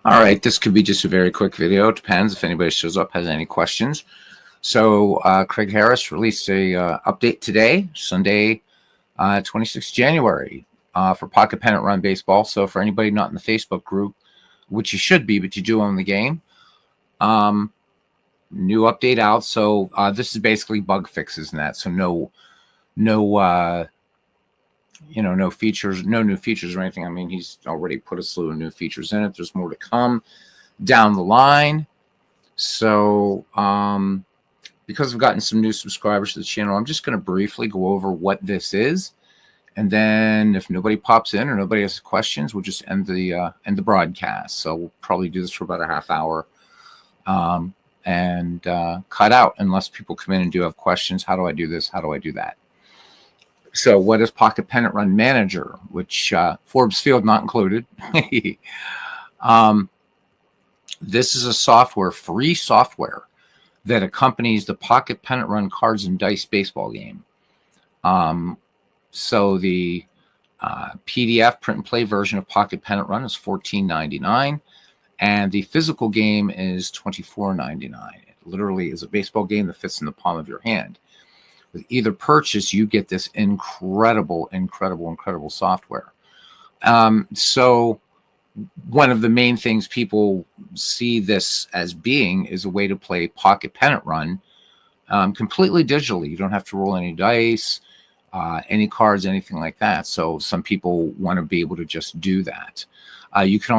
All right, this could be just a very quick video. It depends if anybody shows up, has any questions. So Craig Harris released a update today, Sunday, 26th January, for Pocket Pennant Run Baseball. So for anybody not in the Facebook group, which you should be, but you do own the game, new update out. So this is basically bug fixes and that. So no features, no new features or anything. I mean, he's already put a slew of new features in it. There's more to come down the line. So because I've gotten some new subscribers to the channel, I'm just going to briefly go over what this is. And then if nobody pops in or nobody has questions, we'll just end the broadcast. So we'll probably do this for about a half hour and cut out unless people come in and do have questions. How do I do this? How do I do that? So what is Pocket Pennant Run Manager, which Forbes Field not included? This is a software, free software, that accompanies the Pocket Pennant Run cards and dice baseball game. So the PDF print and play version of Pocket Pennant Run is $14.99, and the physical game is $24.99. It literally is a baseball game that fits in the palm of your hand. With either purchase, you get this incredible software. So one of the main things people see this as being is a way to play Pocket Pennant Run completely digitally. You don't have to roll any dice, any cards, anything like that. So some people want to be able to just do that. You can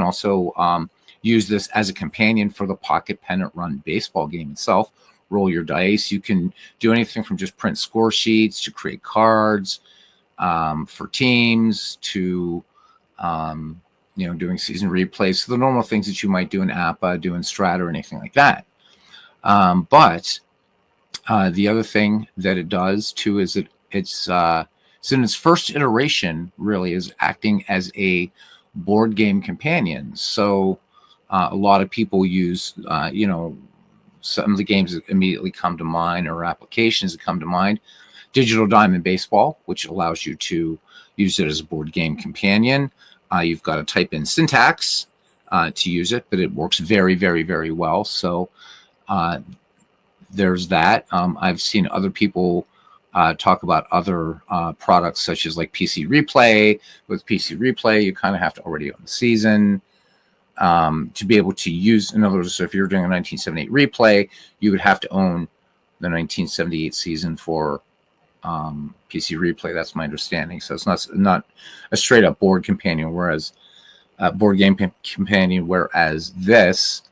also use this as a companion for the Pocket Pennant Run baseball game itself. Roll your dice. You can do anything from just print score sheets to create cards for teams to doing season replays. So the normal things that you might do in APA, do in Strat, or anything like that. But the other thing that it does too is that it's in its first iteration really is acting as a board game companion. So a lot of people use some of the games that immediately come to mind or applications that come to mind. Digital Diamond Baseball, which allows you to use it as a board game companion. You've got to type in syntax to use it, but it works very well. So there's that. I've seen other people talk about other products such as like PC Replay. With PC Replay, you kind of have to already own the season to be able to use. In other words, so if you're doing a 1978 replay, you would have to own the 1978 season for PC Replay. That's my understanding. So it's not a straight up board companion, whereas board game companion, whereas this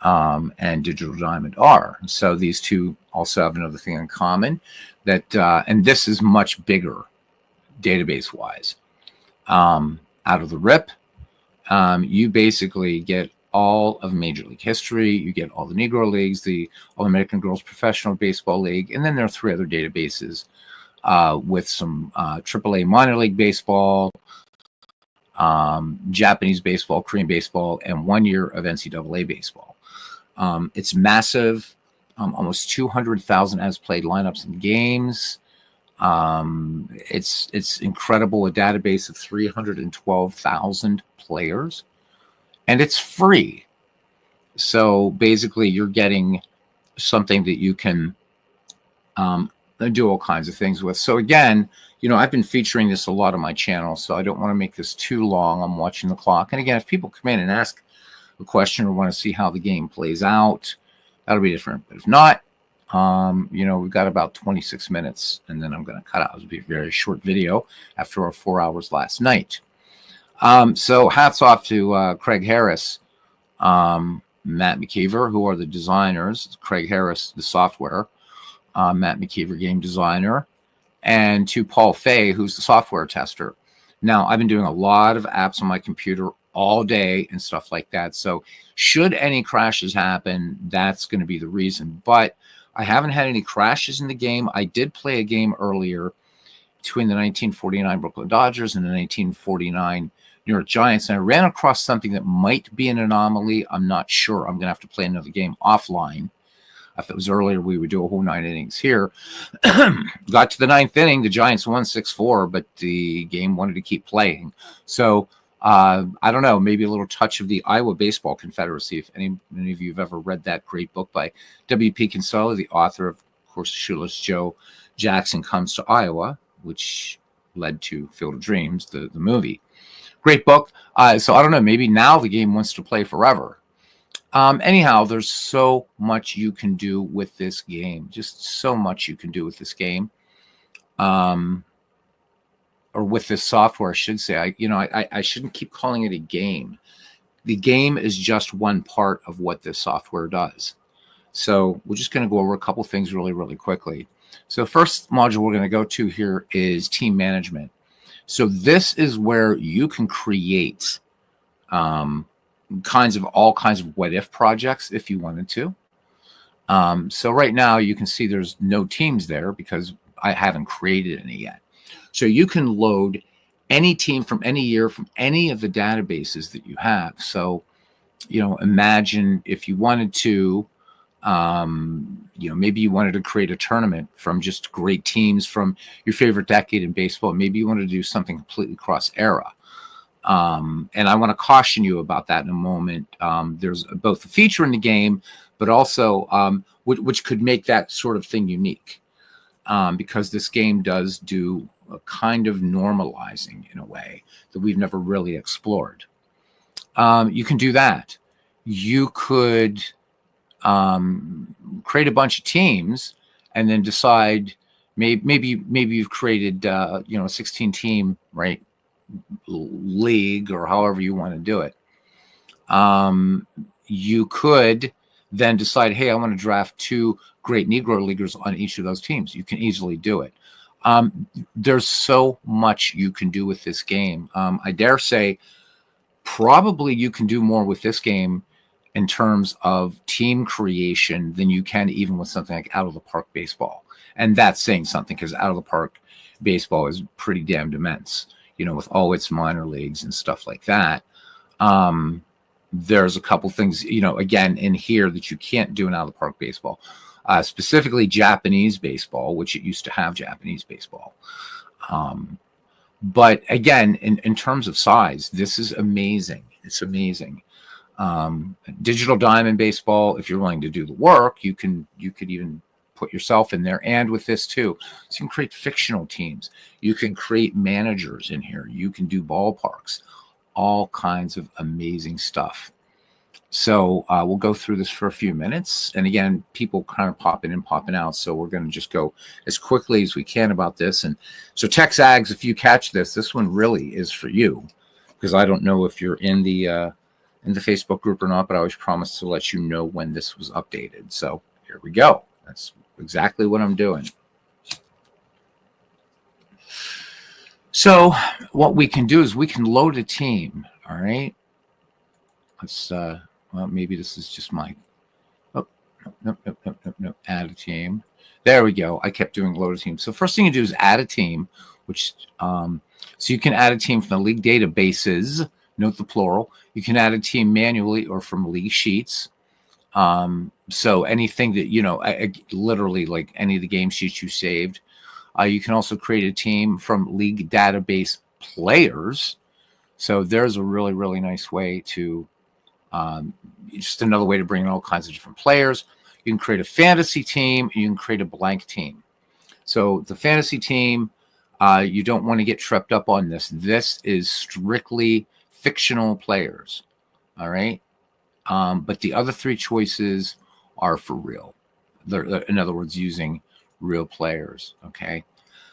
and Digital Diamond are. So these two also have another thing in common, that and this is much bigger database wise. Out of the rip, you basically get all of Major League history. You get all the Negro Leagues, the All-American Girls Professional Baseball League, and then there are 3 other databases with some AAA minor league baseball, Japanese baseball, Korean baseball, and 1 year of NCAA baseball. It's massive, almost 200,000 as-played lineups and games. It's incredible, a database of 312,000 players, and it's free. So basically you're getting something that you can do all kinds of things with. So again, I've been featuring this a lot on my channel, so I don't want to make this too long. I'm watching the clock. And again, if people come in and ask a question or want to see how the game plays out, that'll be different. But if not, we've got about 26 minutes, and then I'm going to cut out. It'll be a very short video after our 4 hours last night. So hats off to Craig Harris, Matt McKeever, who are the designers. Craig Harris, the software, Matt McKeever, game designer, and to Paul Fay, who's the software tester. Now, I've been doing a lot of apps on my computer all day and stuff like that. So should any crashes happen, that's going to be the reason. But I haven't had any crashes in the game. I did play a game earlier between the 1949 Brooklyn Dodgers and the 1949 New York Giants, and I ran across something that might be an anomaly. I'm not sure. I'm going to have to play another game offline. If it was earlier, we would do a whole 9 innings here. Got to the 9th inning. The Giants won 6-4, but the game wanted to keep playing. So I don't know, maybe a little touch of the Iowa Baseball Confederacy. If any of you have ever read that great book by W.P. Kinsella, the author of course, Shoeless Joe Jackson Comes to Iowa, which led to Field of Dreams, the movie. Great book. So I don't know, maybe now the game wants to play forever. Anyhow, there's so much you can do with this game. Just so much you can do with this game. Or with this software, I should say. I shouldn't keep calling it a game. The game is just one part of what this software does. So we're just going to go over a couple things really, really quickly. So first module we're going to go to here is team management. So this is where you can create all kinds of what if projects if you wanted to. So right now you can see there's no teams there because I haven't created any yet. So you can load any team from any year from any of the databases that you have. So, imagine if you wanted to, maybe you wanted to create a tournament from just great teams from your favorite decade in baseball. Maybe you wanted to do something completely cross era. And I want to caution you about that in a moment. There's both a feature in the game, but also which could make that sort of thing unique. Because this game does do a kind of normalizing in a way that we've never really explored. You can do that. You could create a bunch of teams and then decide maybe you've created a 16 team league or however you want to do it. You could then decide, hey, I want to draft 2 great Negro leaguers on each of those teams. You can easily do it. There's so much you can do with this game. I dare say probably you can do more with this game in terms of team creation than you can even with something like Out of the Park Baseball. And that's saying something because Out of the Park Baseball is pretty damned immense, with all its minor leagues and stuff like that. There's a couple things, again, in here that you can't do in Out of the Park Baseball. Specifically Japanese baseball, which it used to have Japanese baseball. But again, in terms of size, this is amazing. It's amazing. Digital Diamond baseball, if you're willing to do the work, you could even put yourself in there. And with this too, so you can create fictional teams. You can create managers in here. You can do ballparks, all kinds of amazing stuff. So we'll go through this for a few minutes. And again, people kind of popping in, popping out. So we're going to just go as quickly as we can about this. And so TexAgs, if you catch this one really is for you, because I don't know if you're in the Facebook group or not, but I always promise to let you know when this was updated. So here we go. That's exactly what I'm doing. So what we can do is we can load a team. All right. Let's, well, maybe this is just my, no, add a team. There we go. I kept doing load a team. So first thing you do is add a team, which, so you can add a team from the league databases, note the plural. You can add a team manually or from league sheets. So anything that, literally like any of the game sheets you saved. You can also create a team from league database players. So there's a really, really nice way to, just another way to bring in all kinds of different players. You can create a fantasy team. You can create a blank team. So the fantasy team, you don't want to get tripped up on this. This is strictly fictional players. All right. But the other 3 choices are for real. They're, in other words, using real players. Okay.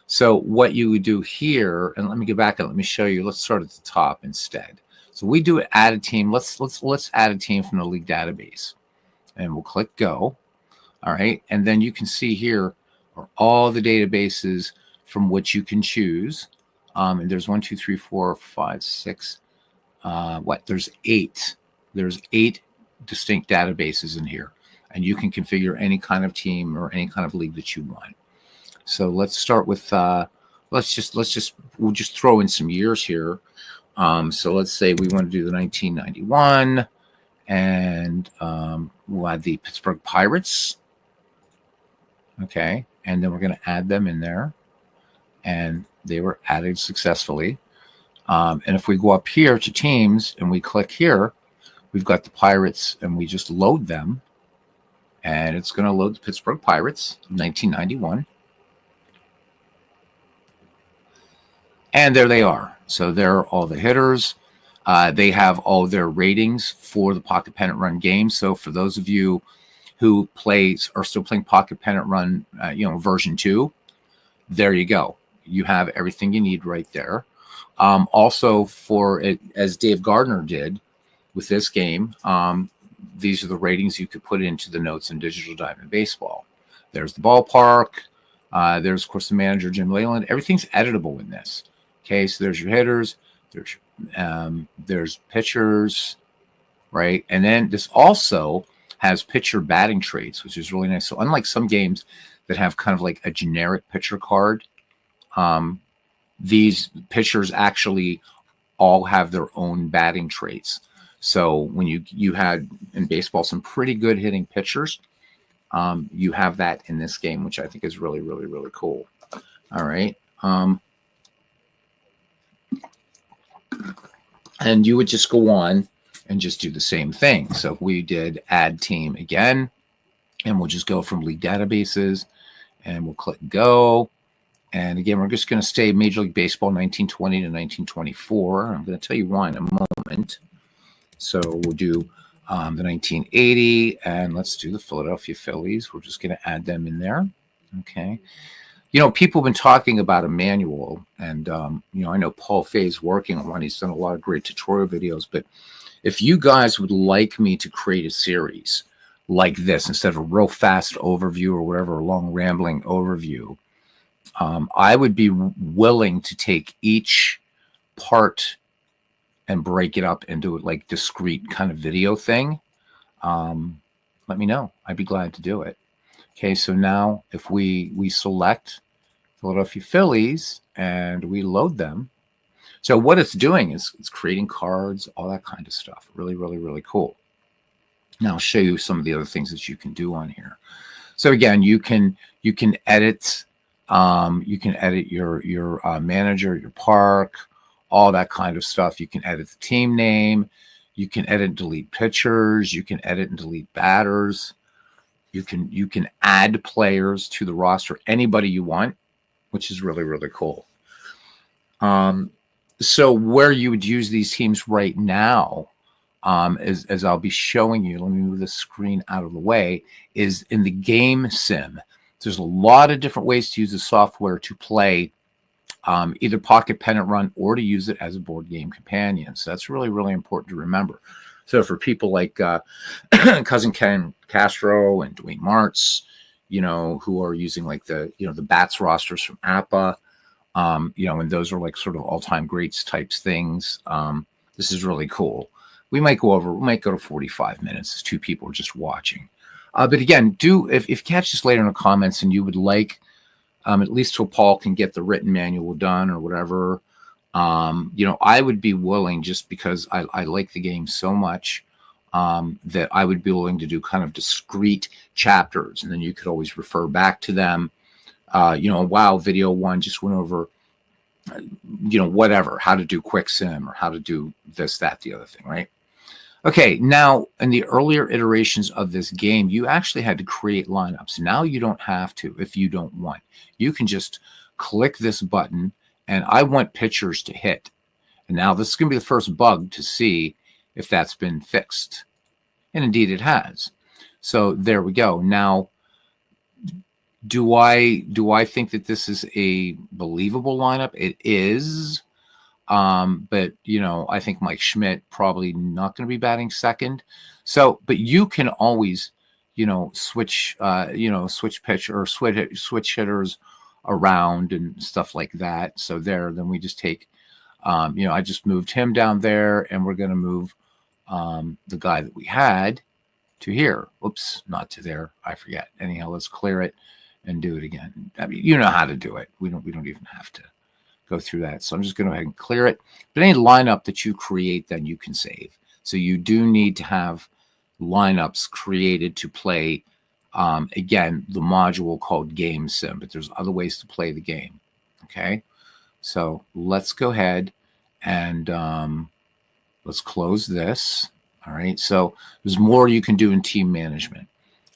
So what you would do here, and let me go back and let me show you. Let's start at the top instead. So we do add a team. Let's add a team from the league database, and we'll click go. All right, and then you can see here are all the databases from which you can choose. And there's 1, 2, 3, 4, 5, 6. There's 8. There's 8 distinct databases in here, and you can configure any kind of team or any kind of league that you want. So let's start with we'll just throw in some years here. So let's say we want to do the 1991, and we'll add the Pittsburgh Pirates. Okay, and then we're going to add them in there, and they were added successfully. And if we go up here to teams and we click here, we've got the Pirates, and we just load them. And it's going to load the Pittsburgh Pirates, 1991. And there they are. So there are all the hitters. They have all their ratings for the Pocket Pennant Run game. So for those of you who are still playing Pocket Pennant Run, version 2, there you go. You have everything you need right there. Also, for it, as Dave Gardner did with this game, these are the ratings you could put into the notes in Digital Diamond Baseball. There's the ballpark. There's, of course, the manager, Jim Leyland. Everything's editable in this. Okay, so there's your hitters. There's pitchers, right? And then this also has pitcher batting traits, which is really nice. So unlike some games that have kind of like a generic pitcher card, these pitchers actually all have their own batting traits. So when you had in baseball some pretty good hitting pitchers, you have that in this game, which I think is really, really, really cool. All right. And you would just go on and just do the same thing. So we did add team again, and we'll just go from league databases, and we'll click go. And again, we're just going to stay Major League Baseball 1920 to 1924. I'm going to tell you why in a moment. So we'll do the 1980, and let's do the Philadelphia Phillies. We're just going to add them in there. Okay. People have been talking about a manual, and, I know Paul Fay's working on one. He's done a lot of great tutorial videos, but if you guys would like me to create a series like this, instead of a real fast overview or whatever, a long rambling overview, I would be willing to take each part and break it up into like discrete kind of video thing. Let me know. I'd be glad to do it. Okay, so now if we select Philadelphia Phillies and we load them, so what it's doing is it's creating cards, all that kind of stuff. Really, really, really cool. Now I'll show you some of the other things that you can do on here. So again, you can edit. You can edit your manager, your park, all that kind of stuff. You can edit the team name. You can edit and delete pitchers. You can edit and delete batters. You can add players to the roster, anybody you want, which is really, really cool. So where you would use these teams right now, as I'll be showing you, let me move the screen out of the way, is in the game sim. There's a lot of different ways to use the software to play either Pocket Pennant Run or to use it as a board game companion. So that's really, really important to remember. So for people like Cousin Ken Castro and Dwayne Martz, who are using like the Bats rosters from APA, and those are like sort of all-time greats types things. This is really cool. We might go to 45 minutes as two people are just watching. But again, if you catch this later in the comments and you would like, at least so Paul can get the written manual done or whatever, I would be willing, just because I like the game so much, that I would be willing to do kind of discrete chapters, and then you could always refer back to them. Wow, video 1 just went over, whatever, how to do quick sim or how to do this, that, the other thing, right? Okay, now in the earlier iterations of this game, you actually had to create lineups. Now you don't have to if you don't want. You can just click this button, and I want pitchers to hit. And now this is going to be the first bug to see if that's been fixed. And indeed it has. So there we go. Now, do I think that this is a believable lineup? It is. But I think Mike Schmidt probably not going to be batting second. So, but you can always, switch pitch or switch hitters around and stuff like that. So then we just take, I just moved him down there, and we're going to move the guy that we had to here. Oops, not to there. I forget. Anyhow, let's clear it and do it again. I mean, you know how to do it. We don't even have to go through that. So I'm just going to go ahead and clear it. But any lineup that you create, then you can save. So you do need to have lineups created to play, again, the module called Game Sim, but there's other ways to play the game. Okay. So let's go ahead And let's close this. All right. So there's more you can do in team management.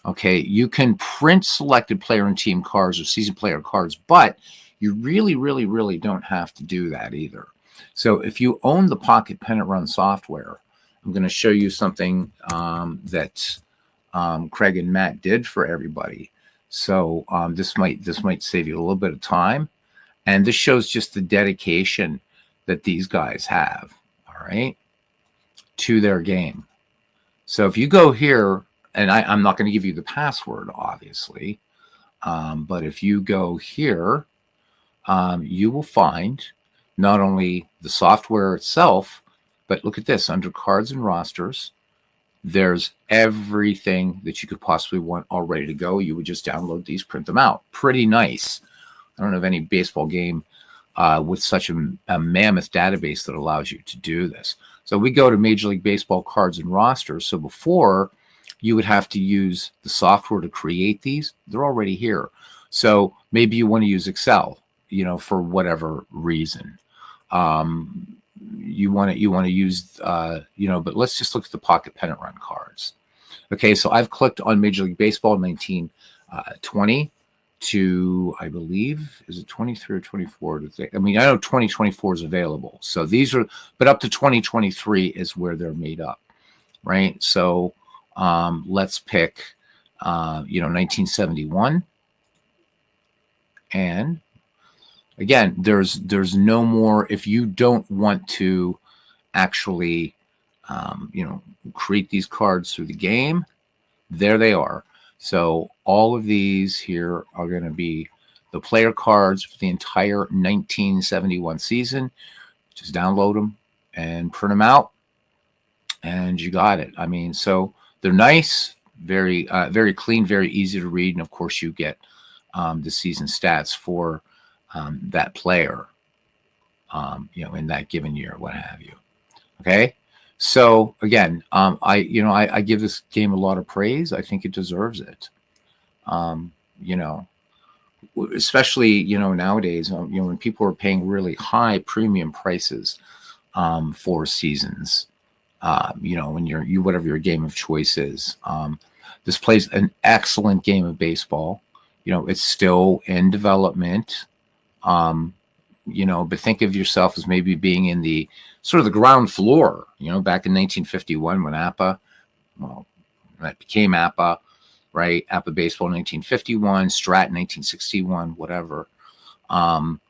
Okay. You can print selected player and team cards or season player cards, but you really, really, really don't have to do that either. So if you own the Pocket Pennant Run software, I'm going to show you something that Craig and Matt did for everybody. So this might save you a little bit of time, and this shows just the dedication that these guys have. All right, to their game. So if you go here, and I'm not going to give you the password, obviously, but if you go here, you will find not only the software itself, but look at this, under cards and rosters, there's everything that you could possibly want all ready to go. You would just download these, print them out. Pretty nice. I don't know of any baseball game with such a mammoth database that allows you to do this. So we go to Major League Baseball cards and rosters. So before, you would have to use the software to create these. They're already here. So maybe you want to use Excel, for whatever reason. You want to use, but let's just look at the Pocket Pennant Run cards. Okay, so I've clicked on Major League Baseball 1920 to, I believe, is it 23 or 24? I know 2024 is available. So these are, but up to 2023 is where they're made up, right? So let's pick, 1971. And again, there's no more, if you don't want to actually, create these cards through the game, there they are. So all of these here are going to be the player cards for the entire 1971 season. Just download them and print them out, and you got it. So they're nice, very, very clean, very easy to read. And of course you get the season stats for that player, in that given year, what have you. Okay. So again, I give this game a lot of praise. I think it deserves it. Especially, nowadays, when people are paying really high premium prices for seasons, when you whatever your game of choice is, this plays an excellent game of baseball. It's still in development. But think of yourself as maybe being in the sort of the ground floor, back in 1951 when that became APA, right? APA Baseball 1951, Strat 1961, whatever. And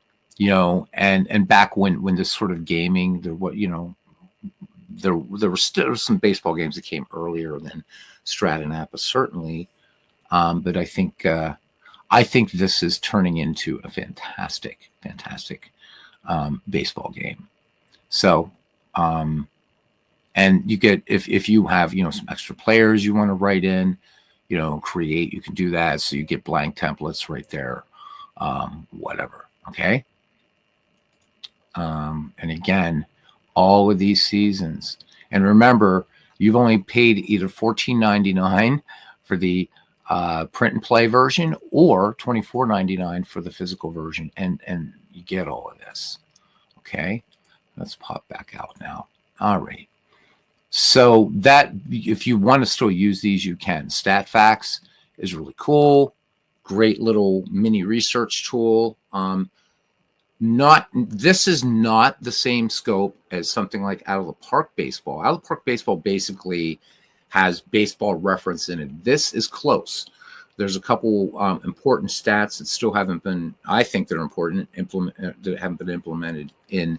back when this sort of gaming, there were still some baseball games that came earlier than Strat and APA, certainly. But I think this is turning into a fantastic baseball game. So, and you get, if you have, some extra players you want to write in, create, you can do that. So you get blank templates right there, whatever. Okay. And again, all of these seasons, and remember, you've only paid either $14.99 for the print and play version or $24.99 for the physical version, and you get all of this. Okay, let's pop back out now. All right, so that if you want to still use these, you can. StatFacts is really cool, great little mini research tool. This is not the same scope as something like Out of the Park Baseball. Out of the Park Baseball basically has baseball reference in it. This is close. There's a couple important stats that still haven't been, I think they're important, that haven't been implemented in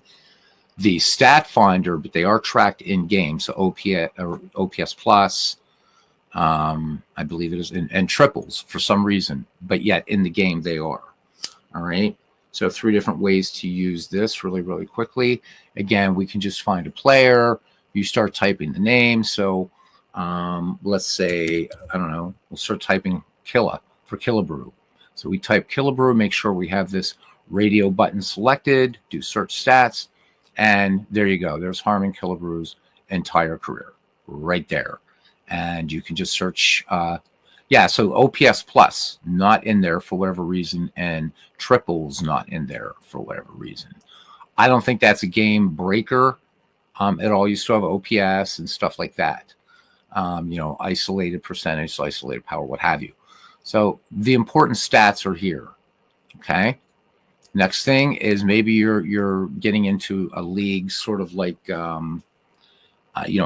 the stat finder, but they are tracked in game. So OPS plus, I believe it is, and triples for some reason, but yet in the game they are. All right. So 3 different ways to use this really, really quickly. Again, we can just find a player. You start typing the name. So let's say, I don't know, we'll start typing Killa for Killebrew. So we type Killebrew, make sure we have this radio button selected, do search stats, and there you go. There's Harmon Killebrew's entire career right there. And you can just search, so OPS plus, not in there for whatever reason, and triples not in there for whatever reason. I don't think that's a game breaker at all. You still have OPS and stuff like that. Isolated percentage, isolated power, what have you. So the important stats are here. Okay. Next thing is maybe you're getting into a league sort of like a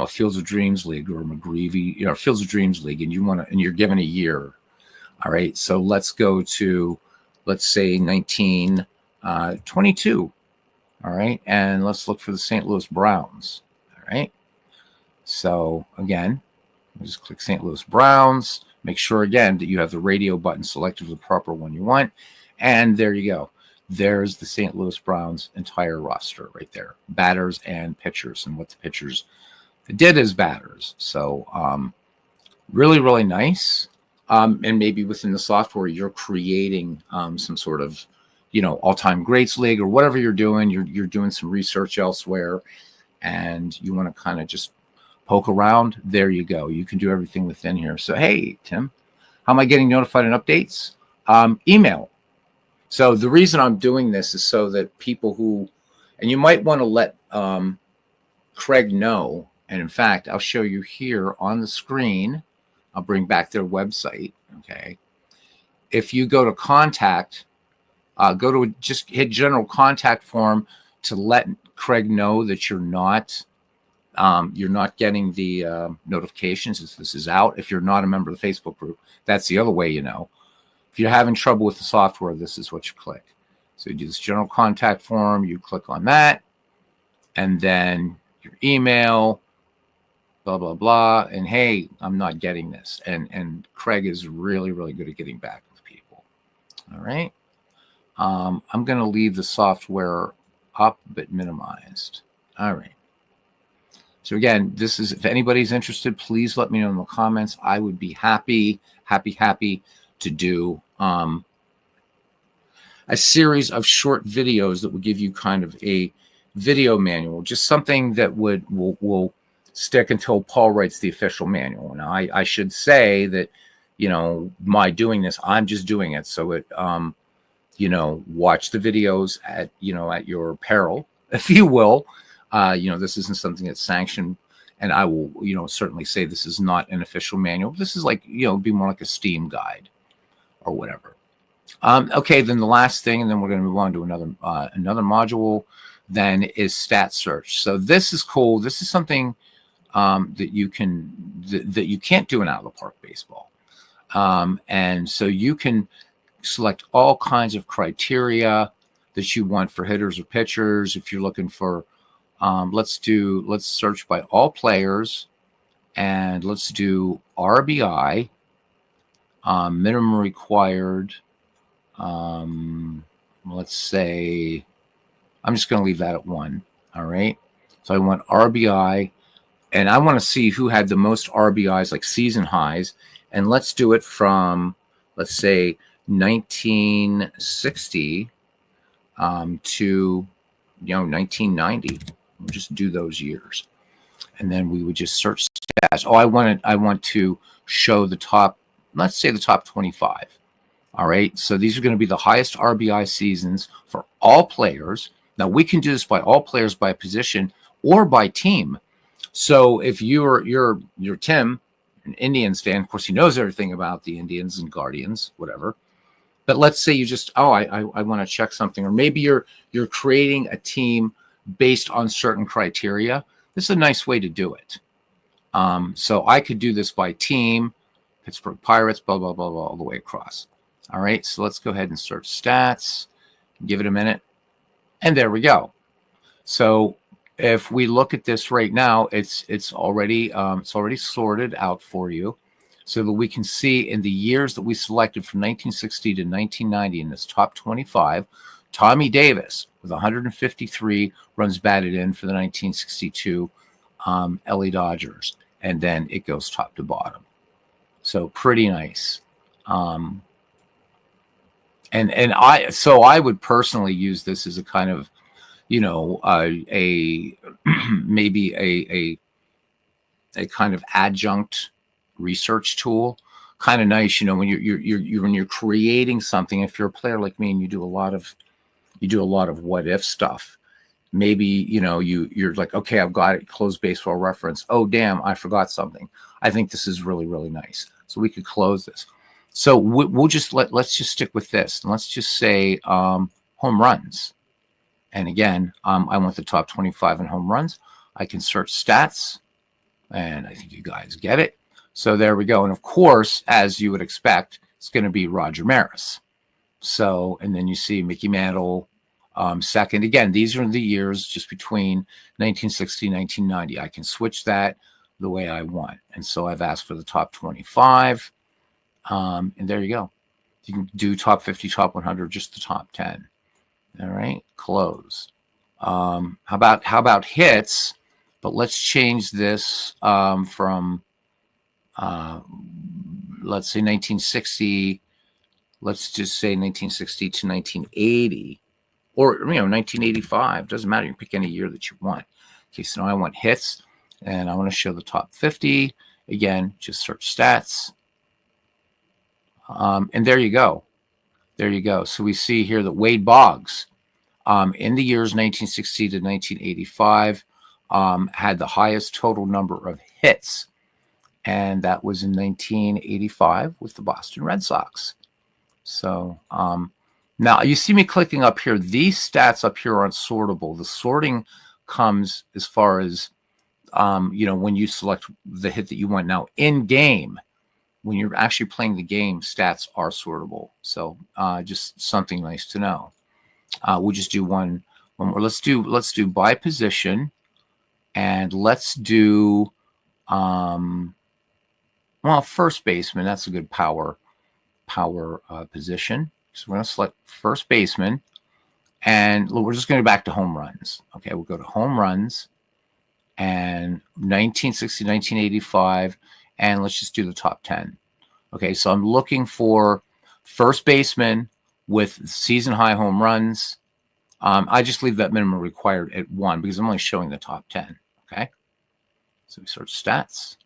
Fields of Dreams league or McGreevy, Fields of Dreams league, and you're given a year. All right. So let's go to, let's say 1922. All right. And let's look for the St. Louis Browns. All right. So again, just click St. Louis Browns. Make sure again that you have the radio button selected for the proper one you want. And there you go. There's the St. Louis Browns entire roster right there. Batters and pitchers, and what the pitchers did as batters. So really, really nice. And maybe within the software, you're creating some sort of, all-time greats league or whatever you're doing. You're doing some research elsewhere, and you want to kind of just poke around. There you go. You can do everything within here. So, hey, Tim, how am I getting notified in updates? Email. So the reason I'm doing this is so that people who, and you might want to let Craig know. And in fact, I'll show you here on the screen. I'll bring back their website. Okay. If you go to contact, just hit general contact form to let Craig know that you're not getting the notifications as this is out. If you're not a member of the Facebook group, that's the other way you know. If you're having trouble with the software, this is what you click. So you do this general contact form, you click on that, and then your email, blah, blah, blah. And hey, I'm not getting this. And Craig is really, really good at getting back with people. All right. I'm going to leave the software up but minimized. All right. So again, this is, if anybody's interested, please let me know in the comments. I would be happy to do a series of short videos that would give you kind of a video manual, just something that will stick until Paul writes the official manual. Now, I should say that, my doing this, I'm just doing it. So it, watch the videos at your peril, if you will. This isn't something that's sanctioned, and I will, certainly say this is not an official manual. This is like, be more like a Steam guide or whatever. Okay, then the last thing, and then we're going to move on to another module, then is stat search. So this is cool. This is something that you can't do in Out of the Park baseball. And so you can select all kinds of criteria that you want for hitters or pitchers. If you're looking for, let's search by all players, and let's do RBI, minimum required. Let's say, I'm just going to leave that at 1. All right. So I want RBI, and I want to see who had the most RBIs, like season highs. And let's do it from, let's say, 1960 to 1990. We'll just do those years, and then we would just search stats. I want to show the top, let's say the top 25. All right, so these are going to be the highest RBI seasons for all players. Now we can do this by all players, by position, or by team. So if you're Tim, an Indians fan, of course he knows everything about the Indians and Guardians, whatever. But let's say you just, I want to check something, or maybe you're creating a team based on certain criteria. This is a nice way to do it. So I could do this by team, Pittsburgh Pirates, blah, blah, blah, blah, all the way across. All right, so let's go ahead and search stats, give it a minute, and there we go. So if we look at this right now, it's already sorted out for you, so that we can see in the years that we selected from 1960 to 1990 in this top 25, Tommy Davis with 153 runs batted in for the 1962 LA Dodgers, and then it goes top to bottom. So pretty nice. And I would personally use this as a kind of, maybe a kind of adjunct research tool. Kind of nice, when you're creating something. If you're a player like me and you do a lot of what if stuff, Maybe, you're like, okay, I've got it, close baseball reference. Oh, damn, I forgot something. I think this is really, really nice. So we could close this. So we'll just let's just stick with this. And let's just say home runs. And again, I want the top 25 in home runs. I can search stats, and I think you guys get it. So there we go. And of course, as you would expect, it's going to be Roger Maris. So, and then you see Mickey Mantle second. Again, these are the years just between 1960 and 1990. I can switch that the way I want. And so I've asked for the top 25. And there you go. You can do top 50, top 100, just the top 10. All right, close. How about hits? But let's change this from let's say 1960. Let's just say 1960 to 1980, or 1985. Doesn't matter. You can pick any year that you want. Okay, so now I want hits, and I want to show the top 50. Again, just search stats, and there you go. There you go. So we see here that Wade Boggs, in the years 1960 to 1985, had the highest total number of hits, and that was in 1985 with the Boston Red Sox. So now you see me clicking up here. These stats up here aren't sortable. The sorting comes as far as when you select the hit that you want. Now in game, when you're actually playing the game, stats are sortable. So just something nice to know. We'll just do one more. Let's do by position, and let's do first baseman. That's a good power position. So we're going to select first baseman, and we're just going to go back to home runs. Okay, we'll go to home runs, and 1960, 1985, and let's just do the top 10. Okay, so I'm looking for first baseman with season high home runs. I just leave that minimum required at 1 because I'm only showing the top 10. Okay, so we search stats.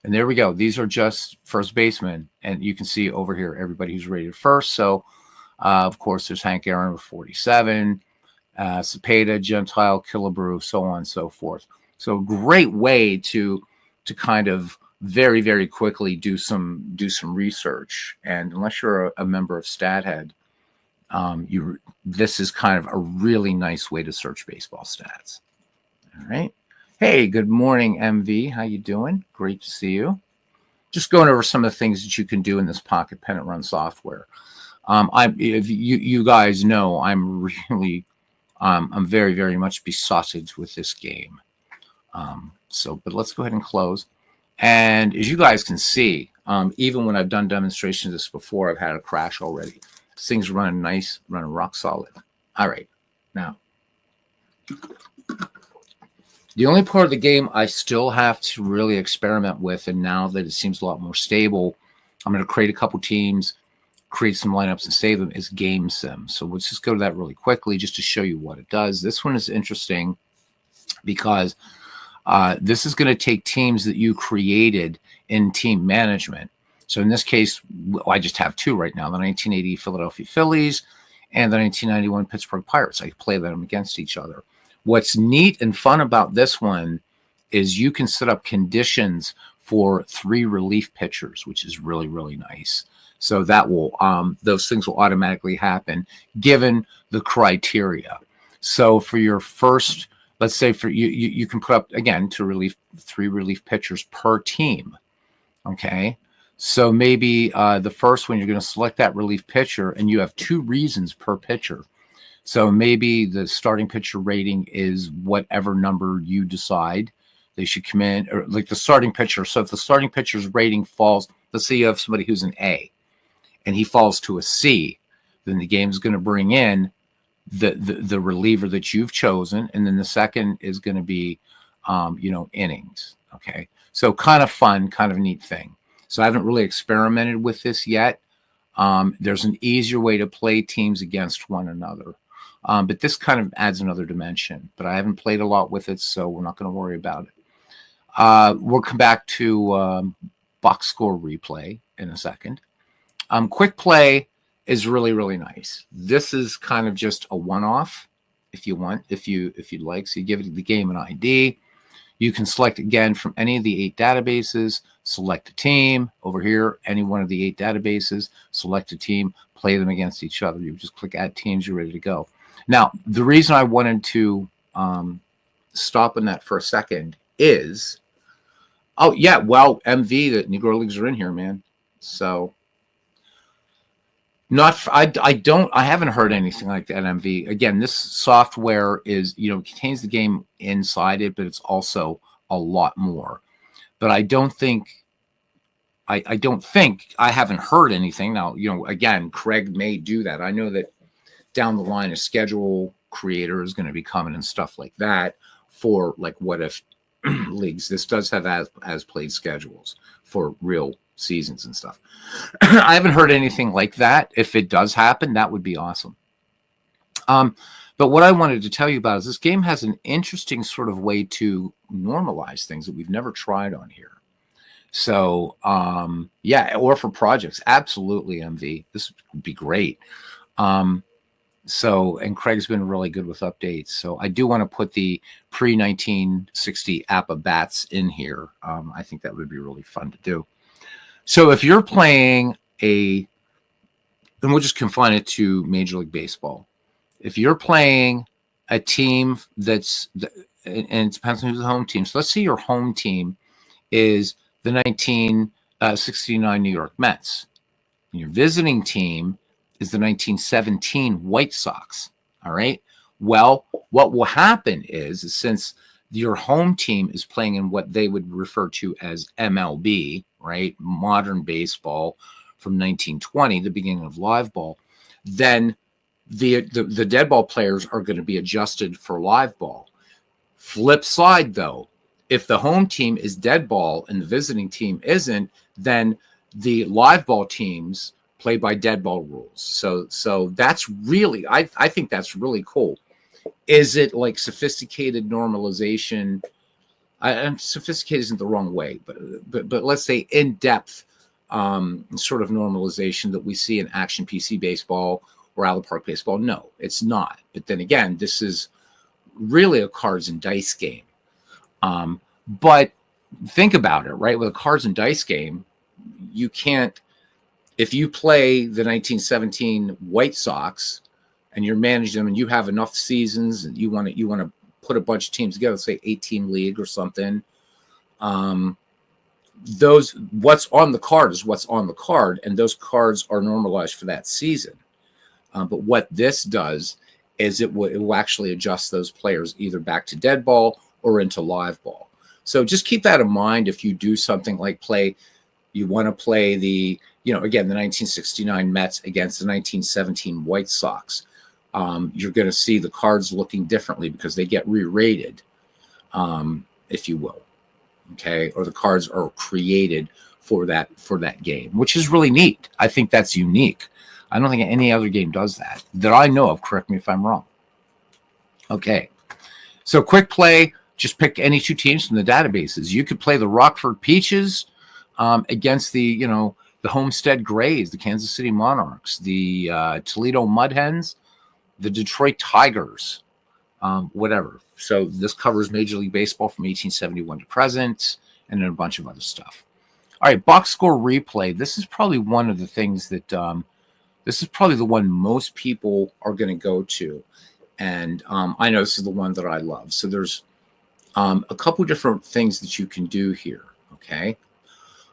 And there we go. These are just first baseman. And you can see over here everybody who's rated first. So, of course, there's Hank Aaron with 47, Cepeda, Gentile, Killebrew, so on and so forth. So great way to kind of very, very quickly do some research. And unless you're a member of StatHead, this is kind of a really nice way to search baseball stats. All right. Hey, good morning, MV. How you doing? Great to see you. Just going over some of the things that you can do in this Pocket Pennant Run software. If you guys know, I'm really, I'm very, very much besotted with this game. But let's go ahead and close. And as you guys can see, even when I've done demonstrations of this before, I've had a crash already. This thing's running nice, running rock solid. All right, now. The only part of the game I still have to really experiment with, and now that it seems a lot more stable, I'm going to create a couple teams, create some lineups, and save them, is Game Sim. So let's just go to that really quickly just to show you what it does. This one is interesting because this is going to take teams that you created in team management. So in this case, I just have two right now, the 1980 Philadelphia Phillies and the 1991 Pittsburgh Pirates. I play them against each other. What's neat and fun about this one is you can set up conditions for 3 relief pitchers, which is really, really nice. So that will, those things will automatically happen given the criteria. So for your first, let's say for you can put up, again, 3 relief pitchers per team. Okay. So maybe the first one, you're going to select that relief pitcher and you have 2 reasons per pitcher. So maybe the starting pitcher rating is whatever number you decide they should come in, or like the starting pitcher. So if the starting pitcher's rating falls, let's say you have somebody who's an A and he falls to a C, then the game's going to bring in the reliever that you've chosen. And then the second is going to be, innings. Okay. So kind of fun, kind of neat thing. So I haven't really experimented with this yet. There's an easier way to play teams against one another. But this kind of adds another dimension. But I haven't played a lot with it, so we're not going to worry about it. We'll come back to box score replay in a second. Quick play is really, really nice. This is kind of just a one-off. if you want, if you'd like. So you give the game an ID. You can select again from any of the 8 databases, select a team over here, any one of the 8 databases, select a team, play them against each other. You just click add teams, you're ready to go. Now, the reason I wanted to stop on that for a second is, oh yeah, well, MV, the Negro Leagues are in here, man. So I haven't heard anything like that. MV, again, this software is, contains the game inside it, but it's also a lot more. But I don't think I haven't heard anything. Now, again, Craig may do that. I know that down the line a schedule creator is going to be coming and stuff like that for like what if leagues. This does have as played schedules for real seasons and stuff. I haven't heard anything like that. If it does happen, that would be awesome. But what I wanted to tell you about is this game has an interesting sort of way to normalize things that we've never tried on here. So yeah, or for projects, absolutely, MV. This would be great. So, and Craig's been really good with updates. So I do want to put the pre-1960 APA bats in here. I think that would be really fun to do. So if you're playing and we'll just confine it to Major League Baseball. If you're playing a team and it depends on who's the home team. So let's say your home team is the 1969 New York Mets. And your visiting team is the 1917 White Sox. All right. Well, what will happen is since your home team is playing in what they would refer to as MLB, right? Modern baseball from 1920, the beginning of live ball, then the dead ball players are going to be adjusted for live ball. Flip side, though, if the home team is dead ball and the visiting team isn't, then the live ball teams play by dead ball rules. So that's really, I think that's really cool. Is it like sophisticated normalization? And sophisticated isn't the wrong way, but let's say in-depth sort of normalization that we see in action PC baseball or Allen Park baseball? No, it's not. But then again, this is really a cards and dice game. But think about it, right? With a cards and dice game, you can't, if you play the 1917 White Sox and you're managing them and you have enough seasons and you want to put a bunch of teams together, say 18 league or something, what's on the card is what's on the card, and those cards are normalized for that season. But what this does is it will actually adjust those players either back to dead ball or into live ball. So just keep that in mind if you do something like you want to play the 1969 Mets against the 1917 White Sox. You're going to see the cards looking differently because they get re-rated, if you will. Okay, or the cards are created for that game, which is really neat. I think that's unique. I don't think any other game does that I know of. Correct me if I'm wrong. Okay, so quick play. Just pick any 2 teams from the databases. You could play the Rockford Peaches against the Homestead Grays, the Kansas City Monarchs, the Toledo Mud Hens, the Detroit Tigers, whatever. So this covers Major League Baseball from 1871 to present, and then a bunch of other stuff. All right, box score replay. This is probably one of the things that this is probably the one most people are going to go to, and I know this is the one that I love. So there's a couple different things that you can do here. Okay,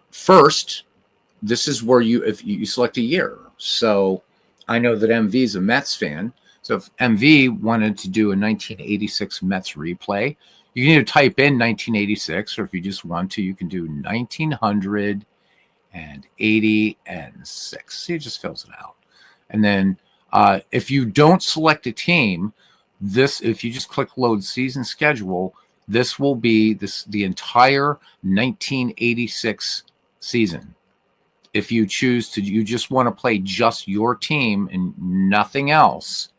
first, this is where if you select a year. So I know that MV is a Mets fan. So if MV wanted to do a 1986 Mets replay, you can either type in 1986, or if you just want to, you can do 1986. See, it just fills it out. And then if you don't select a team, if you just click load season schedule, this will be the entire 1986 season. If you choose you just want to play just your team and nothing else,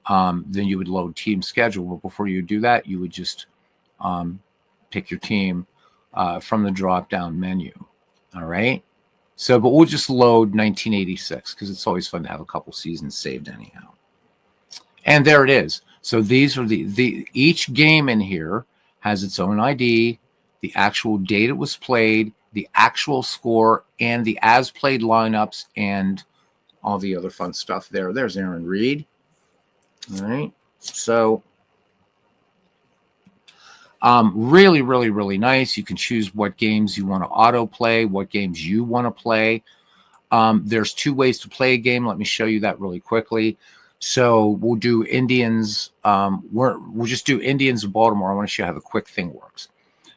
then you would load team schedule. But before you do that, you would just pick your team from the drop-down menu. All right. So, but we'll just load 1986 because it's always fun to have a couple seasons saved anyhow. And there it is. So these are the each game in here has its own ID, the actual date it was played, the actual score, and the as played lineups, and all the other fun stuff there. There's Aaron Reed. All right. So really, really, really nice. You can choose what games you want to autoplay, what games you want to play. There's 2 ways to play a game. Let me show you that really quickly. So we'll do Indians. We'll just do Indians of Baltimore. I want to show you how the quick thing works.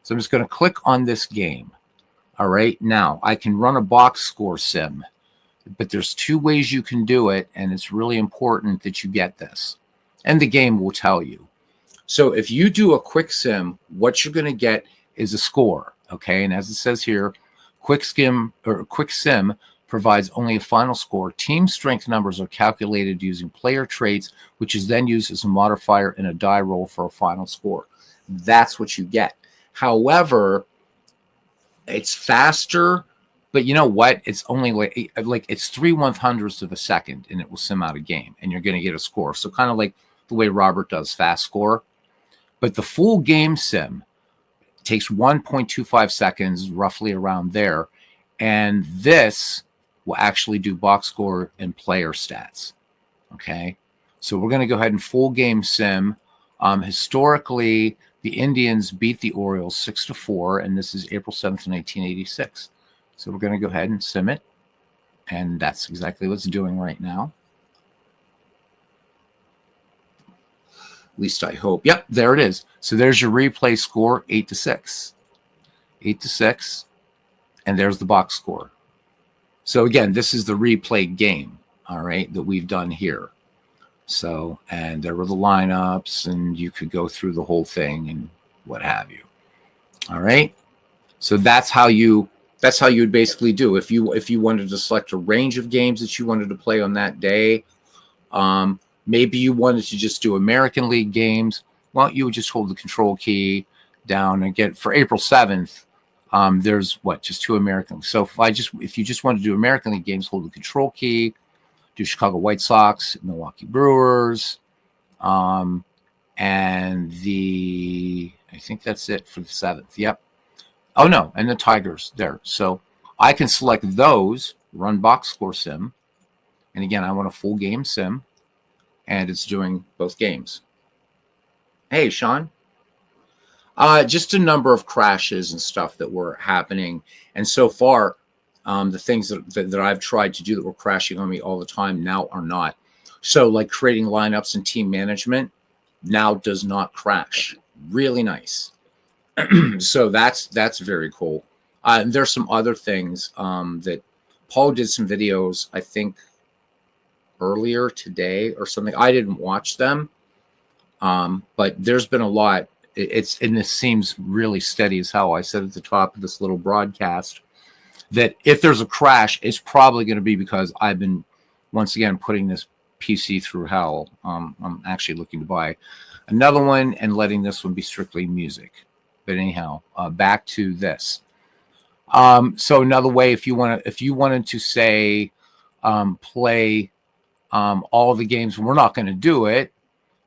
So I'm just going to click on this game. All right. Now I can run a box score sim, but there's 2 ways you can do it, and it's really important that you get this. And the game will tell you. So if you do a quick sim, what you're going to get is a score. Okay. And as it says here, quick sim provides only a final score. Team strength numbers are calculated using player traits, which is then used as a modifier in a die roll for a final score. That's what you get. However, it's faster, but you know what? It's only like it's 3/100ths of a second, and it will sim out a game, and you're going to get a score. So kind of like the way Robert does fast score. But the full game sim takes 1.25 seconds, roughly around there, and this will actually do box score and player stats. Okay, so we're going to go ahead and full game sim. Historically, the Indians beat the Orioles 6-4, and this is April 7th, 1986. So we're going to go ahead and sim it, and that's exactly what it's doing right now. At least I hope. Yep, there it is. So there's your replay score, 8-6. 8-6, and there's the box score. So again, this is the replay game, all right, that we've done here. So, and there were the lineups, and you could go through the whole thing and what have you. All right. So that's how you would basically do if you wanted to select a range of games that you wanted to play on that day. Maybe you wanted to just do American League games. Well, you would just hold the control key down and get for April 7th. There's just 2 American. So if you just want to do American League games, hold the control key. Do Chicago White Sox, Milwaukee Brewers, and I think that's it for the 7th. Yep. Oh no, and the Tigers there. So I can select those, run box score sim, and again I want a full game sim, and it's doing both games. Hey, Sean. Just a number of crashes and stuff that were happening, and so far. The things that I've tried to do that were crashing on me all the time now are not. So like creating lineups and team management now does not crash. Really nice. So that's very cool. There's some other things that Paul did some videos, I think, earlier today or something. I didn't watch them, but there's been a lot. And this seems really steady as hell. I said at the top of this little broadcast that if there's a crash, it's probably going to be because I've been, once again, putting this PC through hell. I'm actually looking to buy another one and letting this one be strictly music. But anyhow, back to this. So another way, if you wanted to say play all the games, we're not going to do it,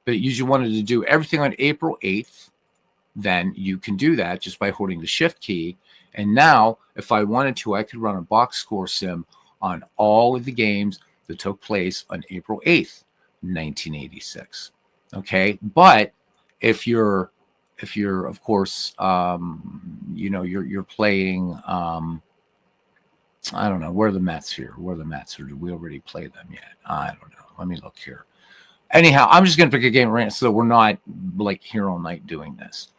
but you wanted to do everything on April 8th, then you can do that just by holding the shift key. And now, if I wanted to, I could run a box score sim on all of the games that took place on April 8th, 1986. Okay, but if you're of course, you're playing. I don't know where the Mets here. Where the Mets, or did we already play them yet? I don't know. Let me look here. Anyhow, I'm just going to pick a game right now, so we're not like here all night doing this.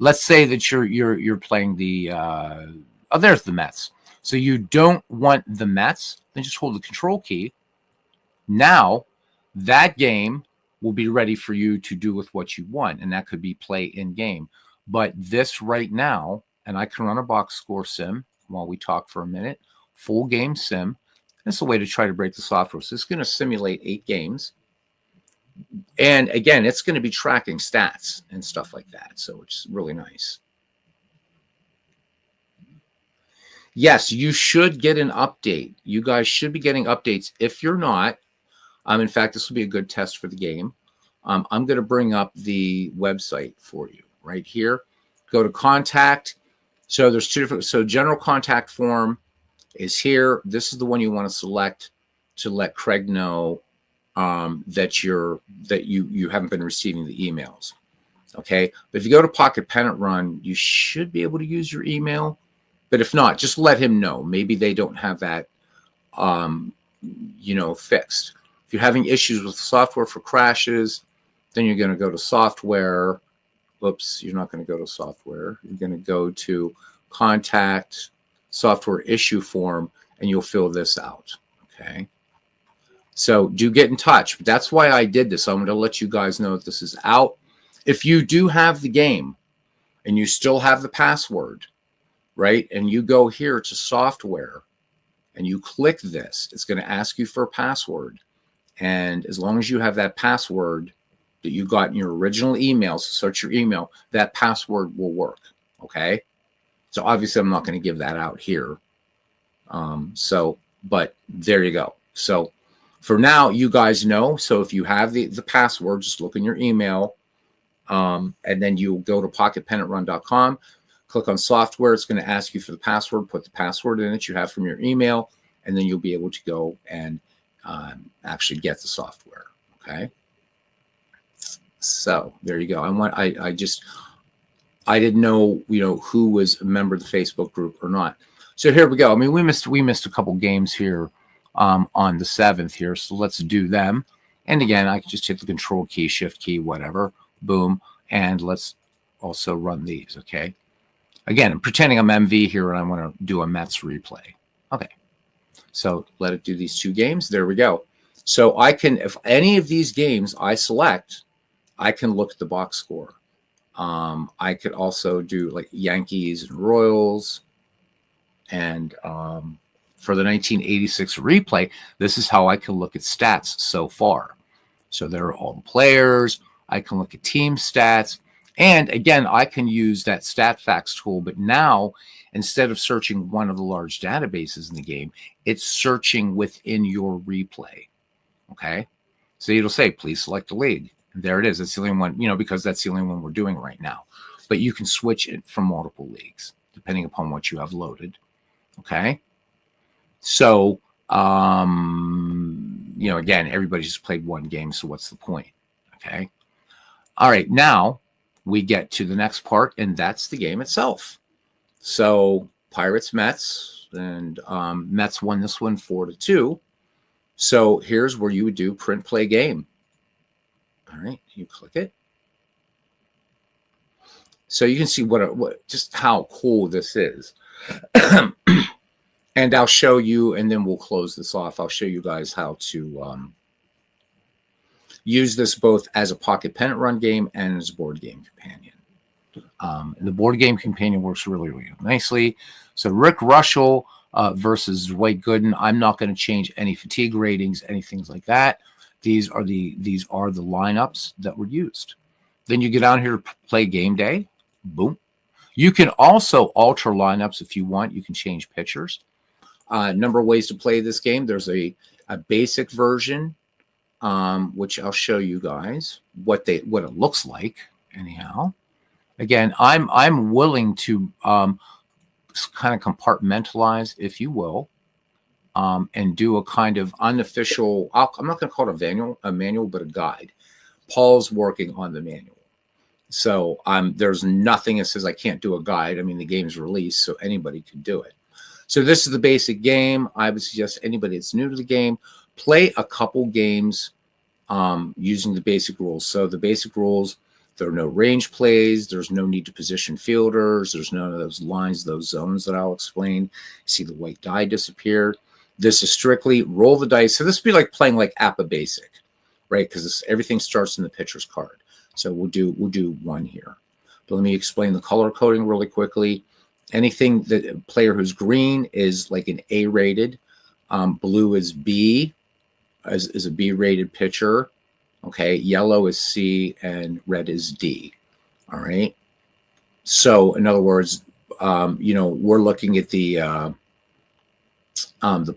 Let's say that you're playing the there's the Mets. So you don't want the Mets, then just hold the control key. Now that game will be ready for you to do with what you want, and that could be play in game. But this right now, and I can run a box score sim while we talk for a minute, full game sim. That's a way to try to break the software. So it's going to simulate 8 games. And again, it's going to be tracking stats and stuff like that. So it's really nice. Yes, you should get an update. You guys should be getting updates. If you're not, in fact, this will be a good test for the game. I'm going to bring up the website for you right here. Go to contact. So there's two different. So general contact form is here. This is the one you want to select to let Craig know that you haven't been receiving the emails. Okay, but if you go to Pocket Pennant Run, you should be able to use your email. But if not, just let him know. Maybe they don't have that, fixed. If you're having issues with software for crashes, then you're going to go to software. Whoops, you're not going to go to software. You're going to go to contact software issue form, and you'll fill this out. Okay. So do get in touch. That's why I did this. I'm going to let you guys know that this is out. If you do have the game and you still have the password, right, and you go here to software and you click this, it's going to ask you for a password. And as long as you have that password that you got in your original email, so search your email, that password will work. Okay. So obviously I'm not going to give that out here. But there you go. So for now, you guys know. So if you have the password, just look in your email. And then you go to pocketpenantrun.com, click on software. It's going to ask you for the password. Put the password in that you have from your email, and then you'll be able to go and actually get the software. Okay. So there you go. I didn't know, who was a member of the Facebook group or not. So here we go. I mean, we missed a couple games here on the 7th here. So let's do them. And again, I can just hit the control key, shift key, whatever. Boom. And let's also run these. Okay. Again, I'm pretending I'm MV here and I want to do a Mets replay. Okay. So let it do these 2 games. There we go. So I can, if any of these games I select, I can look at the box score. I could also do like Yankees and Royals. And for the 1986 replay, this is how I can look at stats so far. So there are all the players. I can look at team stats. And again, I can use that StatFacts tool. But now, instead of searching one of the large databases in the game, it's searching within your replay. Okay. So it'll say, please select a league. And there it is. That's the only one, because that's the only one we're doing right now. But you can switch it from multiple leagues, depending upon what you have loaded. Okay. So, again, everybody's just played one game. So what's the point? Okay. All right. Now we get to the next part, and that's the game itself. So Pirates, Mets, and Mets won this one 4-2. So here's where you would do print play game. All right, you click it. So you can see just how cool this is. And I'll show you, and then we'll close this off. I'll show you guys how to use this both as a Pocket Pennant Run game and as a board game companion. The board game companion works really, really nicely. So Rick Russell versus Dwight Gooden. I'm not going to change any fatigue ratings, anything like that. These are the lineups that were used. Then you get down here to play game day. Boom. You can also alter lineups if you want. You can change pitchers. Number of ways to play this game. There's a basic version, which I'll show you guys what it looks like. Anyhow, again, I'm willing to kind of compartmentalize, if you will. And do a kind of unofficial, I'm not going to call it a manual, but a guide. Paul's working on the manual. So there's nothing that says I can't do a guide. I mean, the game's released, so anybody can do it. So this is the basic game. I would suggest anybody that's new to the game, play a couple games using the basic rules. So the basic rules, there are no range plays. There's no need to position fielders. There's none of those lines, those zones that I'll explain. See the white die disappear. This is strictly roll the dice. So this would be like playing like APA Basic, right? Because everything starts in the pitcher's card. So we'll do one here. But let me explain the color coding really quickly. Anything that a player who's green is like an A rated. Blue is B, is a B rated pitcher. Okay, yellow is C and red is D. All right. So in other words, we're looking at the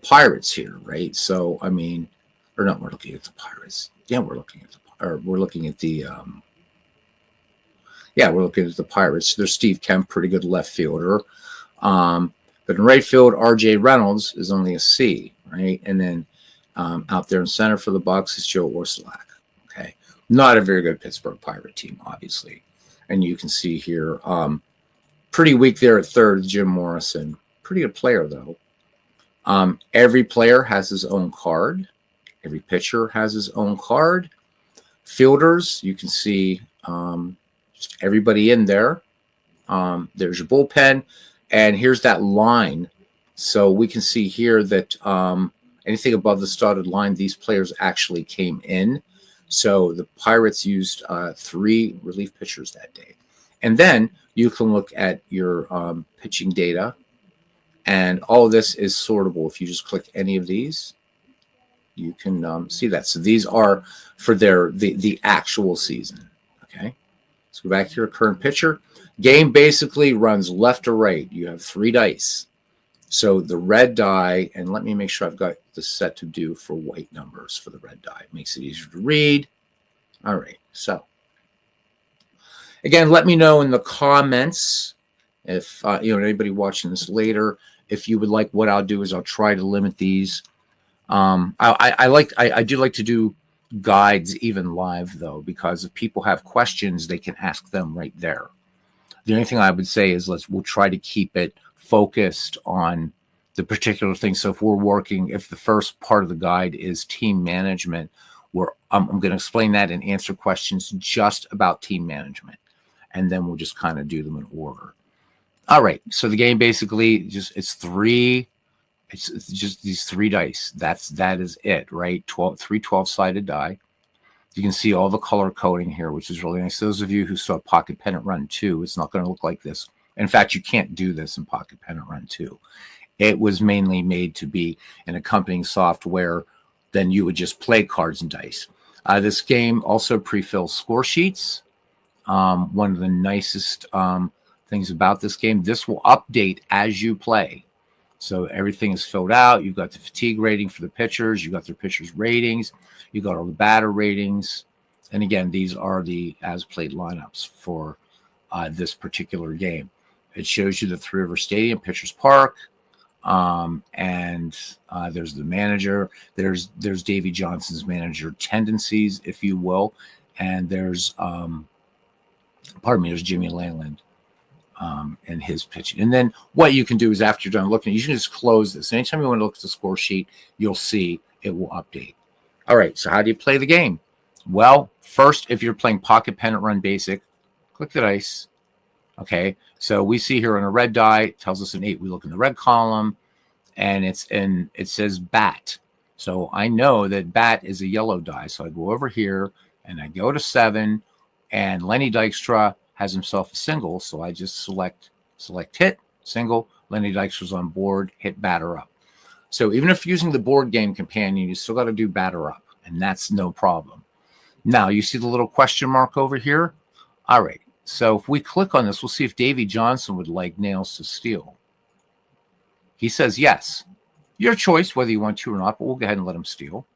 Pirates here, right? So, I mean, or not, we're looking at the Pirates. Yeah, we're looking at the or we're looking at the we're looking at the Pirates. There's Steve Kemp, pretty good left fielder. But in right field, R.J. Reynolds is only a C, right? And then out there in center for the Bucks is Joe Orsulak. Okay, not a very good Pittsburgh Pirate team, obviously. And you can see here, pretty weak there at third, Jim Morrison. Pretty good player, though. Every player has his own card. Every pitcher has his own card. Fielders, you can see just everybody in there. There's your bullpen. And here's that line. So we can see here that anything above the started line, these players actually came in. So the Pirates used 3 relief pitchers that day. And then you can look at your pitching data. And all of this is sortable. If you just click any of these, you can see that. So these are for the actual season. Okay. Let's go back to your current pitcher. Game basically runs left to right. You have 3 dice. So the red die, and let me make sure I've got the set to do for white numbers for the red die. It makes it easier to read. All right. So again, let me know in the comments if anybody watching this later, if you would like. What I'll do is I'll try to limit these. I do like to do guides even live though, because if people have questions, they can ask them right there. The only thing I would say is we'll try to keep it focused on the particular thing. So if the first part of the guide is team management, I'm going to explain that and answer questions just about team management. And then we'll just kind of do them in order. All right. So the game basically it's just these 3 dice. That is it, right? 3 12-sided die. You can see all the color coding here, which is really nice. Those of you who saw Pocket Pennant Run 2, it's not going to look like this. In fact, you can't do this in Pocket Pennant Run 2. It was mainly made to be an accompanying software. Then you would just play cards and dice. This game also pre-fills score sheets. One of the nicest things about this game, this will update as you play. So everything is filled out. You've got the fatigue rating for the pitchers. You've got their pitchers' ratings. You've got all the batter ratings. And again, these are the as-played lineups for this particular game. It shows you the Three River Stadium, Pitchers Park, and there's the manager. There's Davey Johnson's manager tendencies, if you will. And there's Jimmy Leyland. And his pitching. And then what you can do is after you're done looking, you can just close this. Anytime you want to look at the score sheet, you'll see it will update. All right, so how do you play the game? Well, first, if you're playing Pocket Pennant Run Basic, click the dice. Okay, so we see here on a red die, it tells us an 8. We look in the red column, and it says bat. So I know that bat is a yellow die. So I go over here, and I go to 7, and Lenny Dykstra has himself a single, so I just select hit, single. Lenny Dykstra's on board, hit batter up. So even if using the board game companion, you still got to do batter up, and that's no problem. Now, you see the little question mark over here? All right, so if we click on this, we'll see if Davey Johnson would like nails to steal. He says yes. Your choice whether you want to or not, but we'll go ahead and let him steal.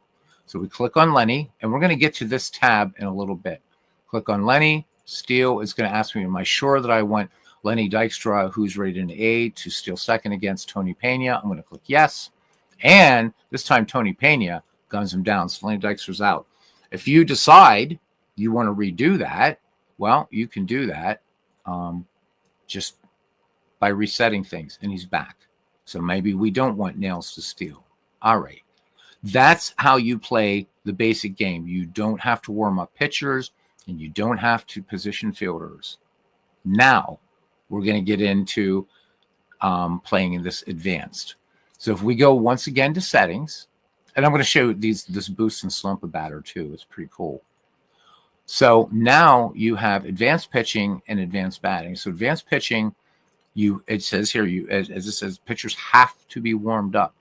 So we click on Lenny, and we're going to get to this tab in a little bit. Click on Lenny. Steal is going to ask me, am I sure that I want Lenny Dykstra, who's rated an A, to steal second against Tony Pena? I'm going to click yes. And this time Tony Pena guns him down. So Lenny Dykstra's out. If you decide you want to redo that, well, you can do that just by resetting things, and he's back. So maybe we don't want nails to steal. All right. That's how you play the basic game. You don't have to warm up pitchers, and you don't have to position fielders. Now, we're going to get into playing in this advanced. So if we go once again to settings, and I'm going to show this boost and slump a batter too. It's pretty cool. So now you have advanced pitching and advanced batting. So advanced pitching, it says here, as it says, pitchers have to be warmed up,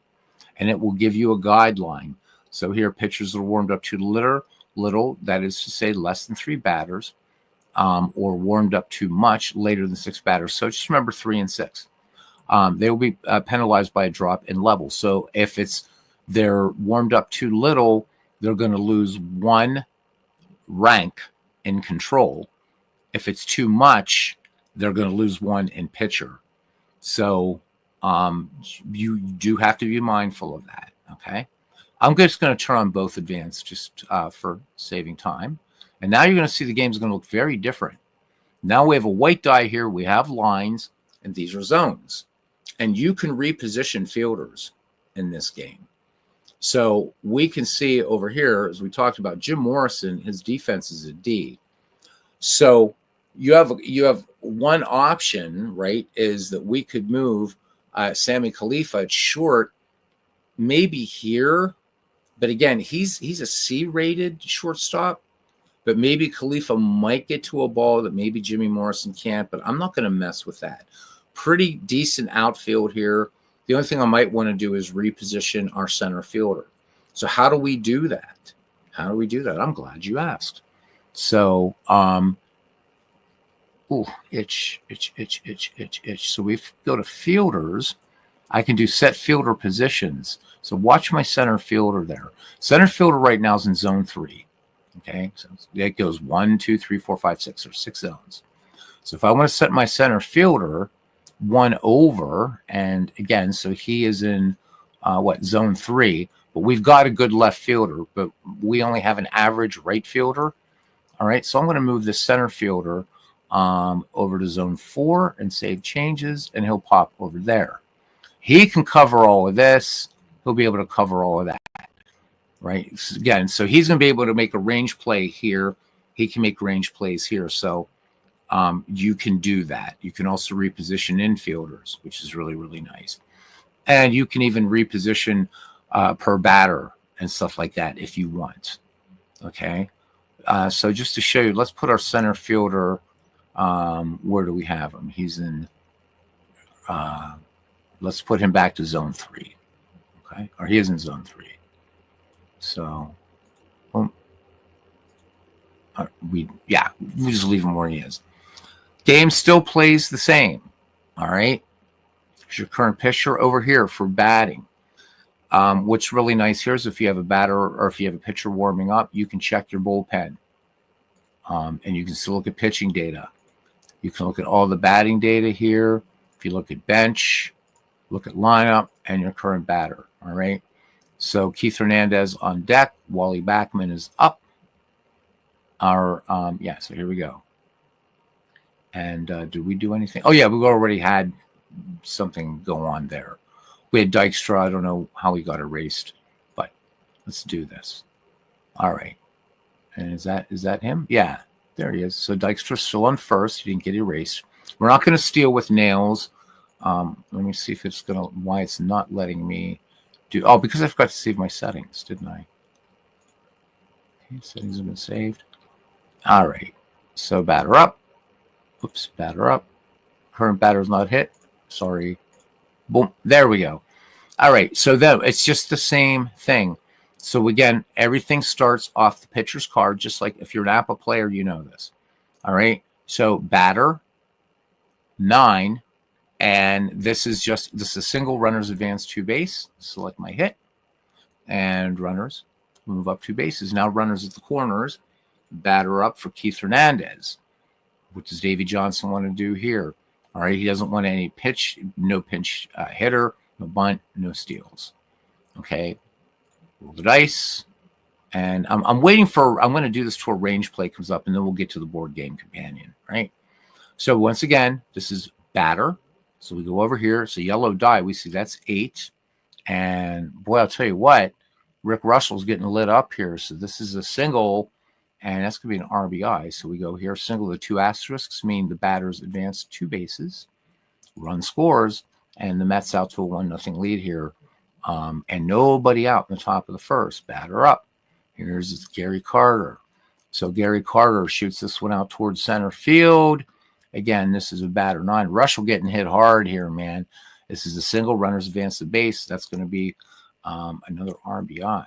and it will give you a guideline. So here, pitchers are warmed up to little, that is to say less than 3 batters, or warmed up too much, later than 6 batters. So just remember 3 and 6. They will be penalized by a drop in level. So if they're warmed up too little, they're going to lose 1 rank in control. If it's too much, they're going to lose one in pitcher. So you do have to be mindful of that. Okay. I'm just going to turn on both advanced just for saving time. And now you're going to see the game's going to look very different. Now we have a white die here. We have lines, and these are zones. And you can reposition fielders in this game. So we can see over here, as we talked about, Jim Morrison, his defense is a D. So you have one option, right, is that we could move Sammy Khalifa at short, maybe here. But again, he's a C-rated shortstop. But maybe Khalifa might get to a ball that maybe Jimmy Morrison can't. But I'm not going to mess with that. Pretty decent outfield here. The only thing I might want to do is reposition our center fielder. So how do we do that? How do we do that? I'm glad you asked. So, itch. So we go to fielders. I can do set fielder positions. So watch my center fielder there. Center fielder right now is in zone 3. Okay, so it goes 1, 2, 3, 4, 5, 6. Or 6 zones. So if I want to set my center fielder 1 over, and again, so he is in zone 3, but we've got a good left fielder, but we only have an average right fielder. All right, so I'm going to move the center fielder over to zone 4 and save changes, and he'll pop over there. He can cover all of this. He'll be able to cover all of that. Right. Again, so he's going to be able to make a range play here. He can make range plays here. So you can do that. You can also reposition infielders, which is really, really nice. And you can even reposition per batter and stuff like that if you want. Okay. So just to show you, let's put our center fielder. Where do we have him? He's in. Let's put him back to zone 3. Okay. Or he is in zone 3. So, we just leave him where he is. Game still plays the same. All right. Here's your current pitcher over here for batting. What's really nice here is if you have a batter or if you have a pitcher warming up, you can check your bullpen. And you can still look at pitching data. You can look at all the batting data here. If you look at bench, look at lineup and your current batter. All right. So Keith Hernandez on deck. Wally Backman is up. So here we go. And did we do anything? Oh, yeah, we already had something go on there. We had Dykstra. I don't know how he got erased, but let's do this. All right. And is that him? Yeah, there he is. So Dykstra's still on first. He didn't get erased. We're not going to steal with nails. Let me see if it's why it's not letting me do. Oh, because I forgot to save my settings, didn't I? Okay, settings have been saved. All right. So batter up. Oops, batter up. Current batter is not hit. Sorry. Boom. There we go. All right. So then it's just the same thing. So again, everything starts off the pitcher's card, just like if you're an Apple player, you know this. All right. So batter 9. And this is a single runners advance 2 base. Select my hit. And runners move up 2 bases. Now runners at the corners. Batter up for Keith Hernandez. What does Davey Johnson want to do here? All right. He doesn't want any pitch, no pinch hitter, no bunt, no steals. Okay. Roll the dice. And I'm waiting for, I'm going to do this till a range play comes up, and then we'll get to the board game companion. Right. So once again, this is batter. So we go over here. So yellow die, we see that's 8. And boy, I'll tell you what, Rick Russell's getting lit up here. So this is a single, and that's going to be an RBI. So we go here, single, the 2 asterisks mean the batters advance 2 bases, run scores, and the Mets out to a 1-0 lead here. And nobody out in the top of the first. Batter up. Here's Gary Carter. So Gary Carter shoots this one out towards center field. Again, this is a batter 9. Russell getting hit hard here, man. This is a single, runners advance the base. That's going to be another RBI.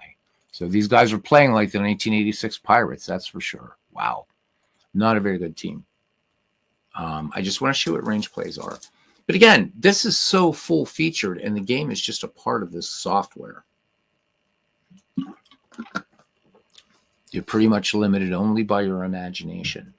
So these guys are playing like the 1986 Pirates, that's for sure. Wow. Not a very good team. I just want to show what range plays are. But again, this is so full featured, and the game is just a part of this software. You're pretty much limited only by your imagination.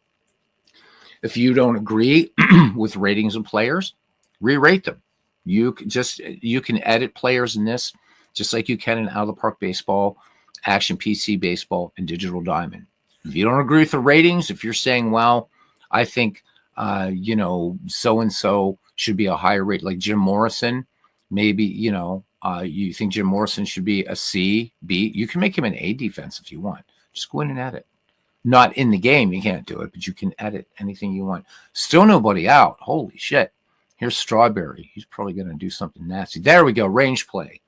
If you don't agree with ratings of players, re-rate them. You can edit players in this just like you can in Out of the Park Baseball, Action PC Baseball, and Digital Diamond. If you don't agree with the ratings, if you're saying, well, I think so and so should be a higher rate, like Jim Morrison, maybe you think Jim Morrison should be a C, B. You can make him an A defense if you want. Just go in and edit. Not in the game, you can't do it, but you can edit anything you want. Still nobody out. Holy shit. Here's Strawberry. He's probably going to do something nasty. There we go. Range play.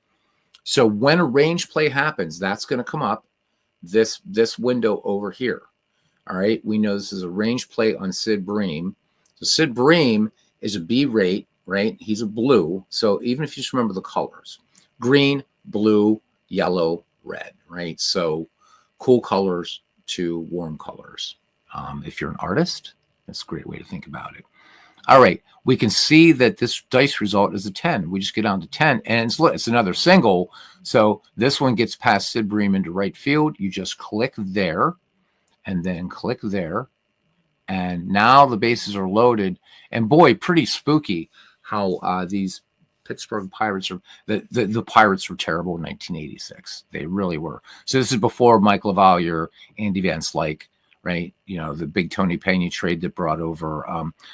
So when a range play happens, that's going to come up this window over here. All right. We know this is a range play on Sid Bream. So Sid Bream is a B rate, right? He's a blue. So even if you just remember the colors, green, blue, yellow, red, right? So cool colors to warm colors. If you're an artist, that's a great way to think about it. All right, we can see that this dice result is a 10. We just get down to 10, and it's another single. So this one gets past Sid Bream into right field. You just click there, and then click there, and now the bases are loaded. And boy, pretty spooky how these Pittsburgh Pirates are. The Pirates were terrible in 1986. They really were. So this is before Mike LaValliere, Andy Van Slyke, right? The big Tony Pena trade that brought over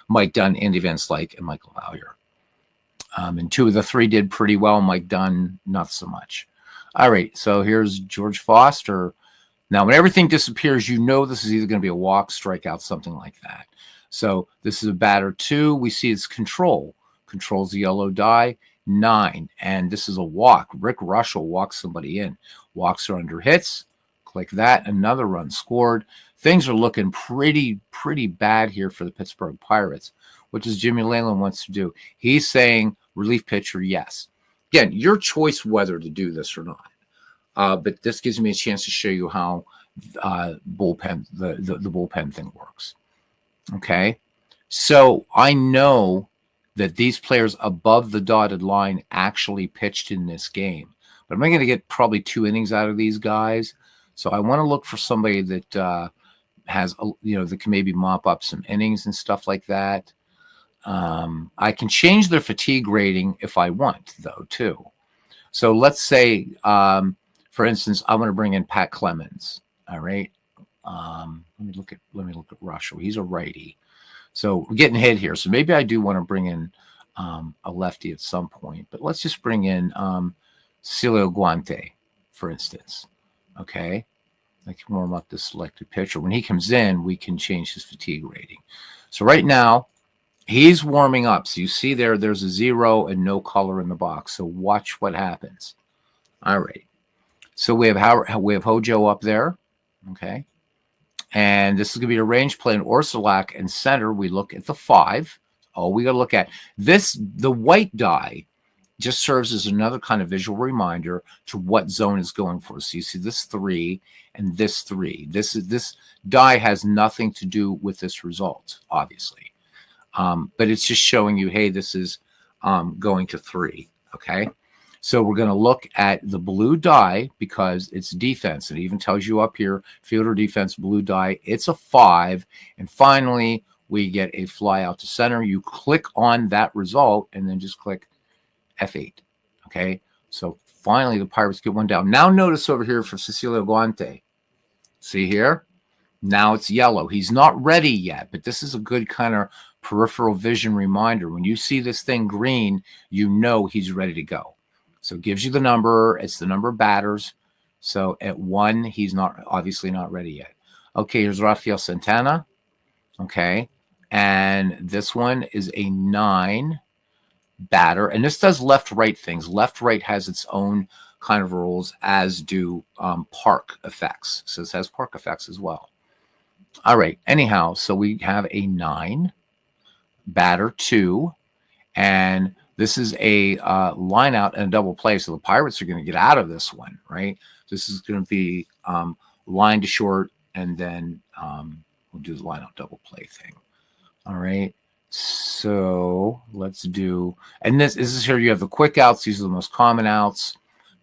Mike Dunn, Andy Van Slyke, and Mike LaValliere. And 2 of the 3 did pretty well. Mike Dunn, not so much. All right, so here's George Foster. Now, when everything disappears, this is either going to be a walk, strikeout, something like that. So this is a batter 2. We see it's control. Controls the yellow die, 9. And this is a walk. Rick Russell walks somebody in. Walks are under hits. Click that. Another run scored. Things are looking pretty bad here for the Pittsburgh Pirates. What does Jimmy Leyland wants to do? He's saying relief pitcher, yes. Again, your choice whether to do this or not. But this gives me a chance to show you how bullpen the bullpen thing works. Okay, so I know that these players above the dotted line actually pitched in this game, but I'm going to get probably 2 innings out of these guys. So I want to look for somebody that has that can maybe mop up some innings and stuff like that. I can change their fatigue rating if I want, though, too. So let's say, for instance, I want to bring in Pat Clemens. All right. Let me look at Russell. He's a righty. So we're getting hit here. So maybe I do want to bring in a lefty at some point. But let's just bring in Celio Guante, for instance. Okay. I can warm up the selected pitcher. When he comes in, we can change his fatigue rating. So right now, he's warming up. So you see there's a 0 and no color in the box. So watch what happens. All right. So we have Hojo up there. Okay. And this is going to be a range play in Orsulak and center. We look at the 5. Oh, we got to look at this. The white die just serves as another kind of visual reminder to what zone is going for. So you see this 3 and this 3. This die has nothing to do with this result, obviously. But it's just showing you, hey, this is going to 3. Okay. So we're going to look at the blue die because it's defense. It even tells you up here, fielder defense, blue die. It's a 5. And finally, we get a fly out to center. You click on that result and then just click F8. Okay. So finally, the Pirates get one down. Now notice over here for Cecilio Guante. See here? Now it's yellow. He's not ready yet, but this is a good kind of peripheral vision reminder. When you see this thing green, you know he's ready to go. So it gives you the number. It's the number of batters. So at 1, he's obviously not ready yet. Okay, here's Rafael Santana. Okay. And this one is a 9 batter. And this does left-right things. Left-right has its own kind of rules, as do park effects. So this has park effects as well. All right. Anyhow, so we have a 9, batter 2, and this is a line out and a double play. So the Pirates are going to get out of this one, right? This is going to be line to short, and then we'll do the line out double play thing. All right. So let's do, and this is here you have the quick outs. These are the most common outs.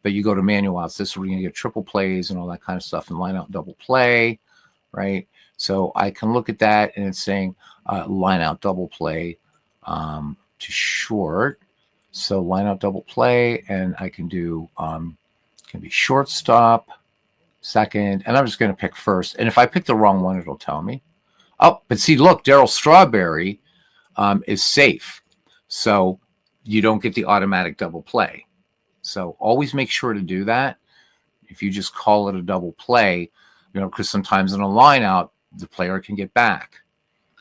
but you go to manual outs. This is where you're going to get triple plays and all that kind of stuff, and line out double play, right? So I can look at that, and it's saying line out double play to short. So line out double play, and I can do can be shortstop, second, and I'm just going to pick first. And if I pick the wrong one, it'll tell me. Oh, but see, look, Darryl Strawberry is safe, so you don't get the automatic double play. So always make sure to do that. If you just call it a double play, because sometimes in a line out, the player can get back.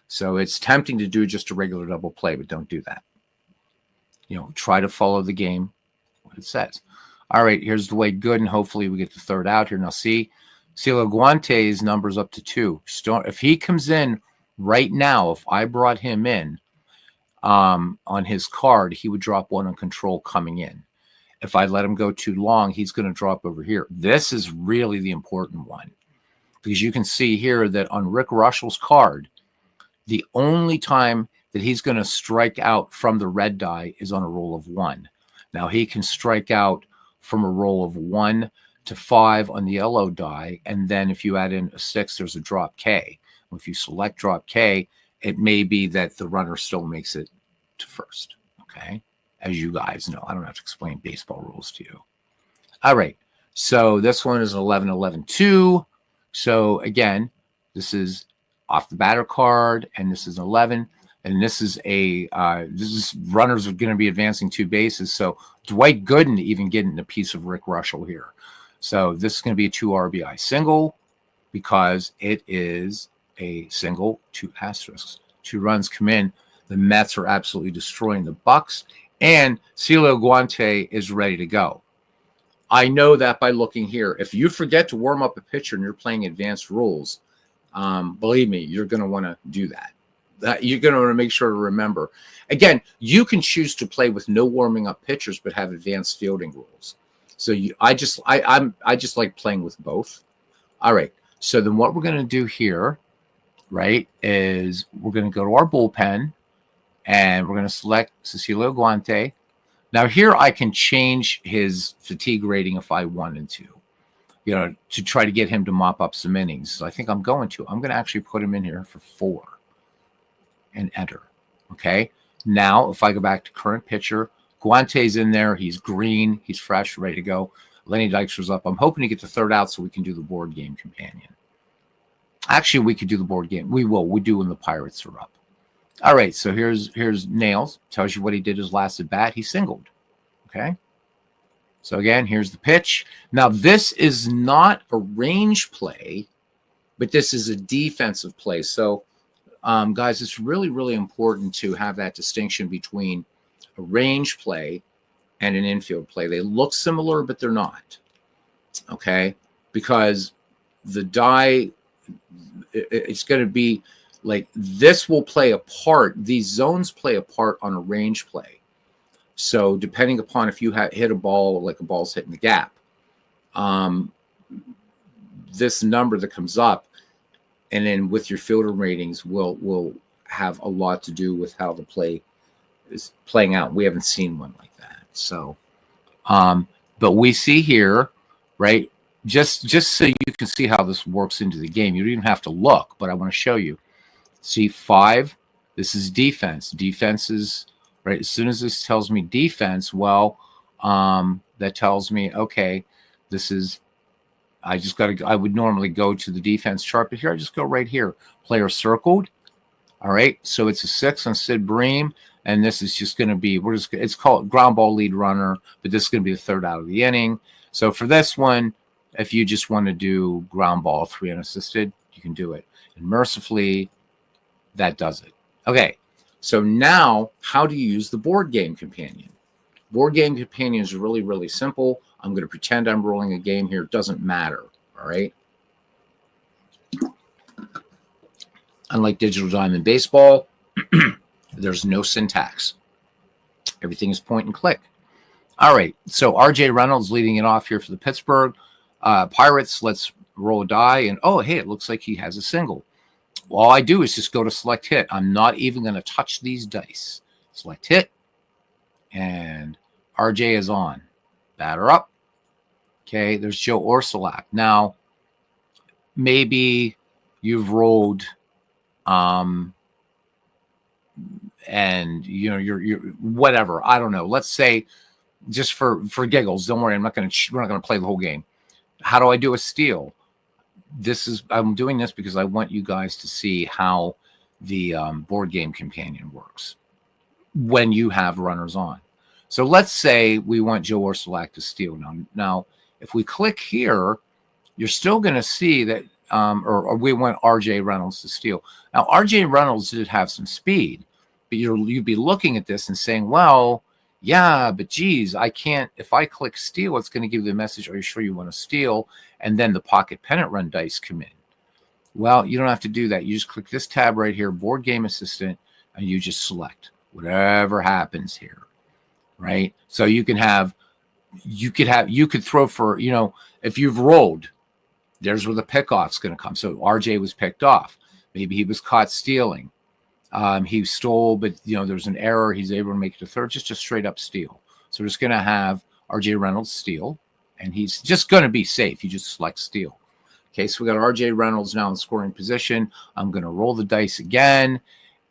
So it's tempting to do just a regular double play, but don't do that. Try to follow the game, what it says. All right, here's Dwight Gooden. Hopefully we get the third out here. Now see, Cielo Guante's number's up to 2. If he comes in right now, if I brought him in on his card, he would drop 1 on control coming in. If I let him go too long, he's going to drop over here. This is really the important one, because you can see here that on Rick Russell's card, the only time that he's going to strike out from the red die is on a roll of 1. Now he can strike out from a roll of 1 to 5 on the yellow die, and then if you add in a 6, there's a drop K. If you select drop K, it may be that the runner still makes it to first. Okay, as you guys know, I don't have to explain baseball rules to you. All right, so this one is 11-11-2. So again, this is off the batter card, and this is 11. And this is runners are going to be advancing 2 bases. So Dwight Gooden even getting a piece of Rick Russell here. So this is going to be a 2 RBI single, because it is a single, 2 asterisks. 2 runs come in. The Mets are absolutely destroying the Bucks, and Cielo Guante is ready to go. I know that by looking here. If you forget to warm up a pitcher and you're playing advanced rules, believe me, you're going to want to do that. You're going to want to make sure to remember. Again, you can choose to play with no warming up pitchers, but have advanced fielding rules. So I just like playing with both. All right. So then what we're going to do here, right, is we're going to go to our bullpen, and we're going to select Cecilio Guante. Now here I can change his fatigue rating if I wanted to, to try to get him to mop up some innings. So I think I'm going to actually put him in here for 4. And enter. Okay. Now, if I go back to current pitcher, Guante's in there. He's green. He's fresh, ready to go. Lenny Dykstra's up. I'm hoping to get the third out so we can do the board game companion. Actually, we could do the board game. We will. We do when the Pirates are up. All right. So here's Nails. Tells you what he did his last at bat. He singled. Okay. So again, here's the pitch. Now, this is not a range play, but this is a defensive play. So, guys, it's really, really important to have that distinction between a range play and an infield play. They look similar, but they're not, okay? Because the die, it's going to be like this will play a part. These zones play a part on a range play. So depending upon if you hit a ball, like a ball's hitting the gap, this number that comes up, and then with your fielder ratings will have a lot to do with how the play is playing out. We haven't seen one like that. So, but we see here, right, just so you can see how this works into the game. You don't even have to look, but I want to show you. See 5, this is defense. Defense is, right, as soon as this tells me defense, well, that tells me, okay, this is, I would normally go to the defense chart, but here I just go right here. Player circled. All right. So it's a 6 on Sid Bream. And this is just going to be, it's called ground ball lead runner, but this is going to be the third out of the inning. So for this one, if you just want to do ground ball 3 unassisted, you can do it. And mercifully, that does it. Okay. So now, how do you use the board game companion? Board game companion is really, really simple. I'm going to pretend I'm rolling a game here. It doesn't matter. All right. Unlike Digital Diamond Baseball, there's no syntax. Everything is point and click. All right. So RJ Reynolds leading it off here for the Pittsburgh Pirates. Let's roll a die. And, oh, hey, it looks like he has a single. All I do is just go to select hit. I'm not even going to touch these dice. Select hit. And RJ is on. Batter up. Okay, there's Joe Orsulak. Now, maybe you've rolled, and you're whatever. I don't know. Let's say, just for giggles, don't worry. We're not going to play the whole game. How do I do a steal? I'm doing this because I want you guys to see how the board game companion works when you have runners on. So let's say we want Joe Orsulak to steal. Now, if we click here, you're still going to see that, or we want RJ Reynolds to steal. Now, RJ Reynolds did have some speed, but you'd be looking at this and saying, well, yeah, but geez, I can't. If I click steal, it's going to give you the message, are you sure you want to steal? And then the pocket pennant run dice come in. Well, you don't have to do that. You just click this tab right here, Board Game Assistant, and you just select whatever happens here, right? So you could throw for, if you've rolled, there's where the pickoff's going to come. So RJ was picked off. Maybe he was caught stealing. He stole, but there's an error. He's able to make it to third, just a straight up steal. So we're just going to have RJ Reynolds steal, and he's just going to be safe. You just select steal. Okay, so we got RJ Reynolds now in scoring position. I'm going to roll the dice again,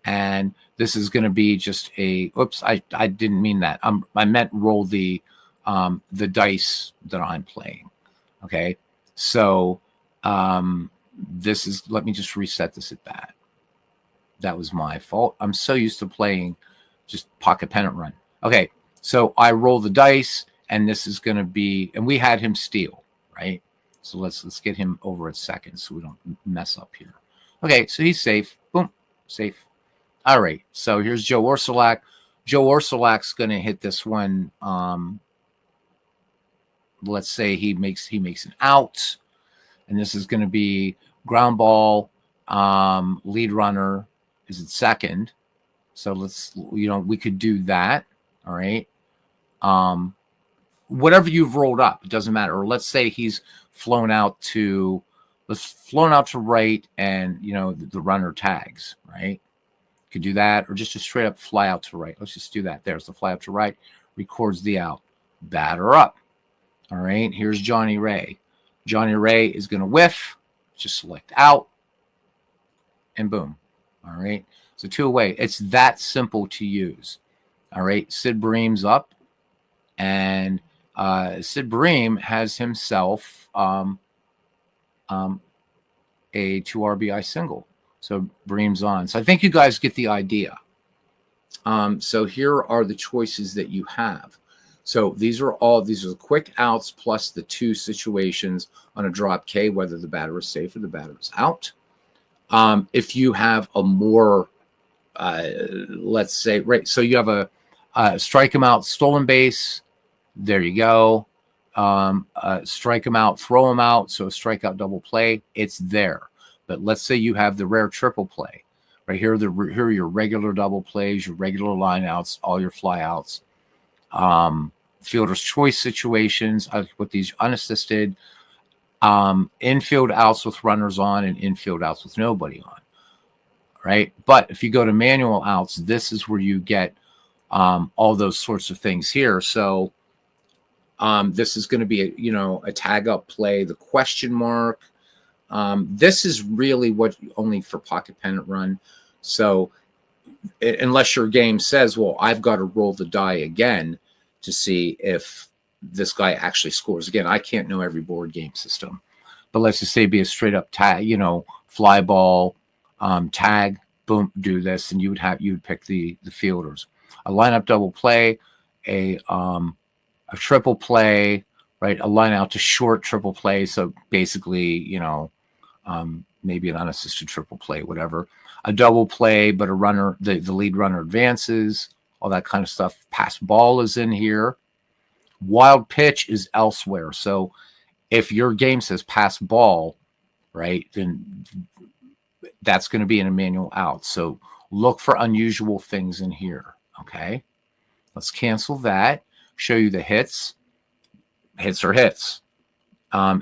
and this is going to be just a. Oops, I didn't mean that. I meant roll the dice that I'm playing. Okay, so this is. Let me just reset this at bat. That was my fault. I'm so used to playing just pocket pennant run. Okay, so I roll the dice, and this is going to be, and we had him steal, right? So let's get him over at second so we don't mess up here. Okay, so he's safe. Boom, safe. All right, so here's Joe Orsulak. Joe Orsulak's going to hit this one. Let's say he makes an out, and this is going to be ground ball. Lead runner is at second, so we could do that. All right. Whatever you've rolled up, it doesn't matter. Or let's say he's flown out to right, and the runner tags, right? Could do that, or just a straight up fly out to right. Let's just do that. There's the fly out to right, records the out. Batter up. All right. Here's Johnny Ray. Johnny Ray is going to whiff. Just select out, and boom. All right. So 2 away. It's that simple to use. All right. Sid Bream's up, and Sid Bream has himself a 2 RBI single. So Bream's on. So I think you guys get the idea. So here are the choices that you have. So these are the quick outs plus the 2 situations on a drop K, whether the batter is safe or the batter is out. If you have a more, let's say, right, so you have a strike him out, stolen base. There you go. Strike him out, throw him out. So strikeout, double play. It's there. But let's say you have the rare triple play. Right here, here are your regular double plays, your regular line outs, all your fly outs. Fielder's choice situations with these unassisted, infield outs with runners on, and infield outs with nobody on. Right. But if you go to manual outs, this is where you get all those sorts of things here. So this is going to be a tag up play, the question mark. This is really what only for pocket pennant run. So unless your game says, well, I've got to roll the die again to see if this guy actually scores. Again, I can't know every board game system, but let's just say be a straight up tag, fly ball, tag, boom, do this, and you'd pick the fielders. A lineup double play, a triple play, right? A line out to short triple play. So basically, maybe an unassisted triple play, whatever. A double play, but a runner, the lead runner advances, all that kind of stuff. Pass ball is in here. Wild pitch is elsewhere. So if your game says pass ball, right, then that's going to be in a manual out. So look for unusual things in here. Okay. Let's cancel that. Show you the hits. Hits are hits,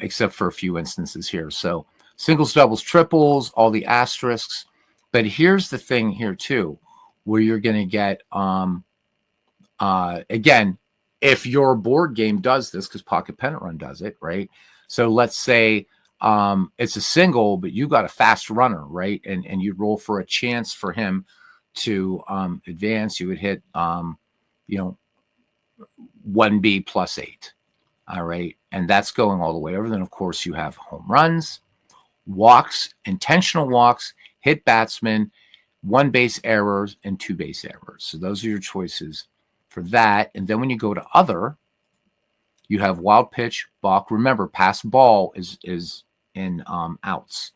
except for a few instances here. So singles, doubles, triples, all the asterisks. But here's the thing here too, where you're going to get, again, if your board game does this, because Pocket Pennant Run does it, right? So let's say it's a single, but you got a fast runner, right? And you roll for a chance for him to advance. You would hit, 1B plus 8. All right. And that's going all the way over. Then, of course, you have home runs, walks, intentional walks, hit batsmen, 1 base errors, and 2 base errors. So those are your choices for that. And then when you go to other, you have wild pitch, balk. Remember, pass ball is in outs,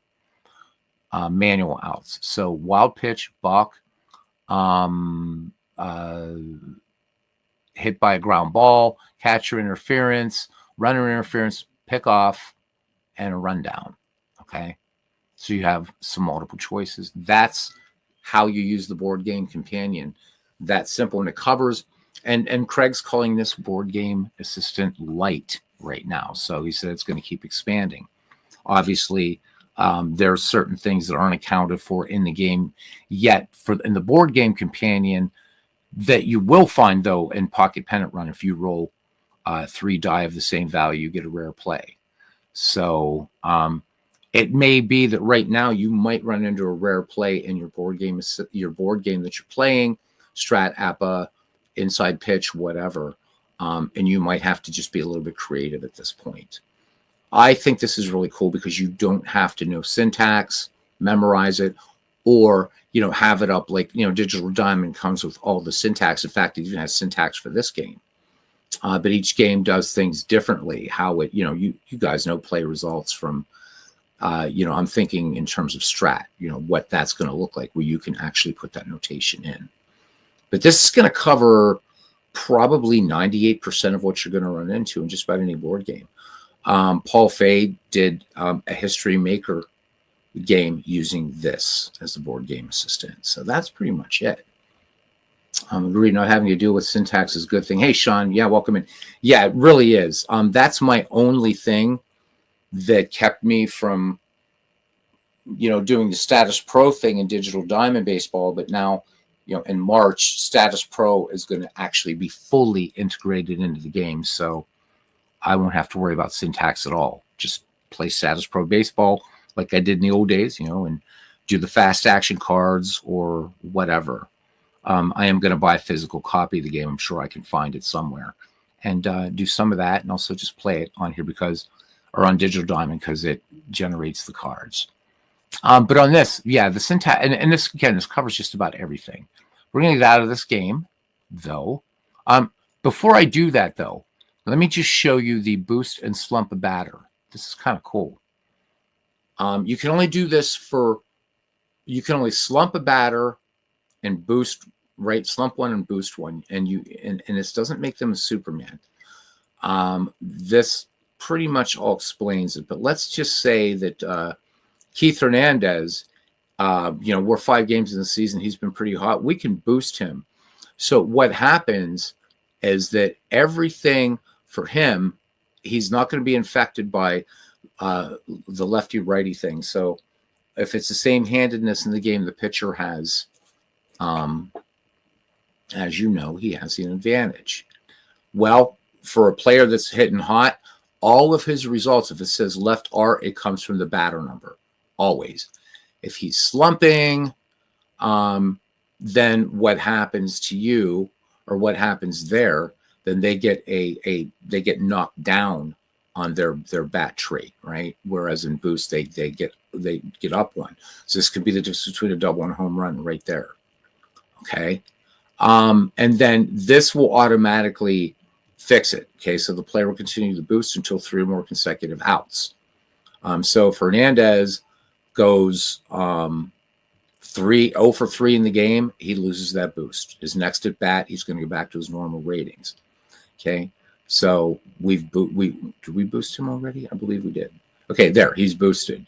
manual outs. So wild pitch, balk, hit by a ground ball, catcher interference, runner interference, pick off, and a rundown. Okay. So you have some multiple choices. That's how you use the board game companion. That's simple. And it covers, and Craig's calling this board game assistant light right now. So he said it's going to keep expanding. Obviously, there are certain things that aren't accounted for in the game yet in the board game companion that you will find, though, in Pocket Pennant Run. If you roll 3 die of the same value, you get a rare play. So it may be that right now you might run into a rare play in your board game that you're playing, Strat, Appa, Inside Pitch, whatever, and you might have to just be a little bit creative at this point. I think this is really cool because you don't have to know syntax, memorize it, or have it up like Digital Diamond comes with all the syntax. In fact, it even has syntax for this game. But each game does things differently. How it, you guys know play results from, I'm thinking in terms of Strat, what that's going to look like, where you can actually put that notation in. But this is going to cover probably 98% of what you're going to run into in just about any board game. Paul Fay did a History Maker game using this as the board game assistant. So that's pretty much it. Agree, not having to deal with syntax is a good thing. Hey, Sean, yeah, welcome in. Yeah, it really is. That's my only thing that kept me from, doing the Status Pro thing in Digital Diamond Baseball. But now, in March, Status Pro is going to actually be fully integrated into the game. So I won't have to worry about syntax at all. Just play Status Pro Baseball like I did in the old days, and do the fast action cards or whatever. I am going to buy a physical copy of the game. I'm sure I can find it somewhere and do some of that, and also just play it on here or on Digital Diamond because it generates the cards. But on this, yeah, the syntax, and this, again, this covers just about everything. We're going to get out of this game, though. Before I do that, though, let me just show you the boost and slump a batter. This is kind of cool. You can only do this you can only slump a batter and boost, right? Slump one and boost one. And this doesn't make them a Superman. This pretty much all explains it. But let's just say that Keith Hernandez, we're 5 games in the season. He's been pretty hot. We can boost him. So what happens is that everything for him, he's not going to be infected by the lefty righty thing. So if it's the same handedness in the game the pitcher has, as you know, he has an advantage. Well, for a player that's hitting hot, all of his results, if it says left R, it comes from the batter number, always. If he's slumping, then what happens to you, or what happens there, then they get they get knocked down on their bat trait, right? Whereas in boost, they get up one. So this could be the difference between a double and a home run right there. Okay. And then this will automatically fix it. Okay. So the player will continue to boost until 3 more consecutive outs. So if Hernandez goes 0 for 3 in the game, he loses that boost. His next at bat, he's going to go back to his normal ratings. Okay. So did we boost him already? I believe we did. Okay, there, he's boosted.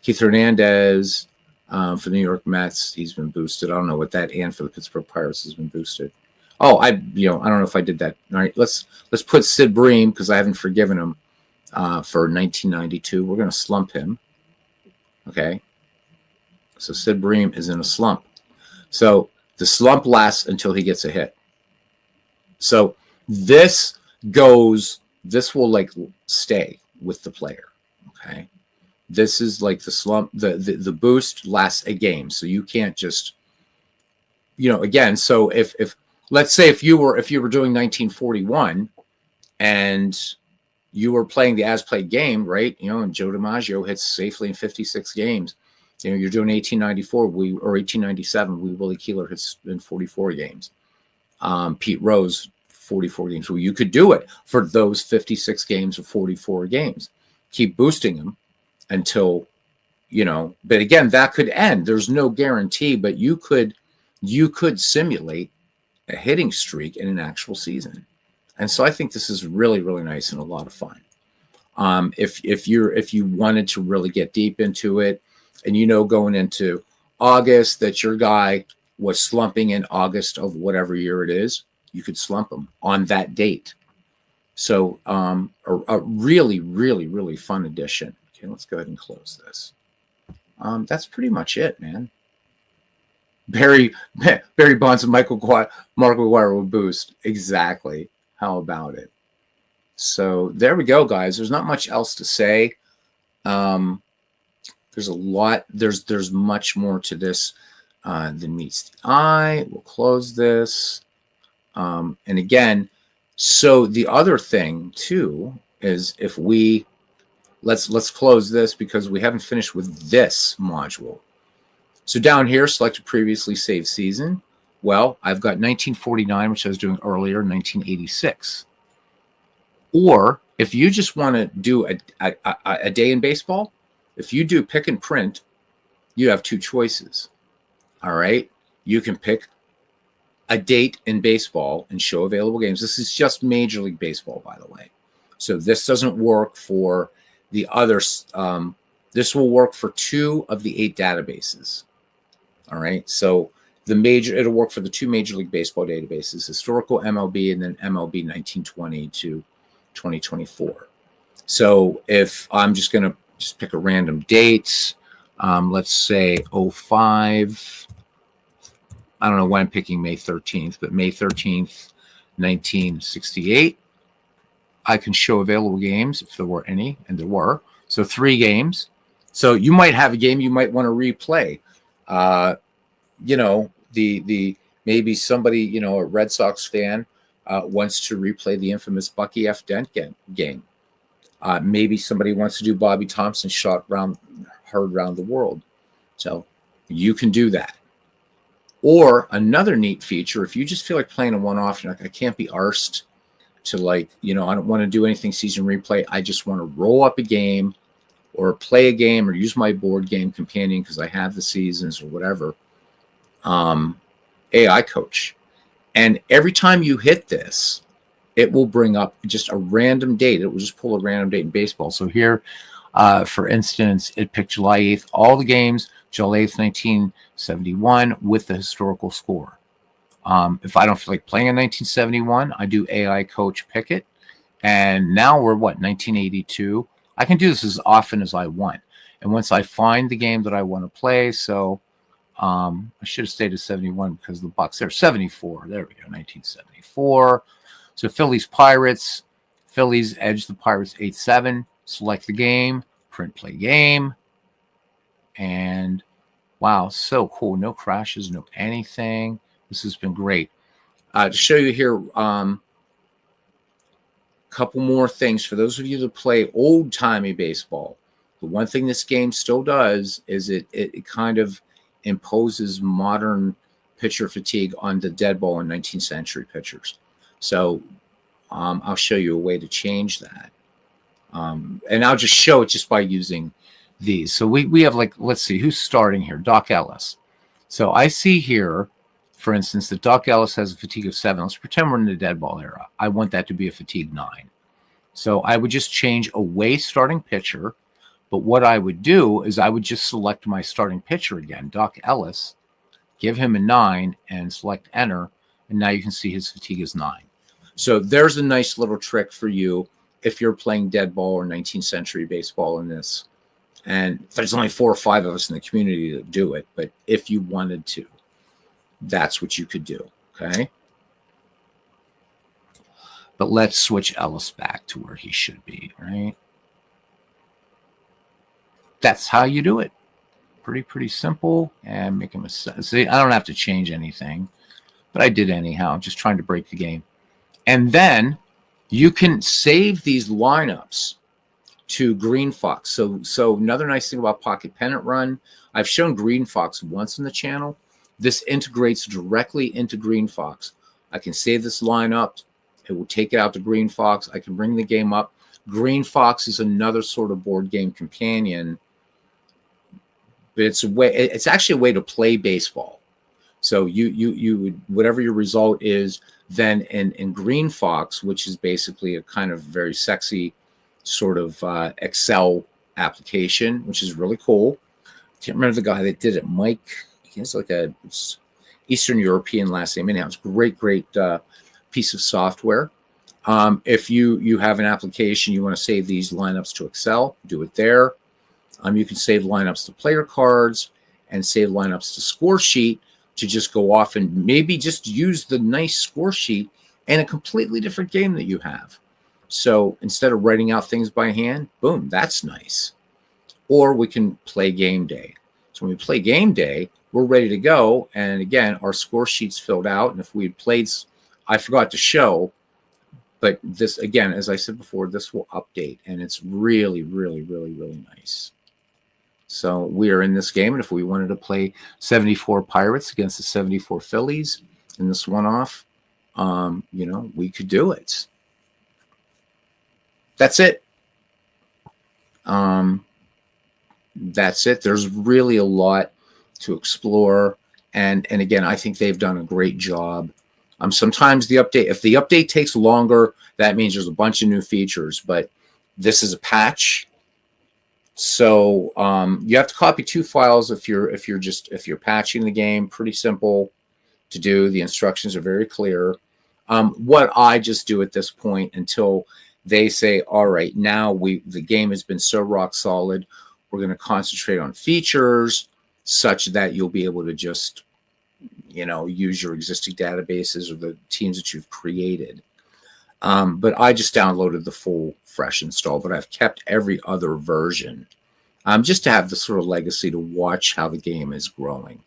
Keith Hernandez for the New York Mets, he's been boosted. I don't know what that, and for the Pittsburgh Pirates has been boosted. Oh, I don't know if I did that. All right, let's put Sid Bream, because I haven't forgiven him for 1992. We're going to slump him. Okay. So Sid Bream is in a slump. So the slump lasts until he gets a hit. So this goes, this will like stay with the player. Okay. This is like the slump, the boost lasts a game. So you can't just, again, so if let's say if you were doing 1941 and you were playing the as played game, right? And Joe DiMaggio hits safely in 56 games. You're doing 1894 or 1897. Willie Keeler hits in 44 games. Pete Rose, 44 games. Well, you could do it for those 56 games or 44 games. Keep boosting them until, but again, that could end. There's no guarantee, but you could simulate a hitting streak in an actual season. And so I think this is really, really nice and a lot of fun. If you wanted to really get deep into it, and going into August that your guy was slumping in August of whatever year it is, you could slump him on that date. So a really, really, really fun addition. Okay, let's go ahead and close this. That's pretty much it, man. Barry Bonds and Mark McGwire will boost. Exactly. How about it? So there we go, guys. There's not much else to say. There's a lot. There's much more to this than meets the eye. We'll close this. And again, so the other thing too is if we let's close this because we haven't finished with this module. So down here, select a previously saved season. Well, I've got 1949, which I was doing earlier, 1986. Or if you just want to do a day in baseball, if you do pick and print, you have two choices. All right. You can pick a date in baseball and show available games. This is just Major League Baseball, by the way. So this doesn't work for the others. This will work for 2 of the 8 databases. All right. So it'll work for the 2 Major League Baseball databases, historical MLB and then MLB 1920 to 2024. So if I'm just going to pick a random date, let's say 05. I don't know why I'm picking May 13th, but May 13th, 1968. I can show available games if there were any, and there were. So 3 games. So you might have a game you might want to replay. The maybe somebody, a Red Sox fan wants to replay the infamous Bucky F. Dent game. Maybe somebody wants to do Bobby Thompson's shot heard around the world. So you can do that. Or another neat feature, if you just feel like playing a one-off, you're like, I can't be arsed to I don't want to do anything season replay. I just want to roll up a game or play a game or use my board game companion because I have the seasons or whatever. AI Coach. And every time you hit this, it will bring up just a random date. It will just pull a random date in baseball. So here, for instance, it picked July 8th, all the games, July 8th, 1971 with the historical score. If I don't feel like playing in 1971, I do AI Coach pick it. And now we're 1982. I can do this as often as I want. And once I find the game that I want to play, so I should have stayed at 71 because the Bucks are 74. There we go, 1974. So Phillies Pirates. Phillies edge the Pirates 8-7. Select the game, print play game. And wow, so cool. No crashes, no anything. This has been great. To show you here, couple more things for those of you that play old-timey baseball. The one thing this game still does is it kind of imposes modern pitcher fatigue on the dead ball and 19th century pitchers. So I'll show you a way to change that. And I'll just show it just by using these. So we have let's see, who's starting here? Doc Ellis. So I see here, for instance, that Doc Ellis has a fatigue of 7. Let's pretend we're in the dead ball era. I want that to be a fatigue 9. So I would just change away starting pitcher. But what I would do is I would just select my starting pitcher again, Doc Ellis, give him a 9 and select enter. And now you can see his fatigue is 9. So there's a nice little trick for you if you're playing dead ball or 19th century baseball in this. And there's only 4 or 5 of us in the community that do it. But if you wanted to, that's what you could do. Okay. But let's switch Ellis back to where he should be, right? That's how you do it. Pretty simple, and make him a see. I don't have to change anything, but I did anyhow. Just trying to break the game. And then you can save these lineups to Green Fox. So another nice thing about Pocket Pennant Run, I've shown Green Fox once on the channel. This integrates directly into Green Fox. I can save this lineup. It will take it out to Green Fox. I can bring the game up. Green Fox is another sort of board game companion, but it's actually a way to play baseball. So you would, whatever your result is, then in Green Fox, which is basically a kind of very sexy sort of Excel application, which is really cool. I can't remember the guy that did it. Mike, he has like a Eastern European last name. Anyhow, it's great piece of software. If you have an application, you want to save these lineups to Excel, do it there. You can save lineups to player cards and save lineups to score sheet to just go off and maybe just use the nice score sheet in a completely different game that you have. So instead of writing out things by hand, boom, that's nice. Or we can play game day. So when we play game day, we're ready to go. And again, our score sheet's filled out. And if we had played, I forgot to show, but this, again, as I said before, this will update. And it's really nice. So we are in this game, and if we wanted to play 74 Pirates against the 74 Phillies in this one-off, we could do it. That's it. That's it. There's really a lot to explore, and again, I think they've done a great job. Sometimes if the update takes longer, that means there's a bunch of new features, but this is a patch. So you have to copy 2 files if you're patching the game. Pretty simple to do. The instructions are very clear. What I just do at this point until they say, all right, now the game has been so rock solid, we're going to concentrate on features such that you'll be able to just use your existing databases or the teams that you've created. But I just downloaded the full fresh install, but I've kept every other version just to have the sort of legacy to watch how the game is growing.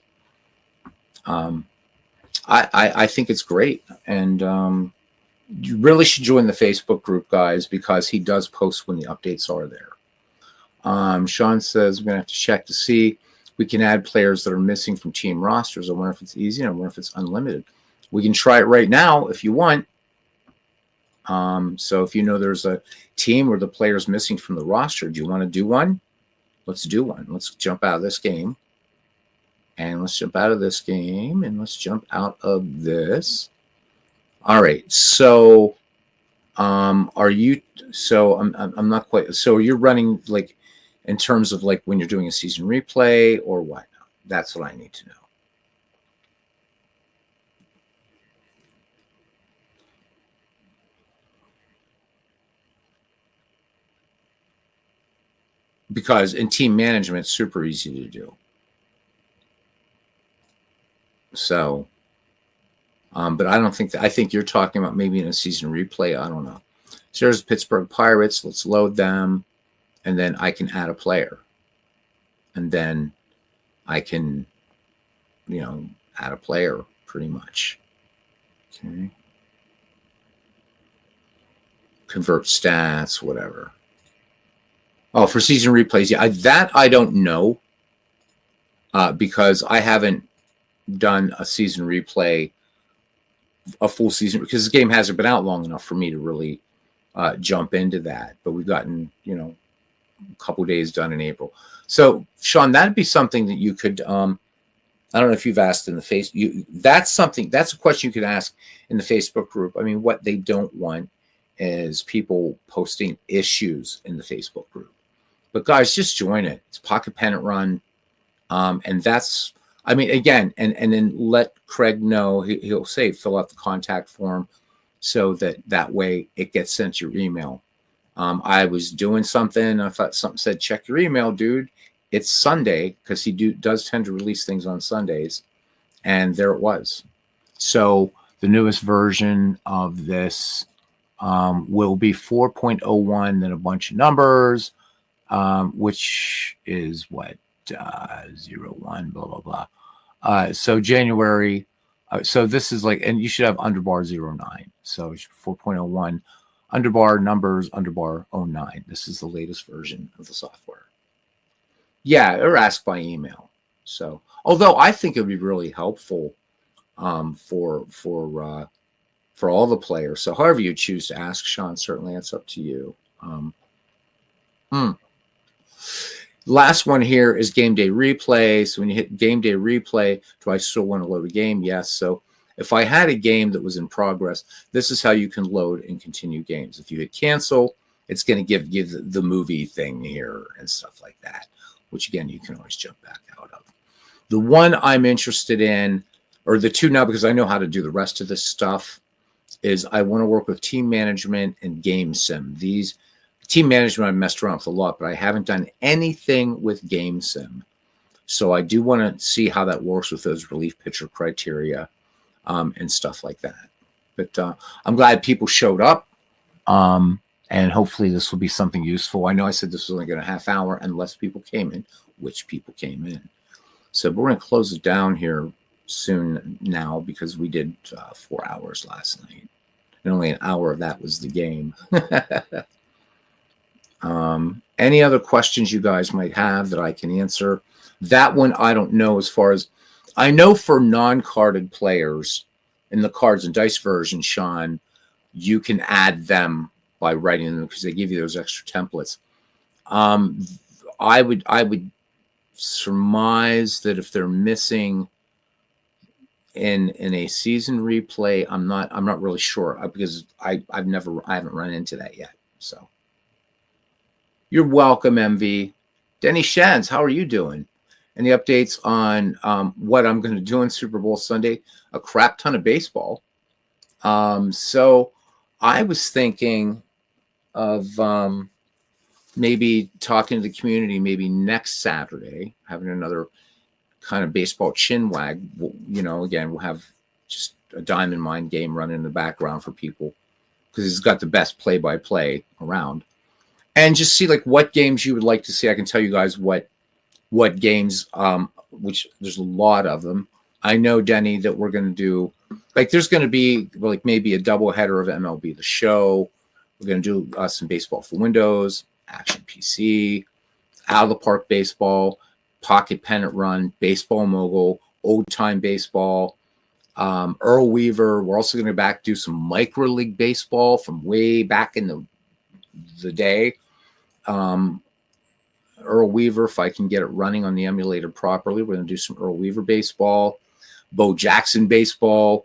I think it's great. And you really should join the Facebook group, guys, because he does post when the updates are there. Sean says, we're going to have to check to see we can add players that are missing from team rosters. I wonder if it's easy. I wonder if it's unlimited. We can try it right now if you want. So if there's a team where the player's missing from the roster, do you want to do one? Let's do one. Let's jump out of this game. And let's jump out of this game. And let's jump out of this. All right. So are you – so I'm not quite – so you're running like in terms of like when you're doing a season replay or what? That's what I need to know. Because in team management, it's super easy to do. So, but I don't think I think you're talking about maybe in a season replay. I don't know. So there's Pittsburgh Pirates. Let's load them. And then I can add a player. And then I can, add a player pretty much. Okay. Convert stats, whatever. Oh, for season replays, yeah, that I don't know because I haven't done a season replay, a full season, because this game hasn't been out long enough for me to really jump into that. But we've gotten, a couple days done in April. So, Sean, that'd be something that you could. I don't know if you've asked in the face. That's a question you could ask in the Facebook group. I mean, what they don't want is people posting issues in the Facebook group. But guys, just join it. It's Pocket Pennant Run. And that's, I mean, again, and then let Craig know. He'll say, fill out the contact form so that way it gets sent to your email. I was doing something. I thought something said, check your email, dude. It's Sunday because he does tend to release things on Sundays. And there it was. So the newest version of this will be 4.01, then a bunch of numbers, which is what, 01, blah, blah, blah. So January, so this is like, and you should have underbar 09. So 4.01, underbar numbers, underbar 09. This is the latest version of the software. Yeah, or ask by email. So, although I think it would be really helpful for all the players. So, however you choose to ask, Sean, certainly it's up to you. Last one here is game day replay. So when you hit game day replay, do I still want to load a game? Yes. So if I had a game that was in progress, this is how you can load and continue games. If you hit cancel, it's going to give you the movie thing here and stuff like that, which again, you can always jump back out of. The one I'm interested in, or the two now, because I know how to do the rest of this stuff, is I want to work with team management and game sim. These team management, I've messed around with a lot, but I haven't done anything with game sim. So I do want to see how that works with those relief pitcher criteria and stuff like that. But I'm glad people showed up. And hopefully this will be something useful. I know I said this was only going to half hour unless people came in, which people came in. So we're going to close it down here soon now because we did 4 hours last night. And only an hour of that was the game. Any other questions you guys might have that I can answer? That one I don't know. As far as I know, for non-carded players in the cards and dice version, Sean, you can add them by writing them because they give you those extra templates. I would surmise that if they're missing in a season replay, I'm not really sure because I haven't run into that yet. So you're welcome, MV. Denny Shans, how are you doing? Any updates on what I'm going to do on Super Bowl Sunday? A crap ton of baseball. So I was thinking of maybe talking to the community maybe next Saturday, having another kind of baseball chin wag. You know, again, we'll have just a diamond mine game running in the background for people because it's got the best play-by-play around. And just see like what games you would like to see. I can tell you guys what games, which there's a lot of them. I know, Denny, that we're going to do, like there's going to be like maybe a double header of MLB The Show. We're going to do some baseball for Windows, Action PC, Out of the Park Baseball, Pocket Pennant Run, Baseball Mogul, Old Time Baseball, Earl Weaver. We're also going to do some Micro League Baseball from way back in the day. Earl Weaver, if I can get it running on the emulator properly, we're going to do some Earl Weaver baseball, Bo Jackson baseball,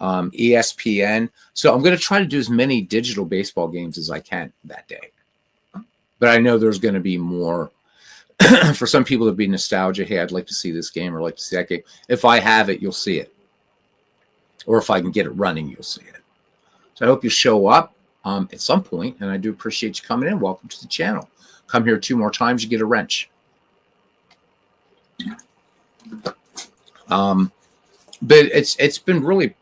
ESPN. So I'm going to try to do as many digital baseball games as I can that day. But I know there's going to be more for some people to be nostalgia. Hey, I'd like to see this game or like to see that game. If I have it, you'll see it. Or if I can get it running, you'll see it. So I hope you show up at some point, and I do appreciate you coming in. Welcome to the channel. Come here 2 more times, you get a wrench. But it's been really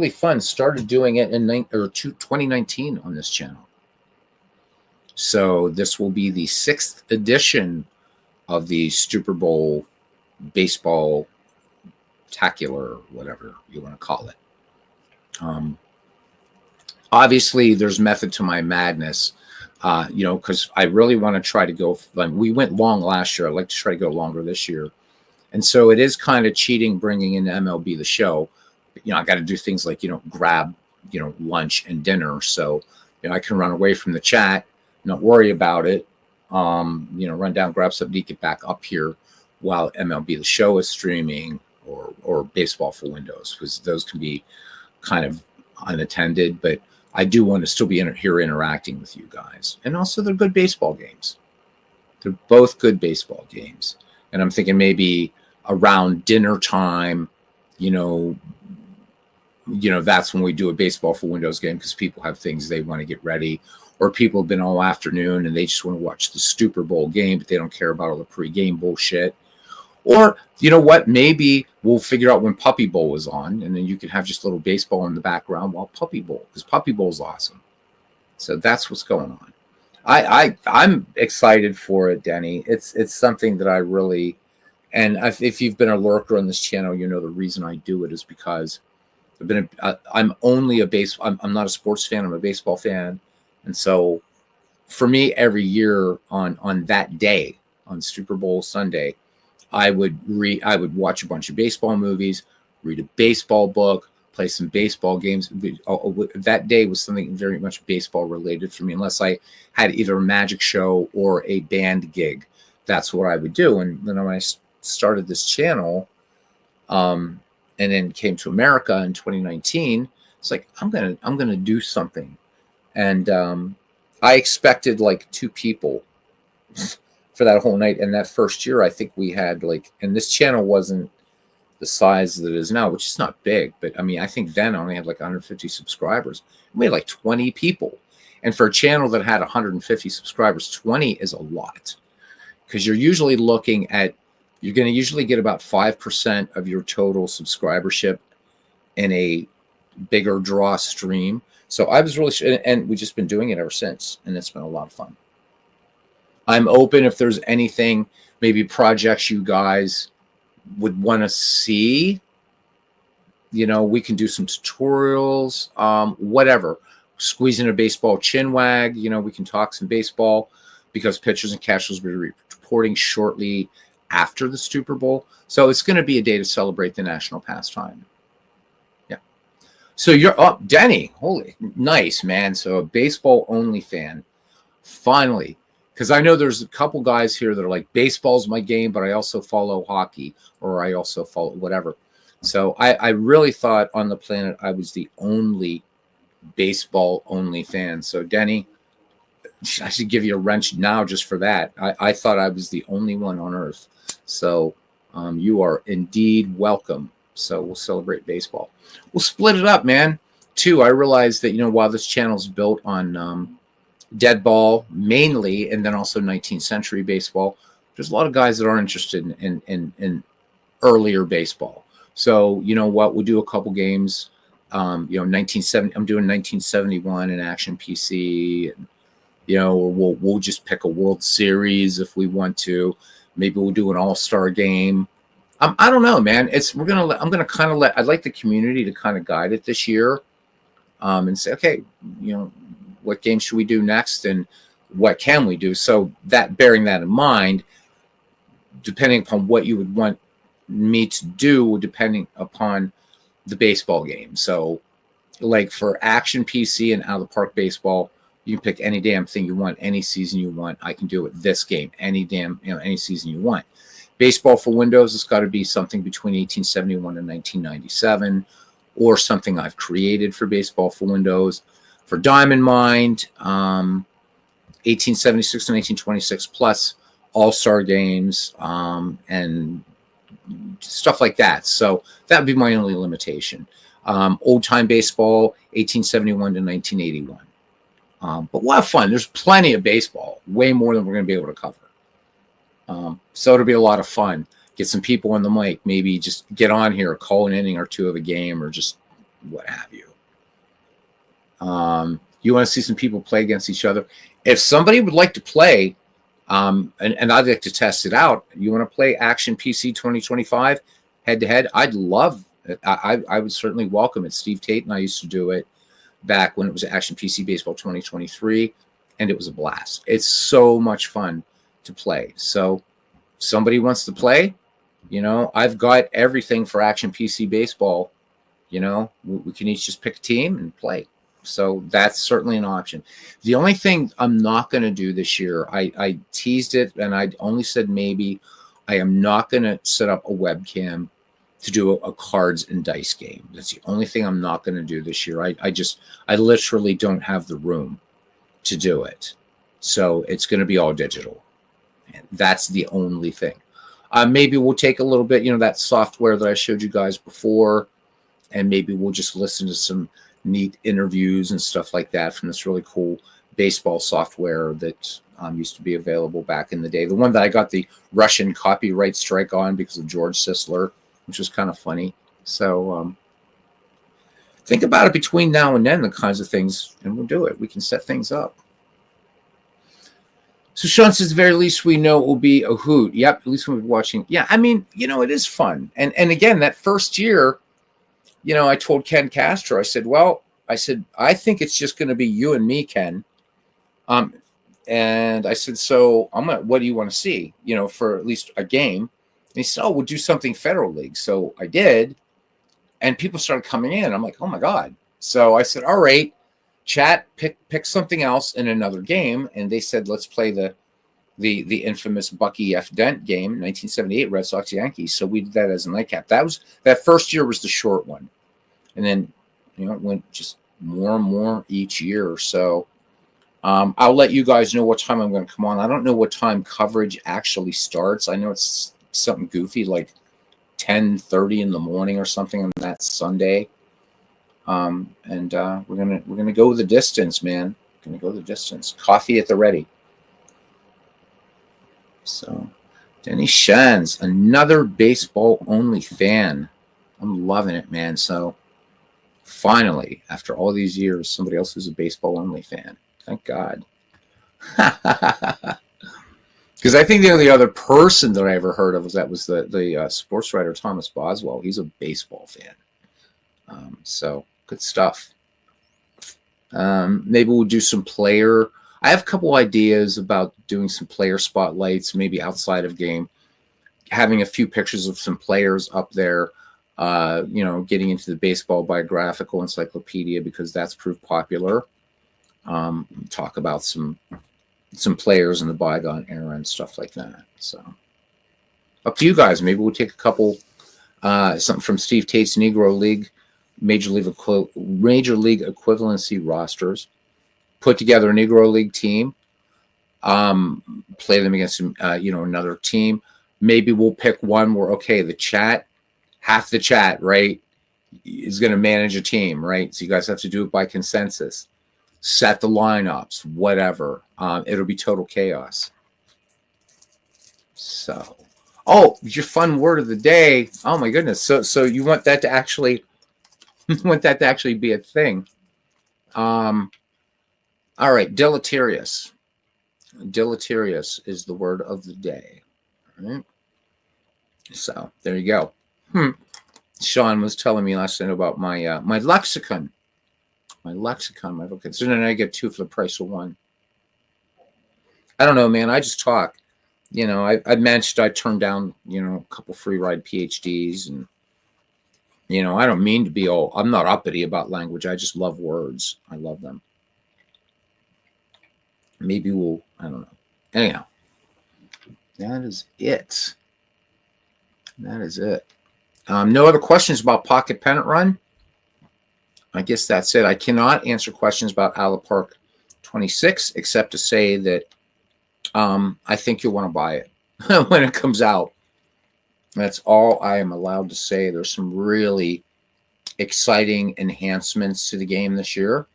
fun. Started doing it in 2019 on this channel. So this will be the 6th edition of the Super Bowl baseball tacular, whatever you want to call it. Obviously, there's method to my madness, because I really want to try to go. We went long last year. I'd like to try to go longer this year. And so it is kind of cheating bringing in MLB The Show. I got to do things like, grab, lunch and dinner. So, I can run away from the chat, not worry about it, run down, grab something, get back up here while MLB The Show is streaming or Baseball for Windows, because those can be kind of unattended. But I do want to still be here interacting with you guys. And also they're good baseball games. They're both good baseball games. And I'm thinking maybe around dinner time, that's when we do a Baseball for Windows game because people have things they want to get ready, or people have been all afternoon and they just want to watch the Super Bowl game, but they don't care about all the pre-game bullshit. Or, maybe we'll figure out when Puppy Bowl is on, and then you can have just a little baseball in the background while Puppy Bowl, because Puppy Bowl is awesome. So that's what's going on. I'm excited for it, Denny. It's something that I really, and if you've been a lurker on this channel, you know the reason I do it is because I'm only I'm not a sports fan. I'm a baseball fan, and so for me, every year on that day, on Super Bowl Sunday, I would watch a bunch of baseball movies, read a baseball book, play some baseball games. That day was something very much baseball related for me, unless I had either a magic show or a band gig. That's what I would do. And then when I started this channel, and then came to America in 2019, it's like I'm gonna do something, and I expected like 2 people for that whole night. And that first year, I think we had like, and this channel wasn't the size that it is now, which is not big, but I mean, I think then I only had like 150 subscribers. We had like 20 people. And for a channel that had 150 subscribers, 20 is a lot, because you're usually looking at, you're going to usually get about 5% of your total subscribership in a bigger draw stream. So I was really, and we've just been doing it ever since, and it's been a lot of fun. I'm open if there's anything, maybe projects you guys would want to see. You know, we can do some tutorials, whatever. Squeeze in a baseball chin wag. You know, we can talk some baseball, because pitchers and catchers will be reporting shortly after the Super Bowl. So it's going to be a day to celebrate the national pastime. Yeah. So you're up, Denny. Holy, nice, man. So a baseball only fan. Finally. Because I know there's a couple guys here that are like, baseball's my game, but I also follow hockey, or I also follow whatever. So I really thought on the planet I was the only baseball only fan. So Denny, I should give you a wrench now just for that. I thought I was the only one on earth. So you are indeed welcome. So we'll celebrate baseball. We'll split it up, man. Too, I realized that, you know, while this channel's built on dead ball mainly, and then also 19th century baseball, there's a lot of guys that are interested in earlier baseball. So you know what, we'll do a couple games. You know, 1970, I'm doing 1971 in Action PC, and you know, we'll just pick a World Series if we want to. Maybe we'll do an all-star game. I don't know, man. I'm gonna kind of I'd like the community to kind of guide it this year, and say, okay, you know, what game should we do next, and what can we do? So that, bearing that in mind, depending upon what you would want me to do, depending upon the baseball game. So like for Action PC and Out of the Park baseball, you can pick any damn thing you want, any season you want. I can do it this game, any season you want. Baseball for Windows, it's got to be something between 1871 and 1997, or something I've created for Baseball for Windows. For Diamond Mind, 1876 to 1926 plus all-star games, and stuff like that. So that would be my only limitation. Old-time baseball, 1871 to 1981. But we'll have fun. There's plenty of baseball, way more than we're going to be able to cover. So it'll be a lot of fun. Get some people on the mic, maybe just get on here, call an inning or two of a game, or just what have you. You want to see some people play against each other. If somebody would like to play, and I'd like to test it out, you want to play Action PC 2025 head-to-head, I'd love it. I would certainly welcome it. Steve Tate and I used to do it back when it was Action PC Baseball 2023, and it was a blast. It's so much fun to play. So somebody wants to play, you know, I've got everything for Action PC Baseball. You know, we can each just pick a team and play. So that's certainly an option. The only thing I'm not going to do this year, I teased it and I only said maybe, I am not going to set up a webcam to do a cards and dice game. That's the only thing I'm not going to do this year. I literally don't have the room to do it. So it's going to be all digital. And that's the only thing. Maybe we'll take a little bit, you know, that software that I showed you guys before, and maybe we'll just listen to some neat interviews and stuff like that from this really cool baseball software that used to be available back in the day. The one that I got the Russian copyright strike on because of George Sisler, which was kind of funny. So think about it between now and then, the kinds of things, and we'll do it. We can set things up. So Sean says, at the very least, we know it will be a hoot. Yep, at least we'll be watching. Yeah, I mean, it is fun. And again, that first year, I told Ken Castro, I said, I think it's just going to be you and me, Ken. And I said, so what do you want to see, for at least a game? And he said, we'll do something Federal League. So I did. And people started coming in. I'm like, oh, my God. So I said, all right, chat, pick something else in another game. And they said, let's play the infamous Bucky F. Dent game, 1978 Red Sox Yankees. So we did that as a nightcap. That first year was the short one. And then, it went just more and more each year. So I'll let you guys know what time I'm going to come on. I don't know what time coverage actually starts. I know it's something goofy like 10:30 in the morning or something on that Sunday. And we're gonna go the distance, man. Gonna go the distance. Coffee at the ready. So, Denny Shans, another baseball only fan. I'm loving it, man. So, finally, after all these years, somebody else who's a baseball only fan. Thank God. Because I think the only other person that I ever heard of was the sports writer Thomas Boswell. He's a baseball fan. So good stuff. Maybe we'll do some player. I have a couple ideas about doing some player spotlights, maybe outside of game, having a few pictures of some players up there. Getting into the baseball biographical encyclopedia because that's proved popular. Talk about some players in the bygone era and stuff like that. So up to you guys. Maybe we'll take a couple, something from Steve Tate's Negro League, Major League equivalency rosters, put together a Negro League team, play them against, another team. Maybe we'll pick one where, half the chat, right, is going to manage a team, right? So you guys have to do it by consensus. Set the lineups, whatever. It'll be total chaos. So, your fun word of the day. Oh my goodness. So you want that to actually be a thing. All right, deleterious. Deleterious is the word of the day. All right. So there you go. Sean was telling me last night about my my lexicon. My vocabulary. So then I get 2 for the price of 1. I don't know, man. I just talk. I mentioned I turned down, a couple free ride PhDs, and I don't mean to be I'm not uppity about language. I just love words. I love them. Maybe I don't know. Anyhow, that is it. No other questions about Pocket Pennant Run? I guess that's it. I cannot answer questions about Ala Park 26, except to say that I think you'll want to buy it when it comes out. That's all I am allowed to say. There's some really exciting enhancements to the game this year.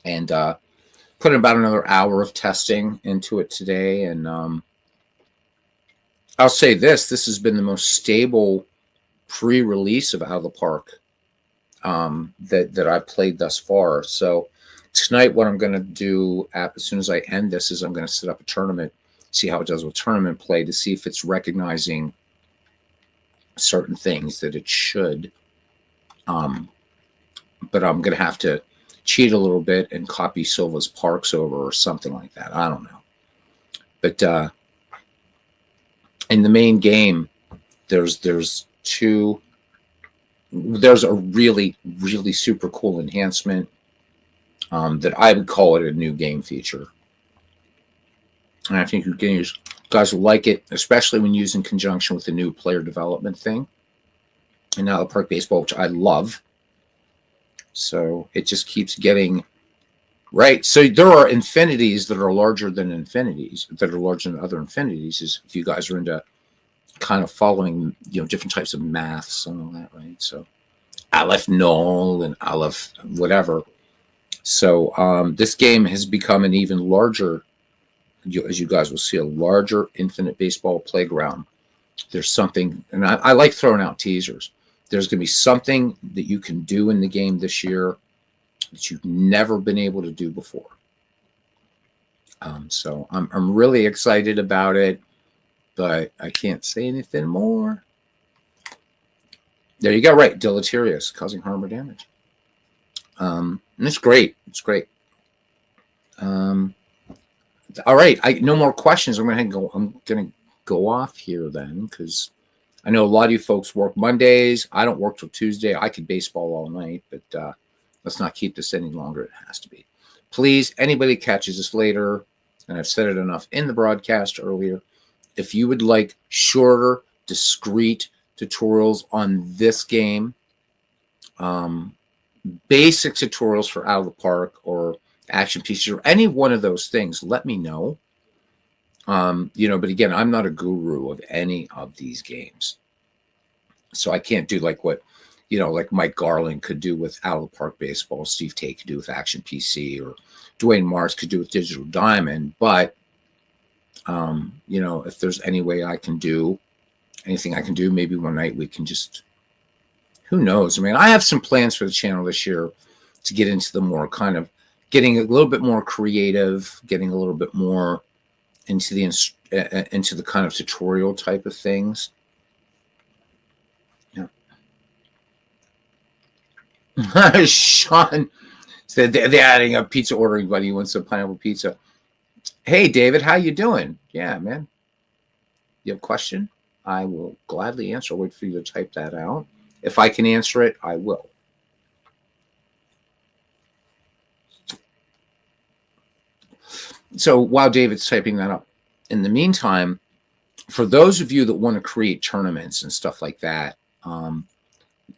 And put in about another hour of testing into it today. And I'll say this has been the most stable pre-release of Out of the Park that I've played thus far. So tonight, what I'm going to do as soon as I end this is I'm going to set up a tournament, see how it does with tournament play, to see if it's recognizing certain things that it should. But I'm going to have to cheat a little bit and copy Silva's Parks over or something like that. I don't know. But in the main game, there's a really, really super cool enhancement that I would call it a new game feature. And I think you guys will like it, especially when used in conjunction with the new player development thing. And now the Park Baseball, which I love. So it just keeps getting right. So there are infinities that are larger than infinities, that are larger than other infinities, is if you guys are into kind of following, different types of maths and all that, right? So Aleph null and Aleph whatever. So this game has become an even larger, as you guys will see, a larger infinite baseball playground. There's something, and I like throwing out teasers. There's going to be something that you can do in the game this year that you've never been able to do before. So I'm really excited about it, but I can't say anything more. There you go. Right. Deleterious, causing harm or damage. And it's great. It's great. All right. No more questions. I'm going to go off here then, because I know a lot of you folks work Mondays. I don't work till Tuesday. I could baseball all night, but let's not keep this any longer. It has to be. Please, anybody catches this later, and I've said it enough in the broadcast earlier, if you would like shorter, discrete tutorials on this game, basic tutorials for Out of the Park or action pieces or any one of those things, let me know. But again, I'm not a guru of any of these games. So I can't do like what, like Mike Garland could do with Out of the Park Baseball, Steve Tate could do with Action PC, or Dwayne Mars could do with Digital Diamond. But, if there's any way I can do anything I can do, maybe one night we can just, who knows? I mean, I have some plans for the channel this year to get into the more kind of getting a little bit more creative, getting a little bit more into the kind of tutorial type of things. Yeah. Sean said they're adding a pizza ordering buddy. He wants a pineapple pizza. Hey, David, how you doing? Yeah, man. You have a question? I will gladly answer. Wait for you to type that out. If I can answer it, I will. So while David's typing that up, in the meantime, for those of you that want to create tournaments and stuff like that,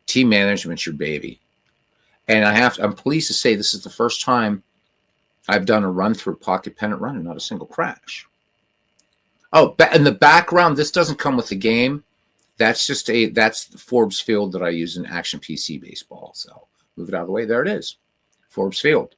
team management's your baby. And I'm pleased to say this is the first time I've done a run through Pocket Pennant Run and not a single crash. Oh, in the background, this doesn't come with the game. That's the Forbes field that I use in Action PC Baseball. So move it out of the way. There it is. Forbes field.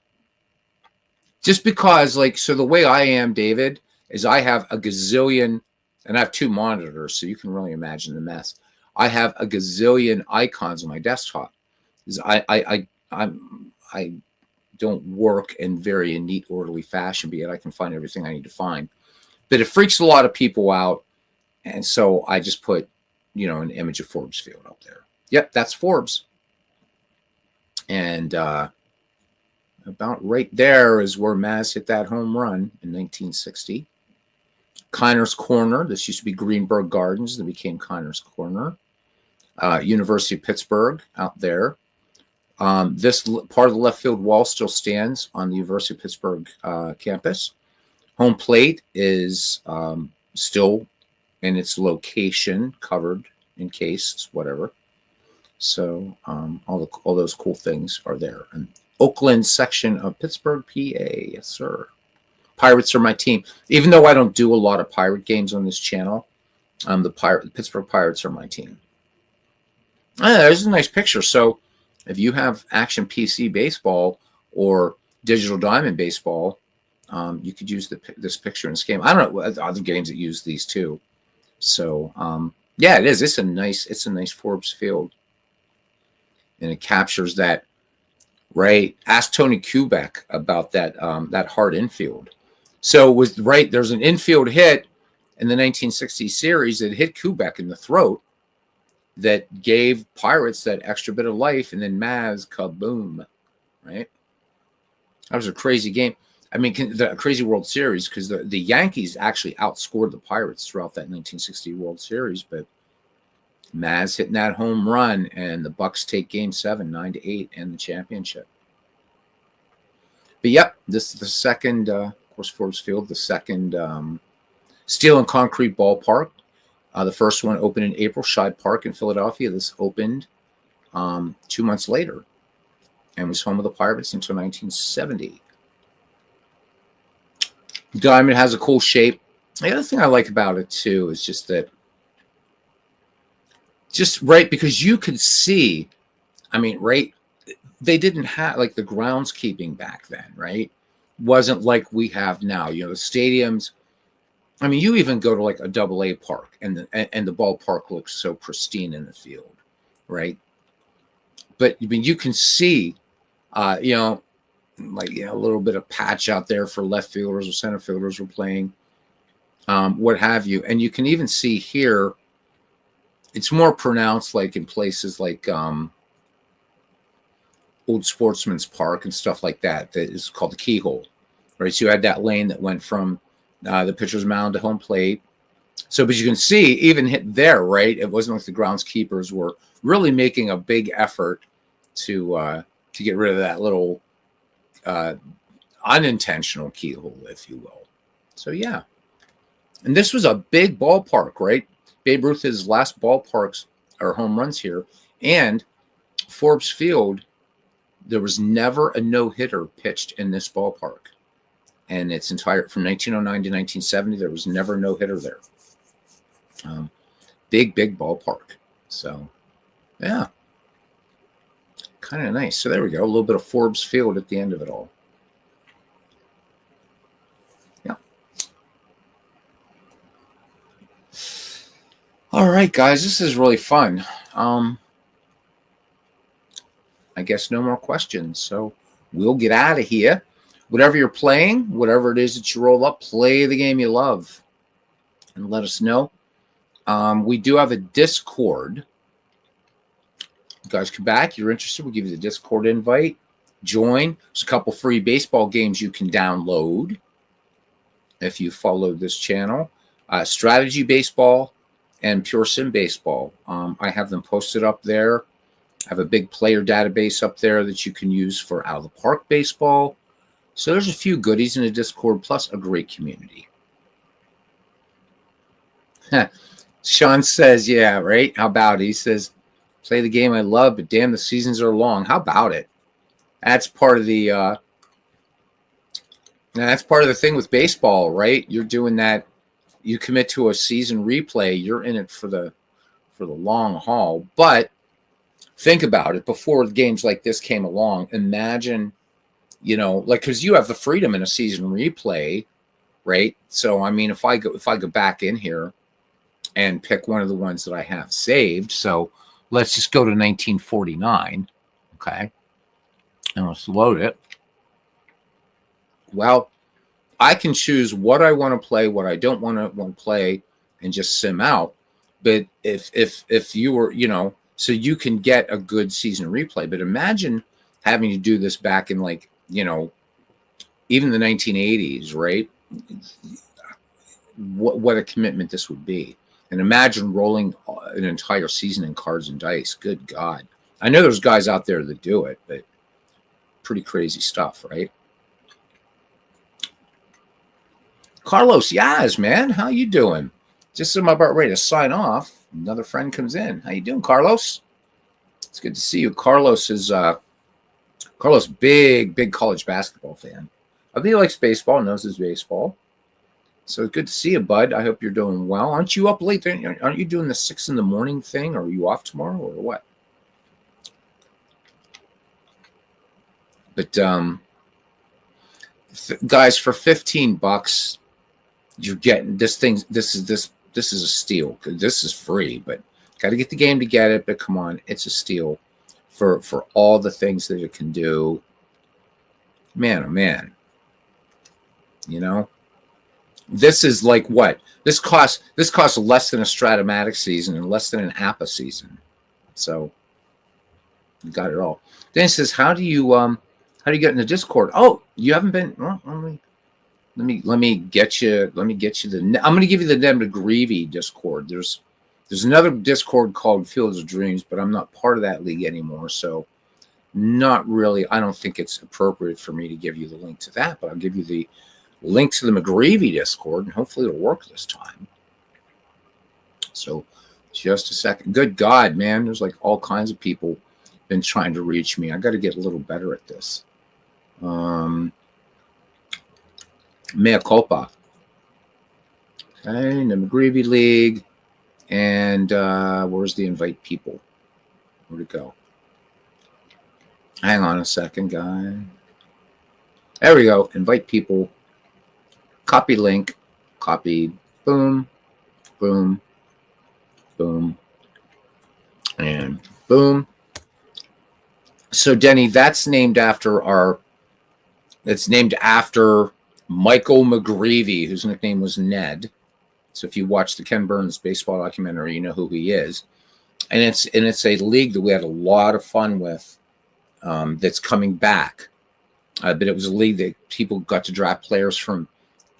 Just because, so the way I am, David, is I have a gazillion, and I have 2 monitors, so you can really imagine the mess. I have a gazillion icons on my desktop. I don't work in very neat, orderly fashion, but yet I can find everything I need to find. But it freaks a lot of people out, and so I just put, an image of Forbes field up there. Yep, that's Forbes. And about right there is where Maz hit that home run in 1960. Kiner's Corner. This used to be Greenberg Gardens. Then became Kiner's Corner. University of Pittsburgh out there. This part of the left field wall still stands on the University of Pittsburgh campus. Home plate is still in its location, covered in case, whatever. So all those cool things are there. And Oakland section of Pittsburgh, PA. Yes, sir. Pirates are my team. Even though I don't do a lot of pirate games on this channel, the Pittsburgh Pirates are my team. There's a nice picture. So if you have Action PC Baseball or Digital Diamond Baseball, you could use this picture in this game. I don't know other games that use these too. So yeah, it is. It's a nice Forbes field, and it captures that. Right. Ask Tony Kubek about that hard infield. So there's an infield hit in the 1960 series that hit Kubek in the throat that gave Pirates that extra bit of life, and then Mavs, kaboom. Right. That was a crazy game. I mean, the crazy World Series, because the Yankees actually outscored the Pirates throughout that 1960 World Series, but Maz hitting that home run, and the Bucks take Game 7, 9-8, and the championship. But yep, this is the second, of course, Forbes Field, the second steel and concrete ballpark. The first one opened in April, Shibe Park in Philadelphia. This opened 2 months later and was home of the Pirates until 1970. Diamond has a cool shape. The other thing I like about it too is just right, because you could see, I mean, right, they didn't have like the groundskeeping back then, right? Wasn't like we have now. The stadiums, I mean, you even go to like a AA park and the ballpark looks so pristine in the field, right? but I mean, you can see, you know, like, you know, a little bit of patch out there for left fielders or center fielders were playing, what have you. And you can even see here, it's more pronounced like in places like Old Sportsman's Park and stuff like that. That is called the keyhole, right? So you had that lane that went from the pitcher's mound to home plate. So, but you can see even hit there, right? It wasn't like the groundskeepers were really making a big effort to get rid of that little unintentional keyhole, if you will. So, yeah. And this was a big ballpark, right? Babe Ruth's last ballparks or home runs here. And Forbes Field, there was never a no-hitter pitched in this ballpark. And it's entire from 1909 to 1970, there was never a no-hitter there. Big ballpark. So, yeah. Kind of nice. So there we go. A little bit of Forbes Field at the end of it all. Yeah. All right, guys. This is really fun. I guess no more questions. So we'll get out of here. Whatever you're playing, whatever it is that you roll up, play the game you love. And let us know. We do have a Discord. You guys come back. You're interested, we'll give you the Discord invite. Join. There's a couple free baseball games you can download if you follow this channel. Strategy Baseball and Pure Sim Baseball. I have them posted up there. I have a big player database up there that you can use for out of the park baseball. So there's a few goodies in the Discord, plus a great community. Sean says, yeah, right? How about it? He says, play the game I love, but damn, the seasons are long. How about it? That's part of the thing with baseball, right? You're doing that. You commit to a season replay. You're in it for the long haul. But think about it. Before games like this came along, imagine, you know, like, because you have the freedom in a season replay, right? So I mean, if I go back in here and pick one of the ones that I have saved. So let's just go to 1949. Okay. And let's load it. Well, I can choose what I want to play, what I don't want to play, and just sim out. But if you were, you know, so you can get a good season replay. But imagine having to do this back in, like, you know, even the 1980s, right? What a commitment this would be. And imagine rolling an entire season in cards and dice. Good God. I know there's guys out there that do it, but pretty crazy stuff, right? Carlos Yaz, man, how you doing? Just I'm about ready to sign off. Another friend comes in. How you doing, Carlos? It's good to see you. Carlos is big college basketball fan. I think he likes baseball, knows his baseball. So good to see you, bud. I hope you're doing well. Aren't you up late? Aren't you doing the 6 a.m. thing? Or are you off tomorrow or what? But guys, for $15, you're getting this thing. This is a steal. This is free, but got to get the game to get it. But come on, it's a steal for all the things that it can do. Man, oh man. You know, this is like what? This costs less than a Stratomatic season and less than an APA season. So you got it all. Then it says, how do you get in the Discord? Oh, you haven't been. Well, let me get you. I'm going to give you the Ned McGreevy Discord. There's another Discord called Fields of Dreams, but I'm not part of that league anymore. So not really. I don't think it's appropriate for me to give you the link to that, but I'll give you the link to the McGreevy Discord, and hopefully it'll work this time. So just a second. Good God, man. There's like all kinds of people been trying to reach me. I got to get a little better at this. Mea culpa. Okay, the McGreevy League. And where's the invite people? Where'd it go? Hang on a second, guy. There we go. Invite people. Copy link. Copy. Boom. Boom. Boom. And boom. So Denny, it's named after Michael McGreevy, whose nickname was Ned. So if you watch the Ken Burns baseball documentary, you know who he is. And it's a league that we had a lot of fun with, that's coming back. But it was a league that people got to draft players from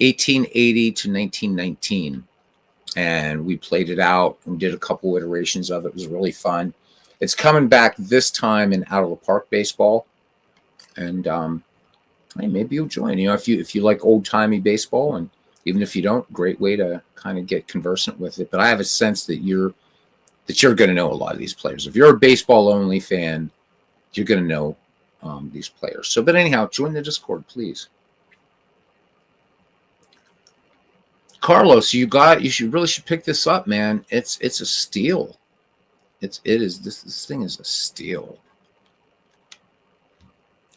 1880 to 1919. And we played it out and did a couple iterations of it. It was really fun. It's coming back this time in out of the park baseball. And hey, maybe you'll join. If you like old timey baseball, and even if you don't, great way to kind of get conversant with it. But I have a sense that you're going to know a lot of these players. If you're a baseball only fan, you're going to know these players. So, but anyhow, join the Discord, please. Carlos, you really should pick this up, man. It's a steal. This thing is a steal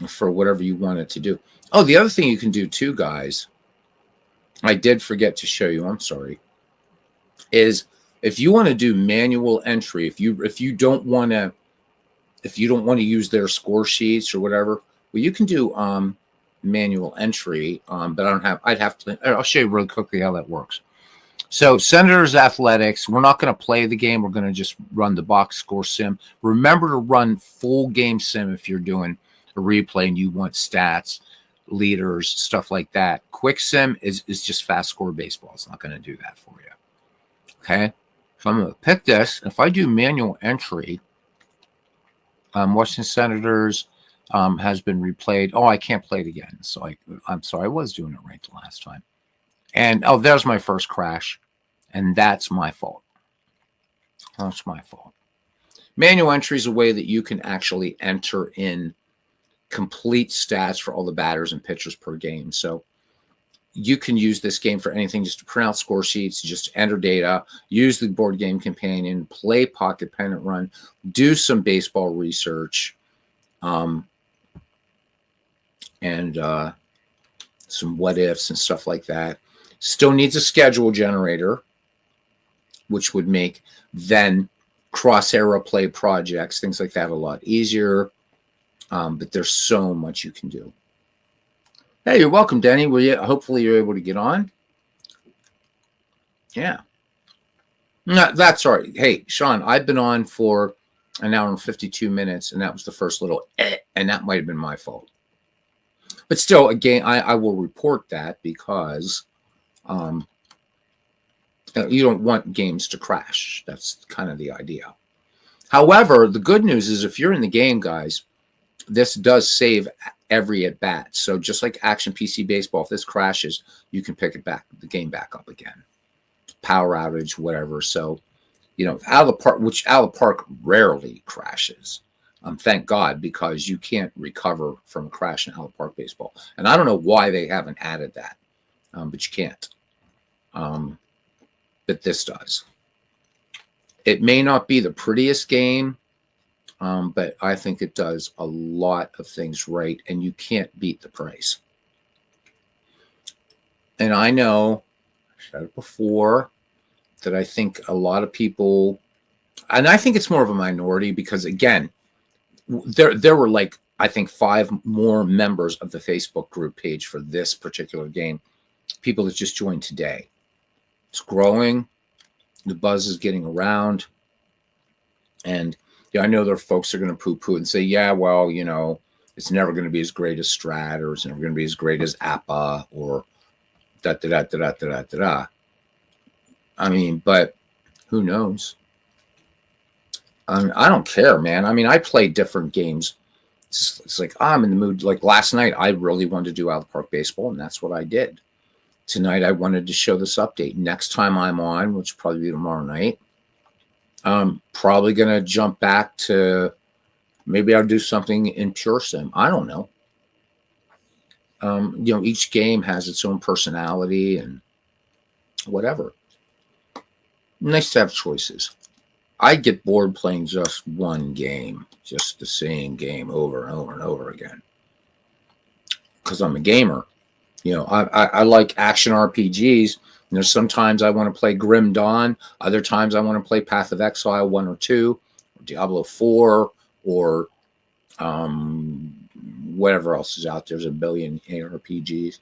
for whatever you want it to do. Oh, the other thing you can do too, guys, I did forget to show you, I'm sorry, is if you want to do manual entry, if you don't want to use their score sheets or whatever, well, you can do manual entry, but I'll show you really quickly how that works. So Senators Athletics, we're not going to play the game. We're going to just run the box score sim. Remember to run full game sim if you're doing a replay and you want stats, leaders, stuff like that. Quick sim is just fast score baseball. It's not going to do that for you. Okay. So I'm going to pick this. If I do manual entry, Washington Senators has been replayed. Oh, I can't play it again. So I'm sorry. I was doing it right the last time. And there's my first crash. And that's my fault. That's my fault. Manual entry is a way that you can actually enter in complete stats for all the batters and pitchers per game. So you can use this game for anything, just to print out score sheets, just enter data, use the board game companion, play Pocket Pennant Run, do some baseball research, and some what ifs and stuff like that. Still needs a schedule generator, which would make then cross-era play projects, things like that, a lot easier. But there's so much you can do. Hey, you're welcome, Denny. Hopefully you're able to get on. Yeah. No, that's all right. Hey, Sean, I've been on for an hour and 52 minutes, and that was the first little and that might have been my fault. But still, again, I will report that because you don't want games to crash. That's kind of the idea. However, the good news is if you're in the game, guys, this does save every at bat. So just like Action PC Baseball, if this crashes, you can pick the game back up again. Power outage, whatever. So, out of the park, which out of the park rarely crashes. Thank God, because you can't recover from a crash in out of the park baseball. And I don't know why they haven't added that, but you can't. But this does. It may not be the prettiest game, but I think it does a lot of things right, and you can't beat the price. And I know, I said it before, that I think a lot of people, and I think it's more of a minority because, again, there were like, I think 5 more members of the Facebook group page for this particular game, people that just joined today. It's growing. The buzz is getting around. And I know there are folks that are going to poo-poo and say, yeah, well, it's never going to be as great as Strat, or it's never going to be as great as APA, or da-da-da-da-da-da-da-da. I mean, but who knows? I don't care, man. I mean, I play different games. It's like, I'm in the mood. Like last night, I really wanted to do out of the park baseball, and that's what I did. Tonight, I wanted to show this update. Next time I'm on, which will probably be tomorrow night, I'm probably going to jump back to, maybe I'll do something in Pure Sim. I don't know. Each game has its own personality and whatever. Nice to have choices. I get bored playing just one game, just the same game over and over and over again, because I'm a gamer. I like action RPGs. Sometimes I want to play Grim Dawn. Other times I want to play Path of Exile 1 or 2, or Diablo 4, or Whatever else is out there. There's a billion ARPGs.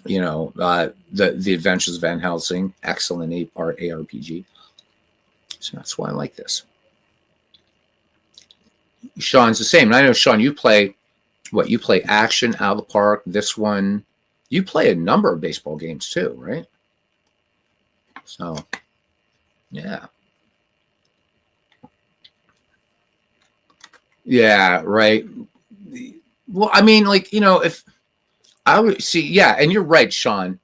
The Adventures of Van Helsing, excellent 8-part ARPG. So that's why I like this. Sean's the same. And I know, Sean, you play Action, Out of the Park, this one. You play a number of baseball games too, right? So, yeah. Yeah, right. Well, I mean, if I would see, yeah, and you're right, Sean.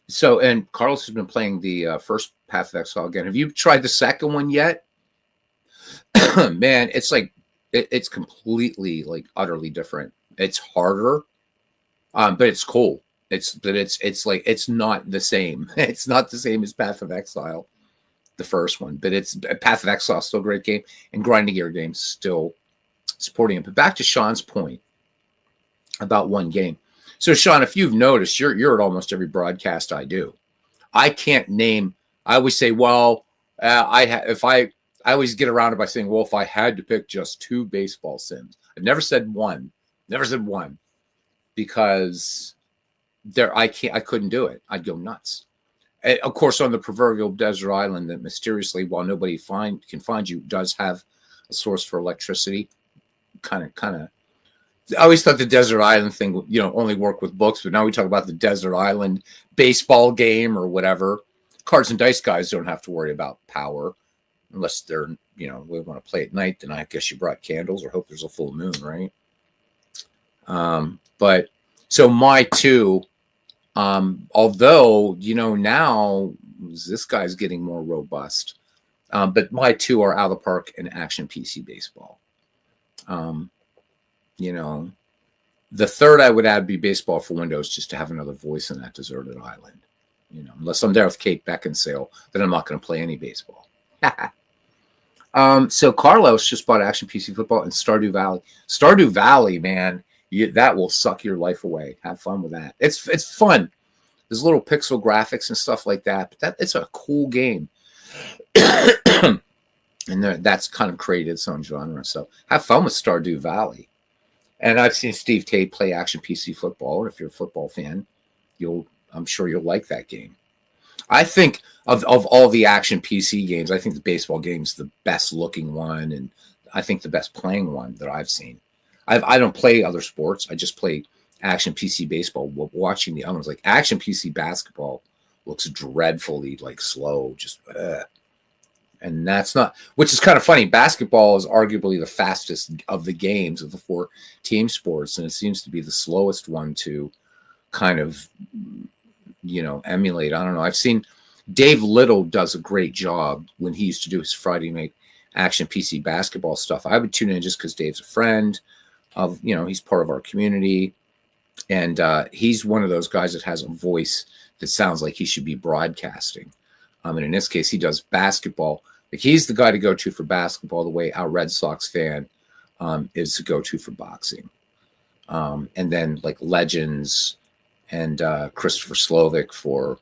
So, and Carlos has been playing the first Path of Exile again. Have you tried the second one yet? Man, it's it's completely utterly different. It's harder, but it's cool. It's not the same. It's not the same as Path of Exile, the first one, but it's Path of Exile, still a great game, and Grinding Gear games still supporting it. But back to Sean's point about one game. So, Sean, if you've noticed, you're at almost every broadcast I do. I can't name. I always say, well, I always get around it by saying, well, if I had to pick just 2 baseball sims, I've never said one. Never said one, because I couldn't do it. I'd go nuts. And of course, on the proverbial desert island that mysteriously, while nobody can find you, does have a source for electricity. Kind of. I always thought the desert island thing, only worked with books, but now we talk about the desert island baseball game or whatever. Cards and dice guys don't have to worry about power unless they're, we want to play at night. Then I guess you brought candles or hope there's a full moon, right? But so my 2, although, now this guy's getting more robust, but my 2 are Out of the Park and Action PC Baseball. The third I would add would be Baseball for Windows, just to have another voice in that deserted island. Unless I'm there with Kate Beckinsale, then I'm not going to play any baseball. So Carlos just bought Action PC Football and Stardew Valley. Stardew Valley, man, that will suck your life away. Have fun with that. It's fun. There's little pixel graphics and stuff like that, but it's a cool game. And that's kind of created its own genre. So have fun with Stardew Valley. And I've seen Steve Tate play Action PC Football. If you're a football fan, I'm sure you'll like that game. I think of all the Action PC games, I think the baseball game's the best looking one, and I think the best playing one that I've seen. I don't play other sports. I just play Action PC Baseball. Watching the other ones, like Action PC Basketball, looks dreadfully slow, just. And that's not, which is kind of funny. Basketball is arguably the fastest of the games of the 4 team sports, and it seems to be the slowest one to kind of, emulate. I don't know. I've seen Dave Little does a great job when he used to do his Friday night Action PC Basketball stuff. I would tune in just because Dave's a friend of, he's part of our community, and he's one of those guys that has a voice that sounds like he should be broadcasting. And in this case, he does basketball. He's the guy to go to for basketball, the way our Red Sox fan is to go to for boxing. And then Legends and Christopher Slovic for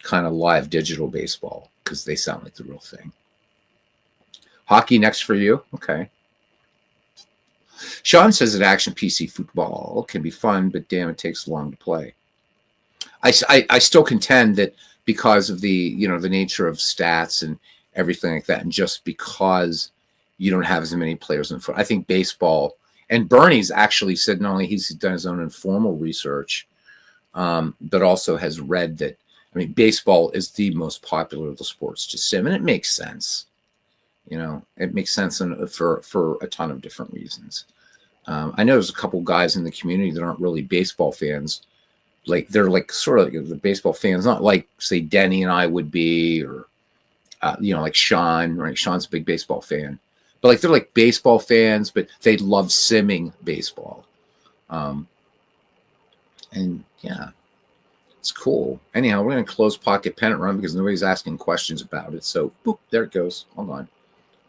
kind of live digital baseball, because they sound like the real thing. Hockey next for you? Okay. Sean says that Action PC Football can be fun, but damn, it takes long to play. I still contend that because of the nature of stats and everything like that, and just because you don't have as many players in front, I think baseball, and Bernie's actually said not only he's done his own informal research, but also has read that, baseball is the most popular of the sports to sim, and it makes sense. It makes sense for a ton of different reasons. I know there's a couple guys in the community that aren't really baseball fans. They're sort of the baseball fans, not like, say, Denny and I would be, or like Sean, right? Sean's a big baseball fan, but they're baseball fans, but they love simming baseball. And yeah, it's cool. Anyhow, we're going to close Pocket Pennant Run because nobody's asking questions about it. So boop, there it goes. Hold on.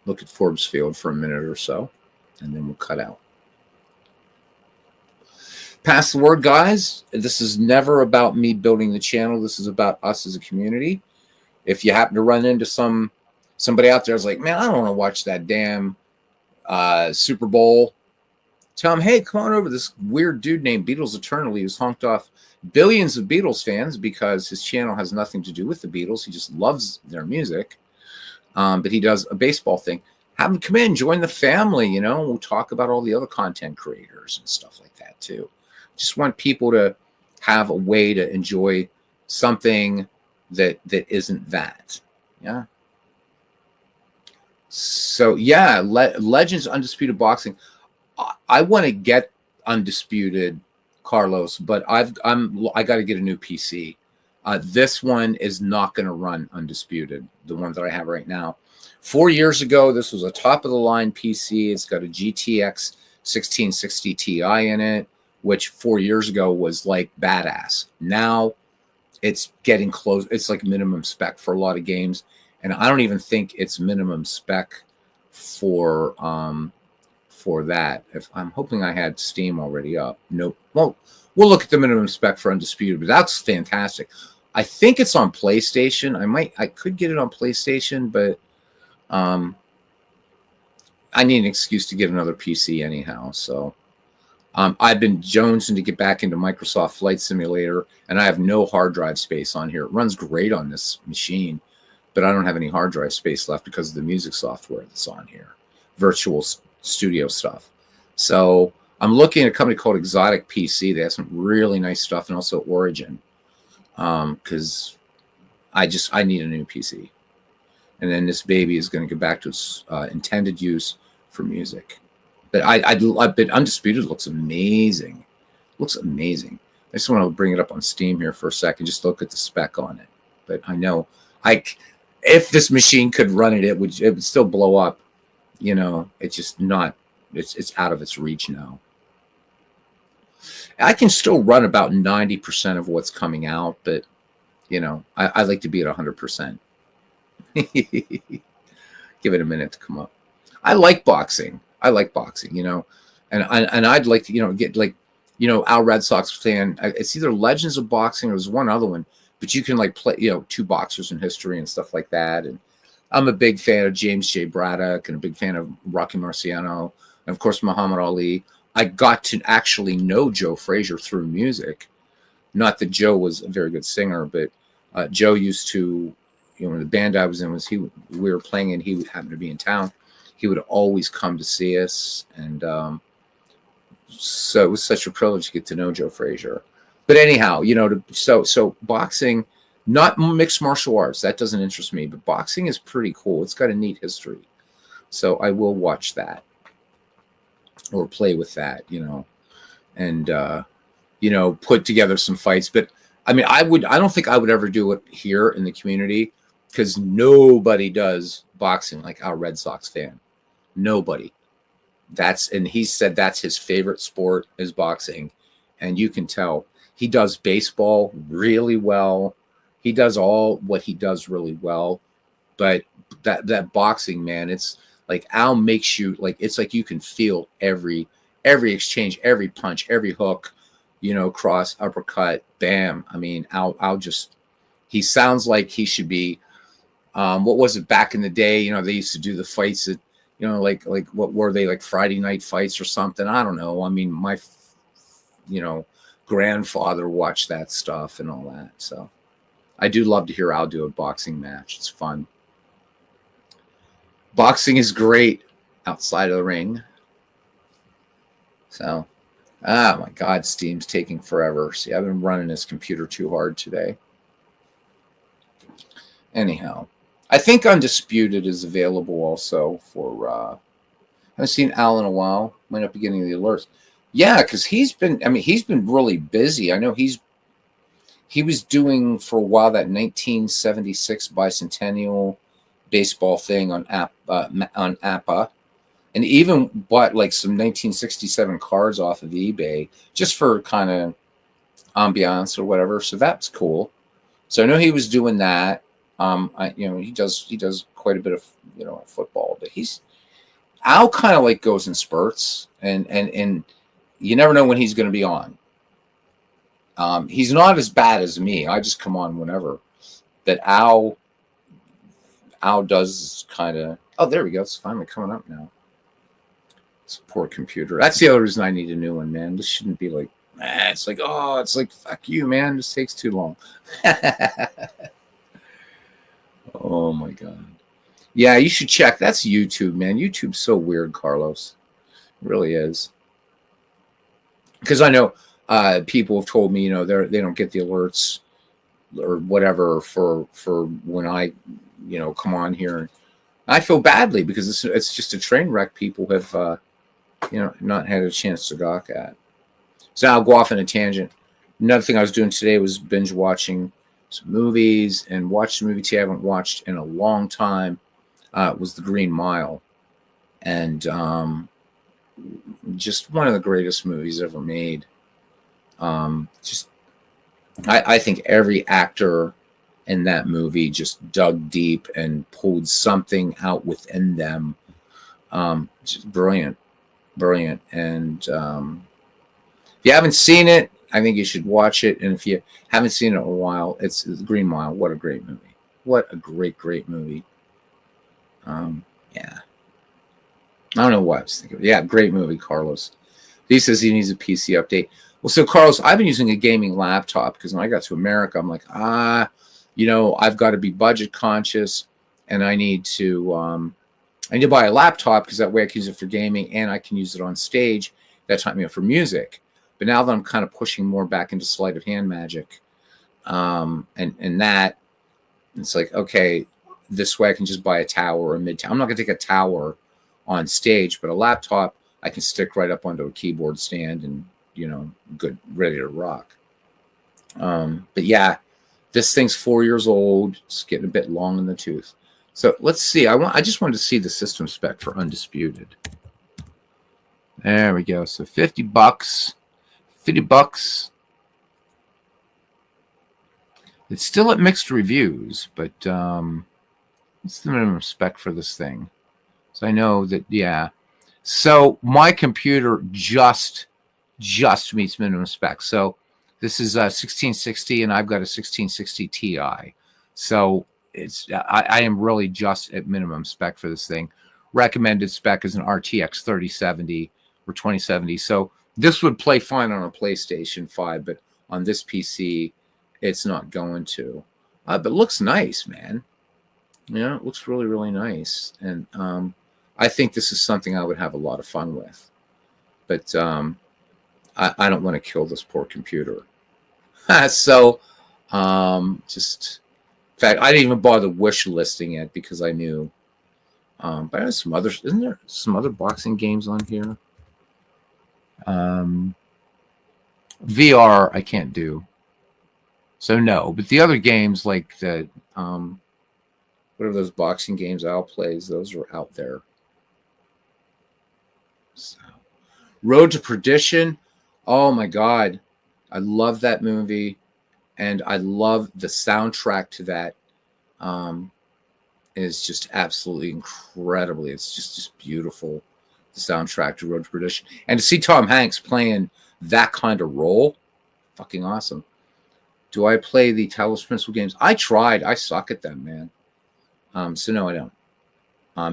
Look at Forbes Field for a minute or so, and then we'll cut out. Pass the word, guys. This is never about me building the channel. This is about us as a community. If you happen to run into somebody out there who's like, man, I don't want to watch that damn Super Bowl. Tell him, hey, come on over. This weird dude named Beatles Eternally who's honked off billions of Beatles fans because his channel has nothing to do with the Beatles. He just loves their music. But he does a baseball thing. Have him come in, join the family, you know, and we'll talk about all the other content creators and stuff like that too. Just want people to have a way to enjoy something that isn't that. Yeah. So yeah, Legends Undisputed Boxing. I want to get Undisputed, Carlos, but I got to get a new PC. This one is not going to run Undisputed, the one that I have right now. 4 years ago, this was a top-of-the-line PC. It's got a GTX 1660 Ti in it, which 4 years ago was like badass. Now it's getting close. It's like minimum spec for a lot of games, and I don't even think it's minimum spec for that. If I'm hoping I had Steam already up. Nope. Well, we'll look at the minimum spec for Undisputed, but that's fantastic. I think it's on PlayStation. I could get it on PlayStation, but I need an excuse to get another PC anyhow. So I've been jonesing to get back into Microsoft Flight Simulator, and I have no hard drive space on here. It runs great on this machine, but I don't have any hard drive space left because of the music software that's on here, Virtual Studio stuff. So I'm looking at a company called Exotic PC. They have some really nice stuff, and also Origin, because I need a new PC. And then this baby is going to go back to its intended use for music. But I've been Undisputed looks amazing. Looks amazing. I just want to bring it up on Steam here for a second, just look at the spec on it. But I know if this machine could run it, it would still blow up. You know, it's just not. It's out of its reach now. I can still run about 90% of what's coming out, but you know, I like to be at 100%. Give it a minute to come up. I like boxing, you know, and I'd like to, you know, get like, you know, our Red Sox fan. It's either Legends of Boxing or there's one other one, but you can like play, you know, two boxers in history and stuff like that. And I'm a big fan of James J. Braddock and a big fan of Rocky Marciano and of course Muhammad Ali. I got to actually know Joe Frazier through music. Not that Joe was a very good singer, but Joe used to, you know, the band I was in we were playing and he would happen to be in town. He would always come to see us. And so it was such a privilege to get to know Joe Frazier. But anyhow, you know, so boxing, not mixed martial arts, that doesn't interest me, but boxing is pretty cool. It's got a neat history. So I will watch that or play with that, you know, and, you know, put together some fights. But I mean, I don't think I would ever do it here in the community because nobody does boxing like our Red Sox fan. Nobody. And he said that's his favorite sport is boxing. And you can tell he does baseball really well. He does all what he does really well. But that boxing, man, it's like Al makes you like, it's like you can feel every exchange, every punch, every hook, you know, cross, uppercut, bam. I mean, Al just, he sounds like he should be, what was it back in the day? You know, they used to do the fights that, you know, like what were they, like Friday night fights or something? I don't know. I mean, my, you know, grandfather watched that stuff and all that. So I do love to hear Al do a boxing match. It's fun. Boxing is great outside of the ring. So, oh my God, Steam's taking forever. See, I've been running this computer too hard today. Anyhow, I think Undisputed is available also for, I haven't seen Al in a while. Might not be getting the alerts. Yeah, because he's been really busy. I know he was doing for a while that 1976 bicentennial baseball thing on APA, and even bought like some 1967 cards off of eBay just for kind of ambiance or whatever. So that's cool. So I know he was doing that. You know, he does quite a bit of, you know, football, but Al kind of like goes in spurts, and you never know when he's going to be on. He's not as bad as me. I just come on whenever. But Al does kind of. Oh, there we go. It's finally coming up now. This poor computer. That's the other reason I need a new one, man. This shouldn't be like, it's like, oh, it's like, fuck you, man. This takes too long. Oh my God. Yeah, you should check. That's YouTube, man. YouTube's so weird, Carlos. It really is. Because I know people have told me, they don't get the alerts or whatever for when I, come on here. I feel badly because it's just a train wreck people have, not had a chance to gawk at. So I'll go off on a tangent. Another thing I was doing today was binge watching some movies, and watched a movie I haven't watched in a long time. Was The Green Mile, and just one of the greatest movies ever made. I think every actor in that movie just dug deep and pulled something out within them. Just brilliant. And if you haven't seen it, I think you should watch it. And if you haven't seen it in a while, it's The Green Mile. What a great movie. What a great movie. Yeah. I don't know what I was thinking. Yeah, great movie, Carlos. He says he needs a PC update. Well, so Carlos, I've been using a gaming laptop because when I got to America, I'm like, I've got to be budget conscious, and I need to buy a laptop because that way I can use it for gaming and I can use it on stage that time, for music. But now that I'm kind of pushing more back into sleight of hand magic, and that, it's like, okay, this way I can just buy a tower or a mid-tower. I'm not going to take a tower on stage, but a laptop I can stick right up onto a keyboard stand and, good, ready to rock. But yeah, this thing's 4 years old. It's getting a bit long in the tooth. So let's see. I just wanted to see the system spec for Undisputed. There we go. So $50. $50. It's still at mixed reviews, but what's the minimum spec for this thing? So I know that, yeah. So my computer just meets minimum spec. So this is a 1660, and I've got a 1660 Ti. So I am really just at minimum spec for this thing. Recommended spec is an RTX 3070 or 2070. So this would play fine on a PlayStation 5, but on this PC, it's not going to. But it looks nice, man. Yeah, it looks really, really nice. And I think this is something I would have a lot of fun with. But I don't want to kill this poor computer. So just, in fact, I didn't even bother wish listing it because I knew. But there's some other, isn't there some other boxing games on here? VR I can't do. So no, but the other games like the whatever those boxing games Al plays, those are out there. So, Road to Perdition. Oh my God. I love that movie. And I love the soundtrack to that. Is just absolutely incredibly. It's just beautiful. The soundtrack to Road to Perdition. And to see Tom Hanks playing that kind of role, fucking awesome. Do I play the Talos Principle games? I tried. I suck at them, man. So no, I don't.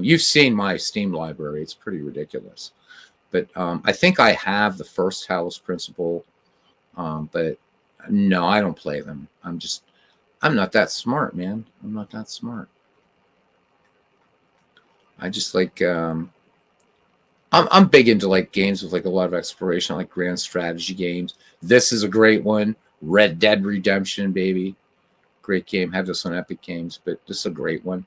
You've seen my Steam library. It's pretty ridiculous. But I think I have the first Talos Principle. But no, I don't play them. I'm not that smart, man. I'm not that smart. I just like, I'm big into like games with like a lot of exploration, like grand strategy games. This is a great one. Red Dead Redemption, baby. Great game. Have this on Epic Games, but this is a great one.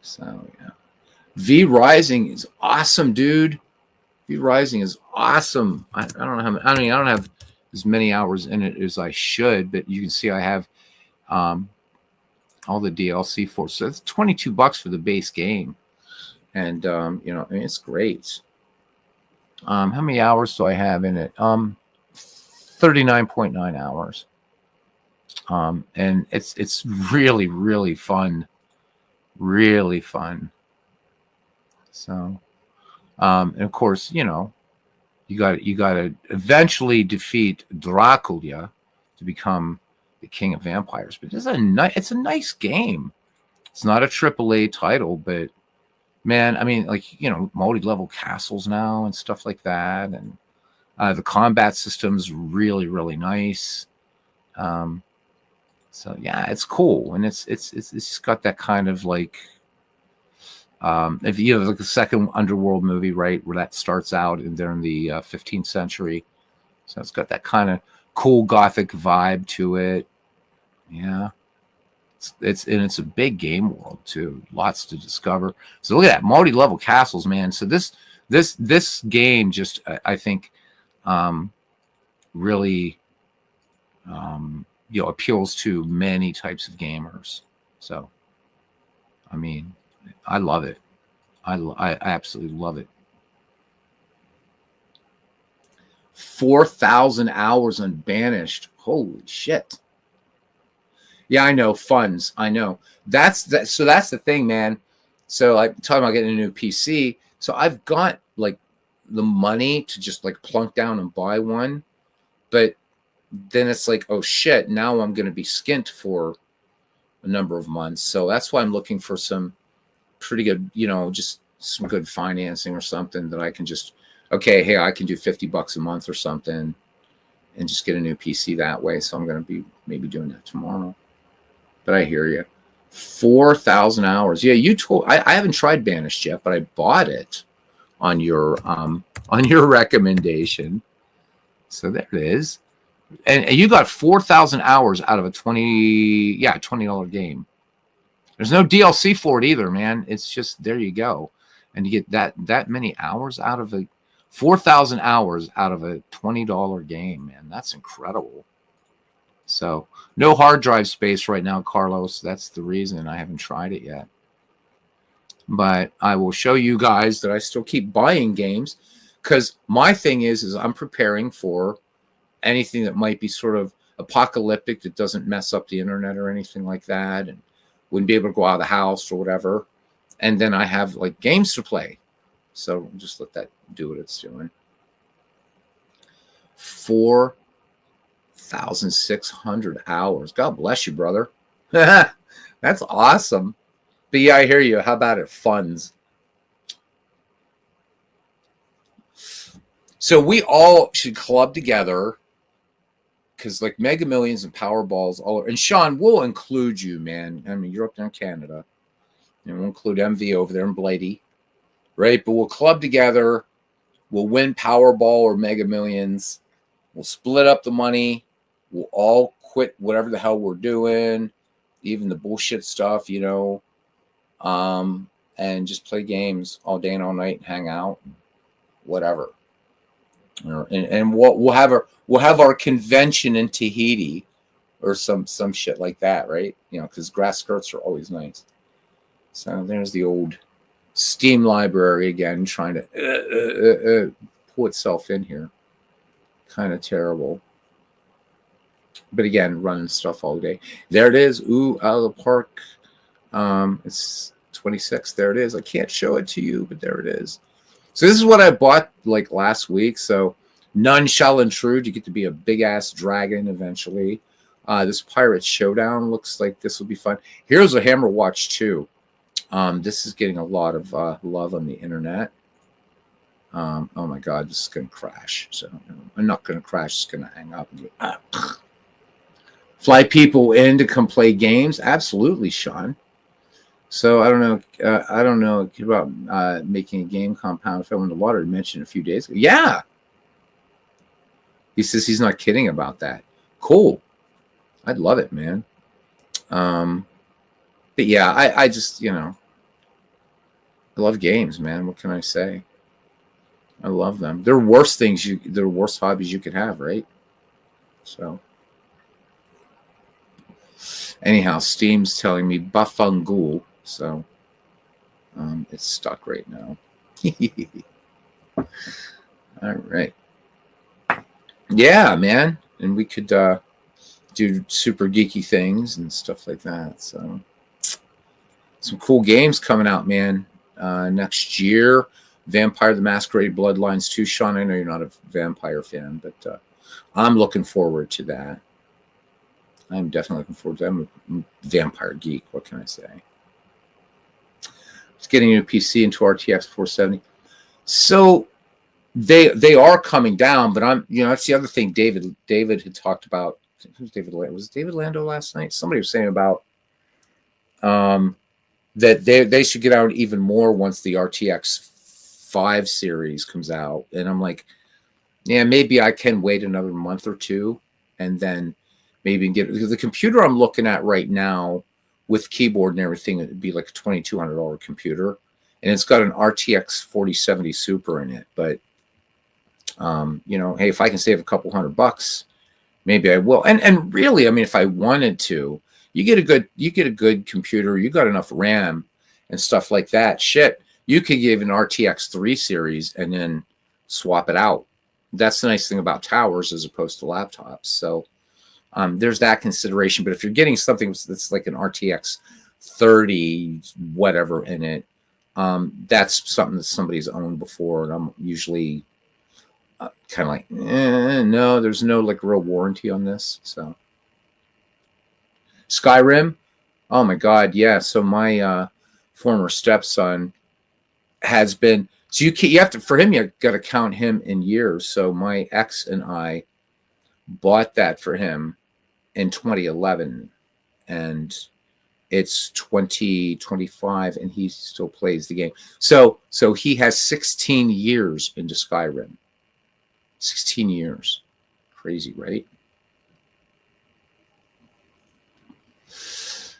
So yeah. V Rising is awesome, dude. V Rising is awesome. I don't have as many hours in it as I should, but you can see I have all the DLC for it. So it's $22 for the base game. And it's great. How many hours do I have in it? 39.9 hours. And it's really, really fun. Really fun. So and of course, you got to eventually defeat Dracula to become the king of vampires. But it's a nice game. It's not a AAA title, but man, I mean, like, multi-level castles now and stuff like that. And the combat system's really, really nice. So yeah, it's cool. And it's just got that kind of like, if you have like the second Underworld movie, right, where that starts out in there in the 15th century. So it's got that kind of cool Gothic vibe to it. Yeah. It's a big game world too. Lots to discover. So look at that, multi-level castles, man. So this game just I think really appeals to many types of gamers. So I mean, I love it. I absolutely love it. 4,000 hours unbanished. Holy shit. Yeah, I know. Funds. I know. So that's the thing, man. So like talking about getting a new PC. So I've got like the money to just like plunk down and buy one. But then it's like, oh shit, now I'm gonna be skint for a number of months. So that's why I'm looking for some pretty good, just some good financing or something that I can just, okay, hey, I can do $50 a month or something and just get a new PC that way. So I'm going to be maybe doing that tomorrow. But I hear you. 4,000 hours. Yeah, you told, I haven't tried Banished yet, but I bought it on your recommendation. So there it is. And you got 4,000 hours out of a $20 game. There's no DLC for it either, man. It's just, there you go. And you get that many hours out of 4,000 hours out of a $20 game, man. That's incredible. So no hard drive space right now, Carlos. That's the reason I haven't tried it yet. But I will show you guys that I still keep buying games, because my thing is I'm preparing for anything that might be sort of apocalyptic that doesn't mess up the internet or anything like that, and wouldn't be able to go out of the house or whatever. And then I have like games to play. So just let that do what it's doing. 4,600 hours. God bless you, brother. That's awesome. But yeah, I hear you. How about it? Funds. So we all should club together, because like Mega Millions and Powerballs all are, and Sean, we'll include you, man. I mean, you're up there in Canada, and we'll include MV over there in Blady, right? But we'll club together. We'll win Powerball or Mega Millions. We'll split up the money. We'll all quit whatever the hell we're doing, even the bullshit stuff, and just play games all day and all night and hang out, whatever. And we'll have our convention in Tahiti or some shit like that, right? Because grass skirts are always nice. So there's the old Steam library again, trying to pull itself in here. Kind of terrible. But again, running stuff all day. There it is. Ooh, out of the park. It's 26. There it is. I can't show it to you, but there it is. So this is what I bought like last week. So none shall intrude. You get to be a big ass dragon eventually. This Pirate Showdown looks like this will be fun. Here's a Hammer Watch 2. This is getting a lot of love on the internet. Oh my God, this is going to crash. So I'm not going to crash. It's going to hang up. Fly people in to come play games. Absolutely, Sean. So I don't know about making a game compound if I won the lottery. Mentioned a few days ago. Yeah. He says he's not kidding about that. Cool. I'd love it, man. But yeah, I just, I love games, man. What can I say? I love them. They're worst hobbies you could have, right? So anyhow, Steam's telling me Bafangul. So it's stuck right now. All right. Yeah, man. And we could do super geeky things and stuff like that. So some cool games coming out, man. Next year, Vampire the Masquerade Bloodlines 2. Sean, I know you're not a vampire fan, but I'm looking forward to that. I'm definitely looking forward to that. I'm a vampire geek. What can I say? getting a new PC into RTX 470. So they are coming down, but that's the other thing. David had talked about. Who's David? Was it David Lando last night? Somebody was saying about that they should get out even more once the RTX 5 series comes out. And I'm like, yeah, maybe I can wait another month or two and then maybe get, because the computer I'm looking at right now with keyboard and everything, it'd be like a $2,200 computer, and it's got an RTX 4070 Super in it. But hey, if I can save a couple $100, maybe I will. And really, I mean, if I wanted to, you get a good computer, you got enough RAM and stuff like that. Shit, you could give an RTX 3 series and then swap it out. That's the nice thing about towers as opposed to laptops. So there's that consideration. But if you're getting something that's like an RTX 30 whatever in it, that's something that somebody's owned before, and I'm usually kind of like, no, there's no like real warranty on this. So Skyrim, oh my god, yeah. So my former stepson has been, so you have to, for him, you got to count him in years. So my ex and I bought that for him in 2011, and it's 2025, and he still plays the game. So he has 16 years into Skyrim. 16 years. Crazy, right?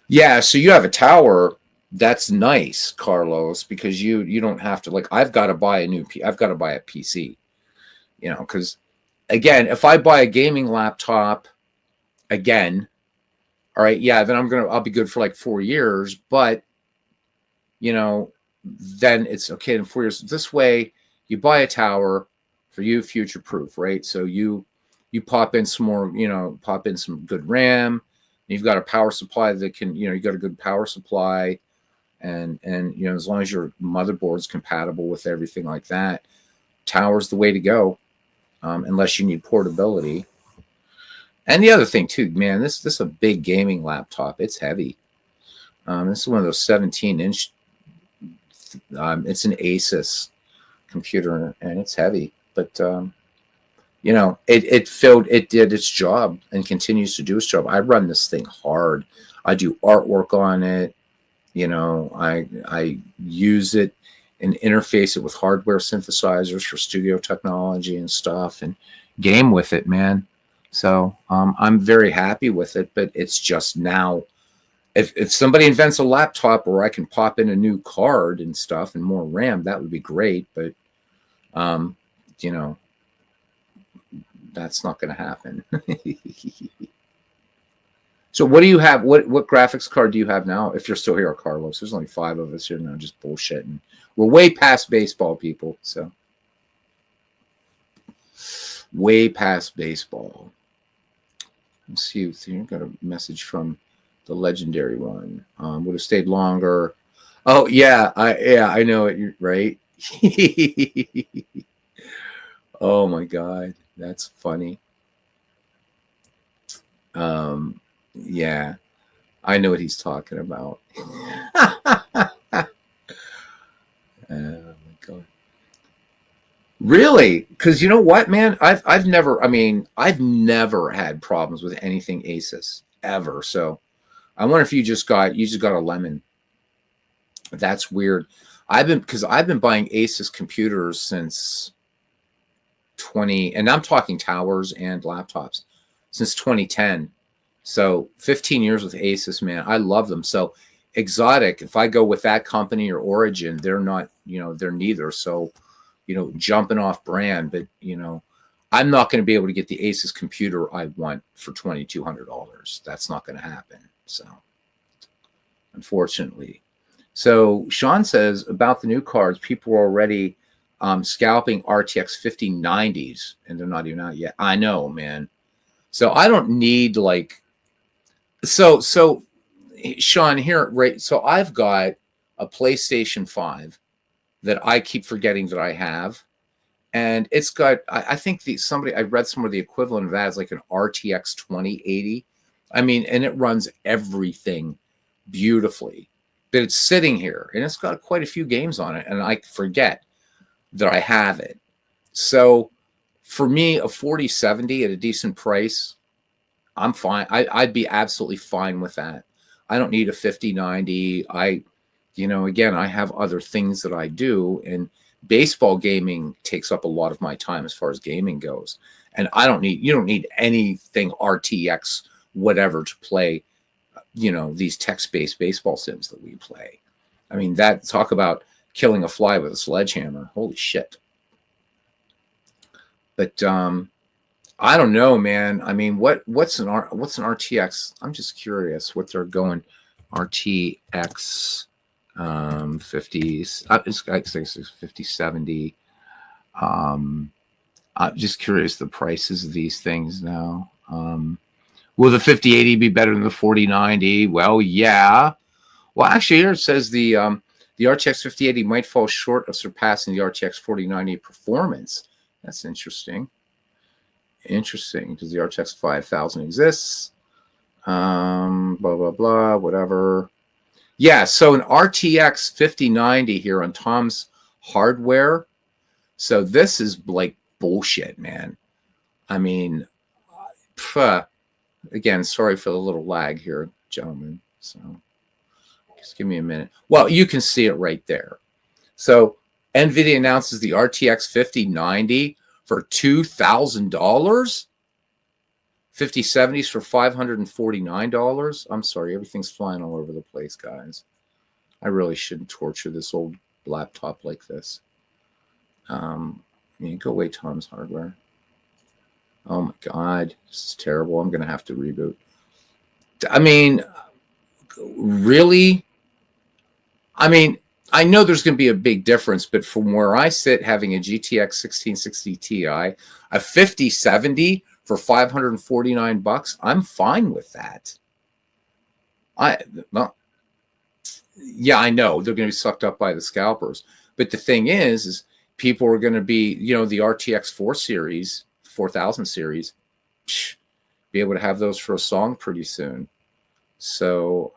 Yeah, so you have a tower. That's nice, Carlos, because you don't have to, like, I've got to buy a PC, because again, if I buy a gaming laptop again, all right, yeah, then I'll be good for like 4 years, but then it's okay in 4 years. This way, you buy a tower for you, future proof, right? So you pop in some more, pop in some good RAM. You've got a power supply that can, you got a good power supply, and as long as your motherboard's compatible with everything like that, tower's the way to go, unless you need portability. And the other thing too, man, this is a big gaming laptop. It's heavy. This is one of those 17-inch. It's an Asus computer, and it's heavy, but it did its job and continues to do its job. I run this thing hard. I do artwork on it. I use it and interface it with hardware synthesizers for studio technology and stuff, and game with it, man. So I'm very happy with it, but it's just now, if somebody invents a laptop where I can pop in a new card and stuff and more RAM, that would be great. But, that's not going to happen. So what do you have? What graphics card do you have now? If you're still here, Carlos, there's only 5 of us here now, just bullshitting. We're way past baseball, people. So way past baseball. Let's see if you got a message from the legendary one. Would have stayed longer. Oh yeah, I know it. You're right. Oh my god, that's funny. Yeah, I know what he's talking about. Oh my god. Really? Because you know what, man? I've never had problems with anything Asus ever. So I wonder if you just got a lemon. That's weird. I've been buying Asus computers since 20, and I'm talking towers and laptops, since 2010. So 15 years with Asus, man. I love them. So Exotic, if I go with that company or Origin, they're not, they're neither. So, jumping off brand, but I'm not going to be able to get the Asus computer I want for $2,200. That's not going to happen. So, unfortunately. So Sean says about the new cards, people are already scalping RTX 5090s, and they're not even out yet. I know, man. So I don't need so Sean here, right? So I've got a PlayStation 5 that I keep forgetting that I have. And it's got, I think I read somewhere the equivalent of that is like an RTX 2080. And it runs everything beautifully. but it's sitting here and it's got quite a few games on it, and I forget that I have it. So for me, a 4070 at a decent price, I'm fine. I'd be absolutely fine with that. I don't need a 5090. Again, I have other things that I do, and baseball gaming takes up a lot of my time as far as gaming goes. And you don't need anything RTX whatever to play, these text-based baseball sims that we play. I mean, talk about killing a fly with a sledgehammer. Holy shit. But I don't know, man. I mean, what's an RTX? I'm just curious what they're going RTX 50s. It's 5070. I'm just curious the prices of these things now. Will the 5080 be better than the 4090? Well, yeah. Well, actually, here it says the RTX 5080 might fall short of surpassing the RTX 4090 performance. That's interesting. Interesting, because the RTX 5000 exists. Blah, blah, blah, whatever. Yeah, so an RTX 5090 here on Tom's Hardware. So this is like bullshit, man. I mean, again, sorry for the little lag here, gentlemen. So just give me a minute. Well, you can see it right there. So NVIDIA announces the RTX 5090 for $2,000. 5070s for $549. I'm sorry, everything's flying all over the place, guys. I really shouldn't torture this old laptop like this. Go away, Tom's Hardware. Oh my God, this is terrible. I'm going to have to reboot. I mean, really? I mean, I know there's going to be a big difference, but from where I sit, having a GTX 1660 Ti, a 5070 for $549, I'm fine with that. I know they're going to be sucked up by the scalpers, but the thing is people are going to be, the RTX 4000 series, be able to have those for a song pretty soon. So,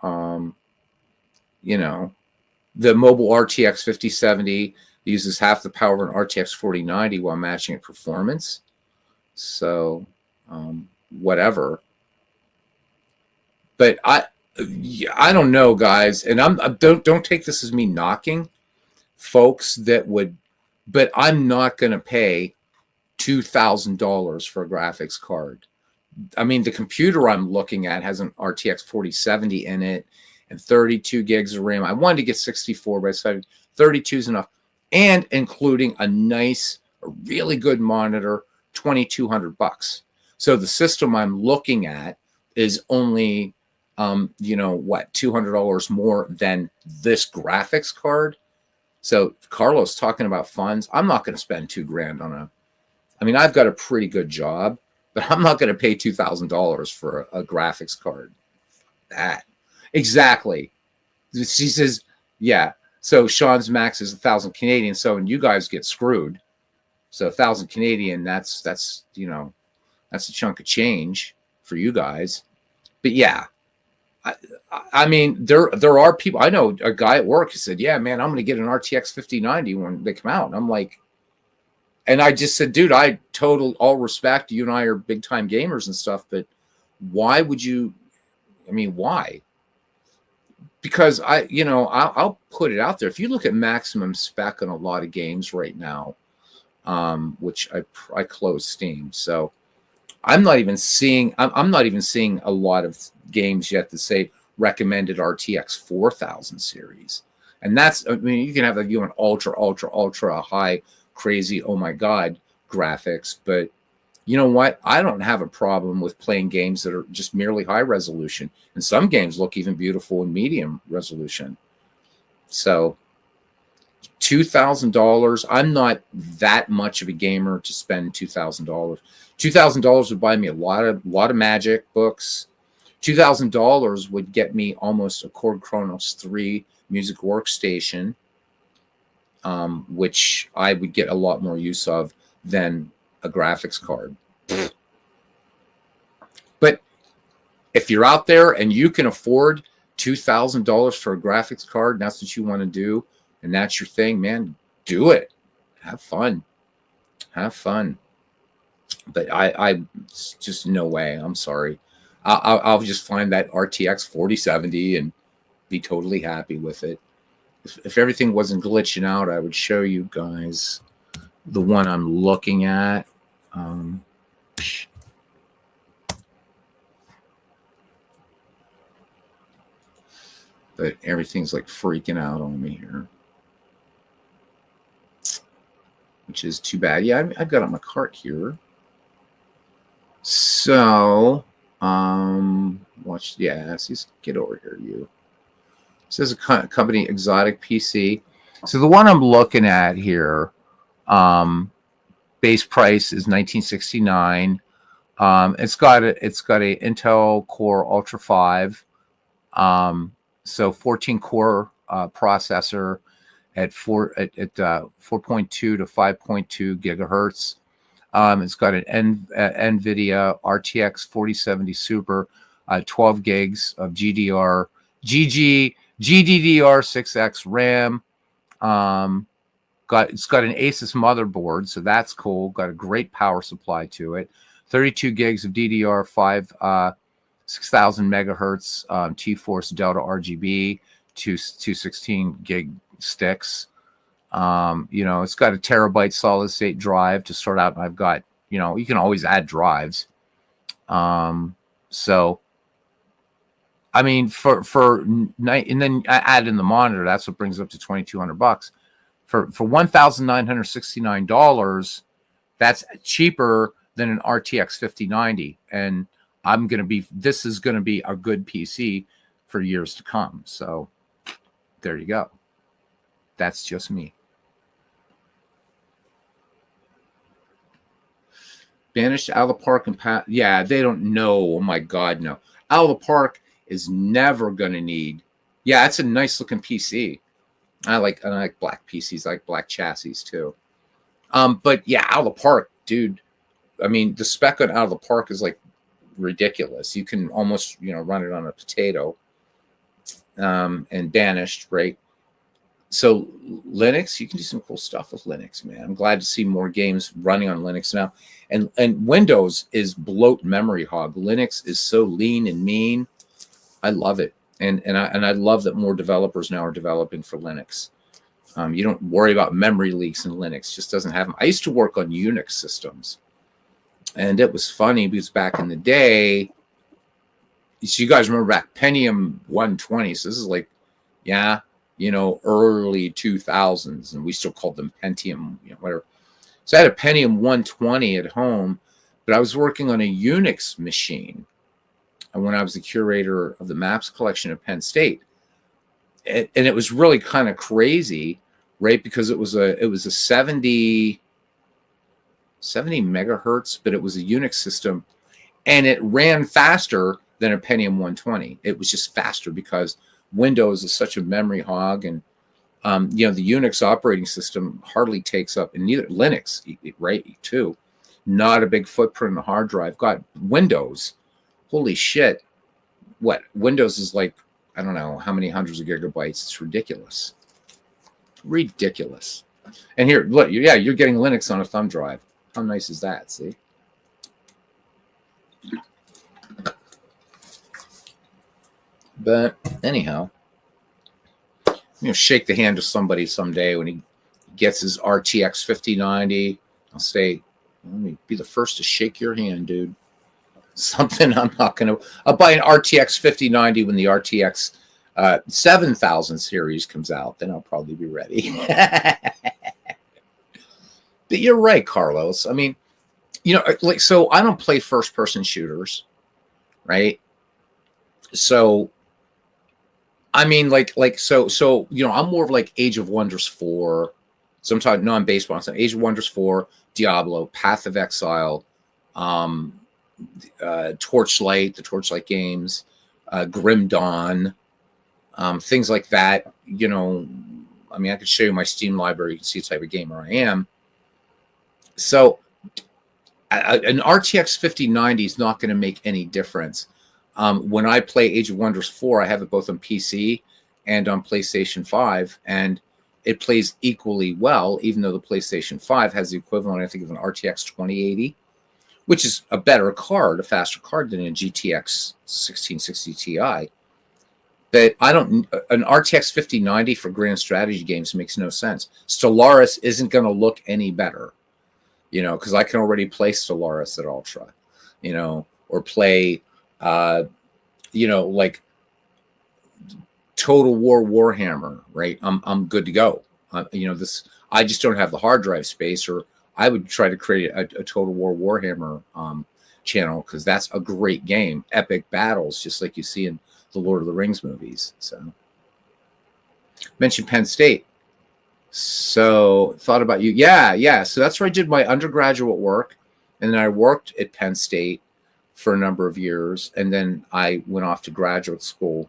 the mobile RTX 5070 uses half the power of an RTX 4090 while matching its performance. So, whatever. But I don't know, guys, and don't take this as me knocking folks that would, but I'm not going to pay $2,000 for a graphics card. I mean, the computer I'm looking at has an RTX 4070 in it and 32 gigs of RAM. I wanted to get 64, but I decided 32 is enough, and including a really good monitor, $2,200. So the system I'm looking at is only, $200 more than this graphics card. So Carlos talking about funds, I'm not going to spend $2,000 I've got a pretty good job, but I'm not going to pay $2,000 for a graphics card. That exactly. She says, yeah. So Sean's max is 1,000 Canadian. So and you guys get screwed. So 1,000 Canadian, that's a chunk of change for you guys. But yeah, I mean, there are people. I know a guy at work who said, yeah, man, I'm going to get an RTX 5090 when they come out. And I'm like, and I just said, dude, all respect. You and I are big time gamers and stuff, but why would you? I mean, why? Because I'll put it out there. If you look at maximum spec on a lot of games right now, which I closed Steam, so I'm not even seeing a lot of games yet that say recommended RTX 4000 series, and you can have an ultra high crazy, oh my God, graphics, but you know what? I don't have a problem with playing games that are just merely high resolution, and some games look even beautiful in medium resolution. So $2,000, I'm not that much of a gamer to spend $2,000. $2,000 would buy me a lot of Magic books. $2,000 would get me almost a Chord Kronos 3 music workstation, which I would get a lot more use of than a graphics card. But if you're out there and you can afford $2,000 for a graphics card, and that's what you want to do, and that's your thing, man, do it. Have fun. But I just no way. I'm sorry. I'll just find that RTX 4070 and be totally happy with it. If everything wasn't glitching out, I would show you guys the one I'm looking at. But everything's like freaking out on me here, which is too bad. Yeah, I've got it on my cart here. So, watch. Yeah, get over here, you. It says a company Exotic PC. So the one I'm looking at here, base price is $1969. It's got a Intel Core Ultra 5. So 14 core processor at 4.2 to 5.2 gigahertz. It's got an NVIDIA RTX 4070 Super, 12 gigs of GDDR6X RAM. It's got an Asus motherboard, so that's cool. Got a great power supply to it. 32 gigs of DDR5, 6,000 megahertz T-Force Delta RGB, 216 gig sticks. It's got a terabyte solid state drive to start out. And I've got, you can always add drives. So, I mean, and then I add in the monitor. That's what brings it up to $2,200 for $1,969. That's cheaper than an RTX 5090. And this is going to be a good PC for years to come. So there you go. That's just me. Banished out of the park and yeah, they don't know. Oh my God, no. Out of the park is never going to need. Yeah, it's a nice looking PC. I like black PCs. I like black chassis too. But yeah, out of the park, dude. I mean, the spec on out of the park is like ridiculous. You can almost, run it on a potato. And Banished, right? So Linux, you can do some cool stuff with Linux, man. I'm glad to see more games running on Linux now. And Windows is bloat memory hog. Linux is so lean and mean. I love it. And I love that more developers now are developing for Linux. You don't worry about memory leaks in Linux. Just doesn't have them. I used to work on Unix systems. And it was funny because back in the day, so you guys remember back Pentium 120. So this is like, yeah, early 2000s, and we still called them Pentium, whatever. So I had a Pentium 120 at home, but I was working on a Unix machine when I was the curator of the maps collection at Penn State. And it was really kind of crazy, right? Because it was a 70 megahertz, but it was a Unix system, and it ran faster than a Pentium 120. It was just faster because Windows is such a memory hog, and the Unix operating system hardly takes up, and neither Linux, right? Too, not a big footprint on the hard drive. Got Windows, holy shit! What Windows is like? I don't know how many hundreds of gigabytes. It's ridiculous. And here, look, yeah, you're getting Linux on a thumb drive. How nice is that? See. But anyhow, shake the hand of somebody someday when he gets his RTX 5090. I'll say, let me be the first to shake your hand, dude. Something I'm not going to. I'll buy an RTX 5090 when the RTX 7000 series comes out. Then I'll probably be ready. But you're right, Carlos. I mean, so I don't play first-person shooters, right? So. I mean, so I'm more of like Age of Wonders 4. So I'm talking non-baseball. I'm saying Age of Wonders 4, Diablo, Path of Exile, Torchlight, the Torchlight games, Grim Dawn, things like that. I mean, I could show you my Steam library. You can see the type of gamer I am. So an RTX 5090 is not going to make any difference When I play Age of Wonders 4, I have it both on PC and on PlayStation 5, and it plays equally well, even though the PlayStation 5 has the equivalent, I think, of an RTX 2080, which is a better card, a faster card than a GTX 1660 Ti. But an RTX 5090 for grand strategy games makes no sense. Stellaris isn't going to look any better, because I can already play Stellaris at Ultra, or play, like Total War Warhammer, right? I'm good to go. I just don't have the hard drive space, or I would try to create a Total War Warhammer channel, because that's a great game. Epic battles, just like you see in the Lord of the Rings movies. So, mentioned Penn State. So, thought about you. Yeah. So that's where I did my undergraduate work, and then I worked at Penn State for a number of years, and then I went off to graduate school.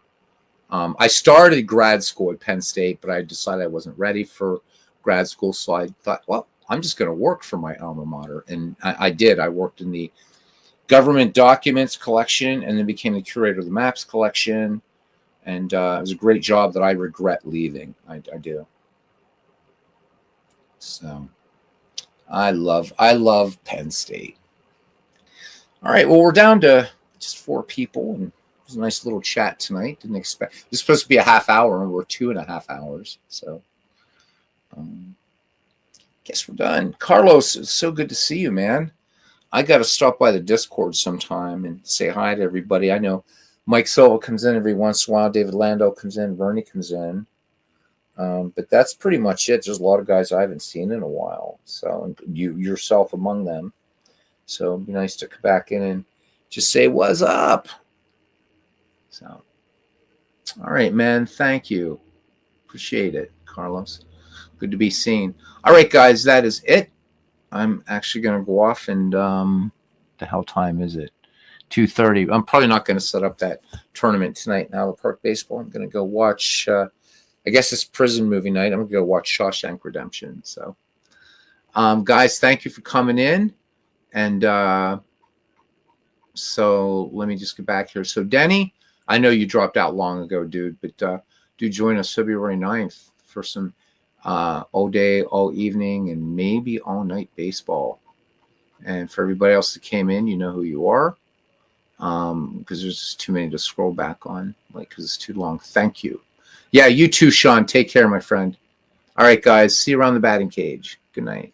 I started grad school at Penn State, but I decided I wasn't ready for grad school, so I thought, well, I'm just going to work for my alma mater, and I did. I worked in the government documents collection, and then became the curator of the maps collection. And it was a great job that I regret leaving. I do. So I love Penn State. All right. Well, we're down to just 4 people, and it was a nice little chat tonight. Didn't expect it was supposed to be a half hour, and we're 2.5 hours. So guess we're done. Carlos, it's so good to see you, man. I got to stop by the Discord sometime and say hi to everybody. I know Mike Silva comes in every once in a while. David Lando comes in. Bernie comes in. But that's pretty much it. There's a lot of guys I haven't seen in a while. So you yourself among them. So it'd be nice to come back in and just say, what's up? So, all right, man. Thank you. Appreciate it, Carlos. Good to be seen. All right, guys. That is it. I'm actually going to go off and the hell time is it? 2:30. I'm probably not going to set up that tournament tonight in Allen Park Baseball. I'm going to go watch, I guess it's prison movie night. I'm going to go watch Shawshank Redemption. So, guys, thank you for coming in. And so let me just get back here. So, Denny, I know you dropped out long ago, dude, but do join us February 9th for some all day, all evening, and maybe all night baseball. And for everybody else that came in, you know who you are, because there's just too many to scroll back on, because it's too long. Thank you. Yeah, you too, Sean. Take care, my friend. All right, guys. See you around the batting cage. Good night.